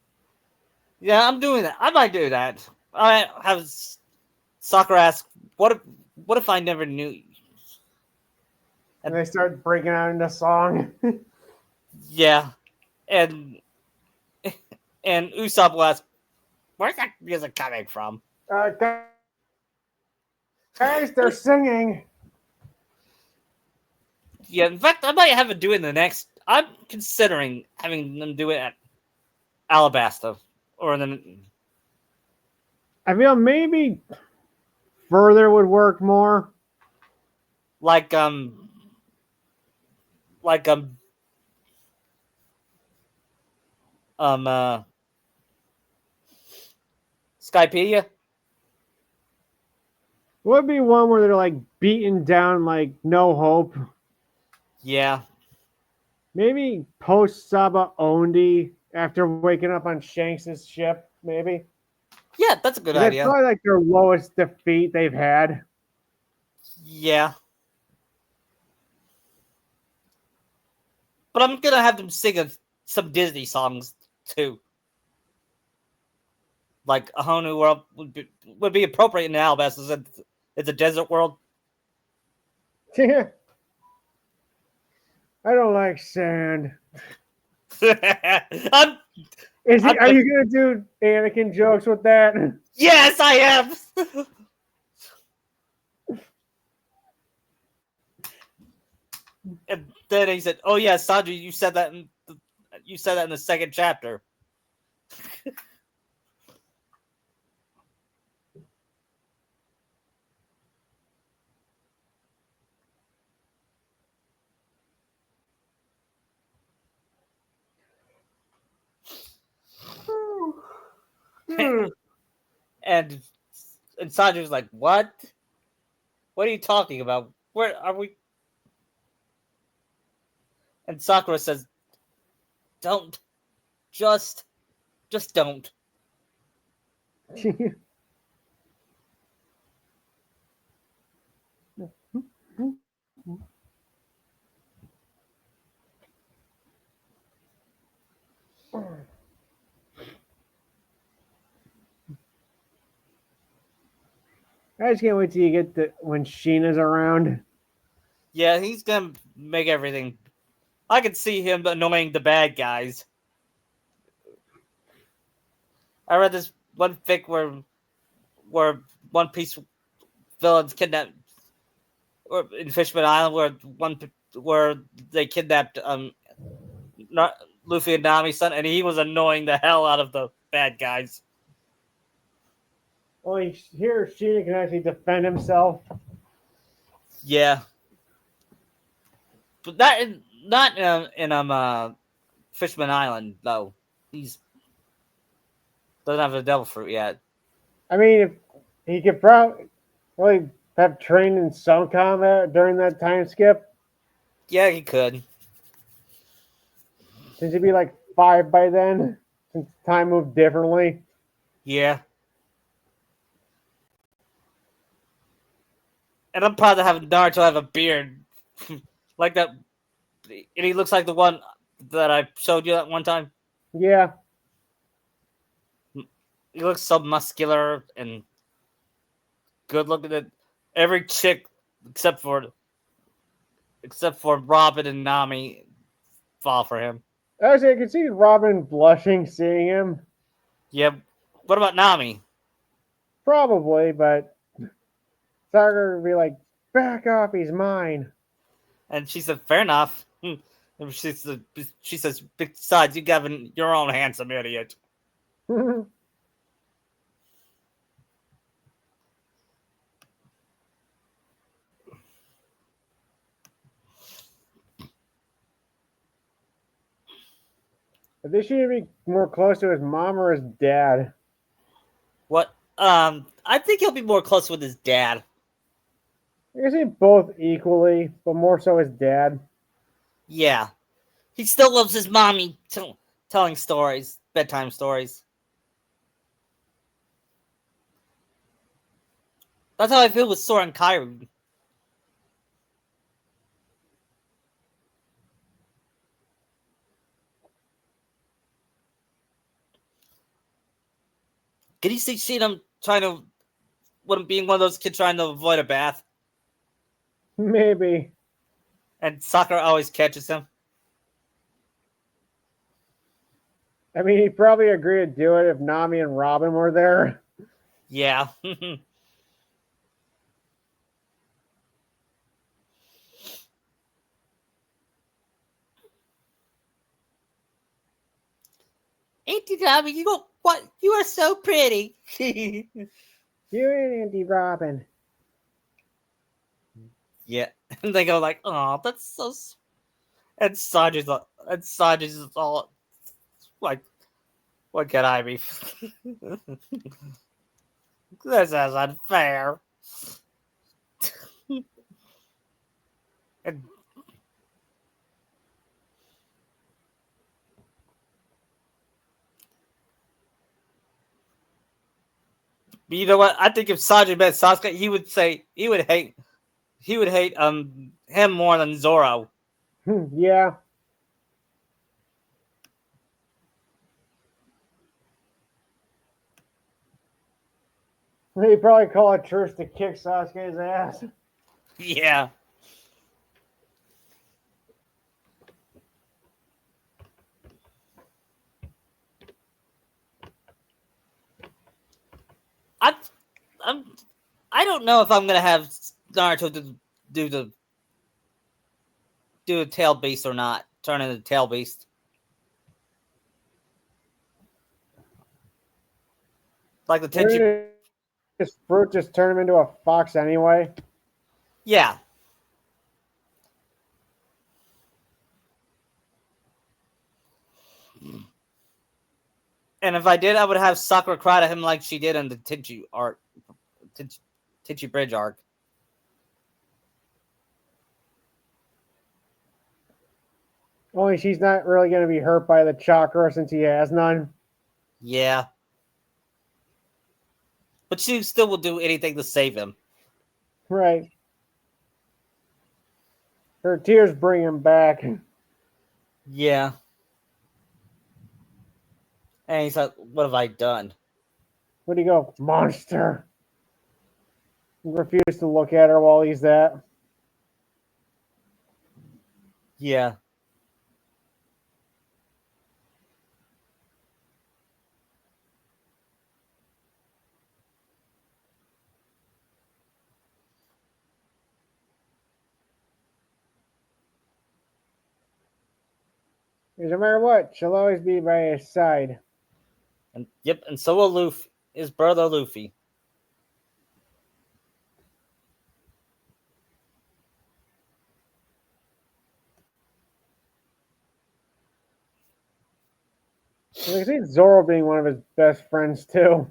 Yeah, I'm doing that. I might do that. I have Sakura ask, what if I never knew you? And they start breaking out into song. Yeah, and and Usopp will ask, where's that music coming from? Guys, they're singing. Yeah, in fact, I might have it do it in the next. I'm considering having them do it at Alabasta or then. I feel maybe further would work more. Like like um Skypedia. Would be one where they're like beaten down, like no hope. Yeah, Maybe post Saba Ondi after waking up on Shanks' ship. Maybe yeah, that's a good that's idea. probably like their lowest defeat they've had. Yeah, but I'm gonna have them sing some Disney songs too. Like a whole new world would be appropriate in Alabasta. It's a desert world. I don't like sand. I'm, Are you gonna do Anakin jokes with that? yes, I am. And then he said, "Oh yeah, Sanji, you said that in the second chapter." and and Sanji was like, "What? What are you talking about? Where are we?" And Sakura says, "Don't, just don't." I just can't wait till you get to when Sheena's around. Yeah, he's gonna make everything. I could see him annoying the bad guys. I read this one fic where One Piece villains kidnapped, or in Fishman Island, where they kidnapped Luffy and Nami's son, and he was annoying the hell out of the bad guys. Only here, Sheena can actually defend himself. Yeah, but not in Fishman Island though. He's doesn't have the devil fruit yet. I mean, if he could probably have trained in some combat during that time skip, Yeah, he could. since he'd be like 5 by then, since time moved differently. Yeah. And I'm proud to have Naruto have a beard like that, and he looks like the one that I showed you that one time. Yeah. He looks so muscular and good looking. That every chick except for Robin and Nami fall for him. Actually, I could see Robin blushing seeing him. Yeah. What about Nami? Probably, but Sakura would be like, back off, he's mine. And she said, "Fair enough." And she says, "Besides, you got your own handsome idiot." I think she should be more close to his mom or his dad. What? I think he'll be more close with his dad. I can see both equally, but more so his dad. Yeah. He still loves his mommy telling stories, bedtime stories. That's how I feel with Sora and Kairi. Can you see him trying to, being one of those kids trying to avoid a bath? Maybe. And Sakura always catches him. I mean, he'd probably agree to do it if Nami and Robin were there. Yeah. Auntie Nami, you are so pretty. You and Auntie Robin. Yeah. And they go like, "Oh, that's so." And Sanji's all like, "What can I be?" This is unfair. And you know what? I think if Sanji met Sasuke, he would hate him more than Zoro. Yeah. He'd probably call a truce to kick Sasuke's ass. Yeah. I I'm I don't know if I'm gonna have Naruto do the do a tail beast or not. Turn into tail beast. Like the Tenchi. Wouldn't his fruit just turn him into a fox anyway? Yeah. And if I did, I would have Sakura cry to him like she did in the Tenchi Bridge arc. Only she's not really going to be hurt by the chakra since he has none. Yeah. But she still will do anything to save him. Right. Her tears bring him back. Yeah. And he's like, "What have I done?" Where do you go? Monster. He refused to look at her while he's that. Yeah. Because no matter what, she'll always be by his side. And yep, and so will Luffy, his brother Luffy. And I can see Zoro being one of his best friends too.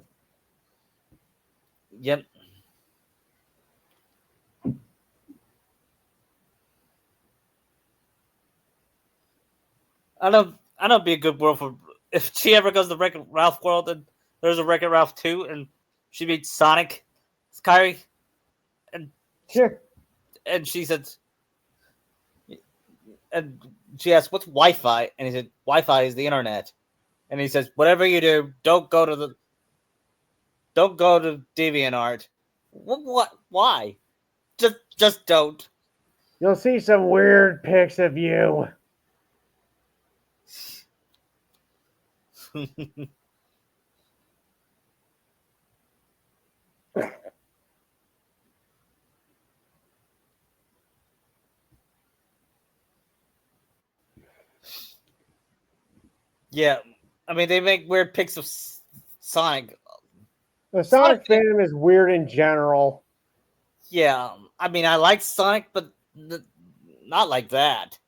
Yep. I know it'd be a good world for if she ever goes to the Wreck-It Ralph world and there's a Wreck-It Ralph 2 and she meets Sonic, Kairi, and Sure. and she said and she asked, "What's Wi-Fi?" And he said, "Wi-Fi is the internet." And he says, "Whatever you do, don't go to DeviantArt." What? Why? Just don't. You'll see some weird pics of you. Yeah, I mean they make weird pics of Sonic. The Sonic, Sonic fandom is weird in general. yeah. I mean I like Sonic, but not like that.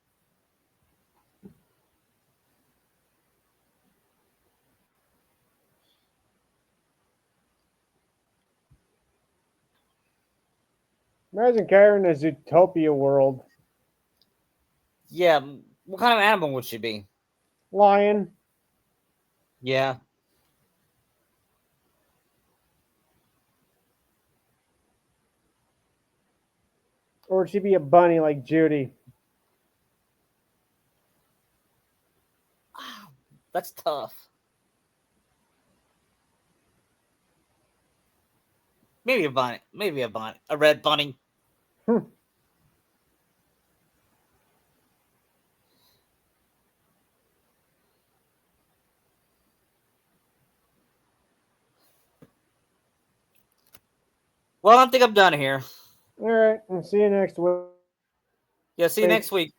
Imagine Kairi in a Zootopia world. Yeah, what kind of animal would she be? Lion. Yeah, Or would she be a bunny like Judy? that's tough. Maybe a bunny. Maybe a bunny. A red bunny. Hmm. Well, I think I'm done here. All right, and see you next week. Yeah, see you next week.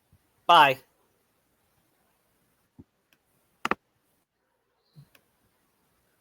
Bye.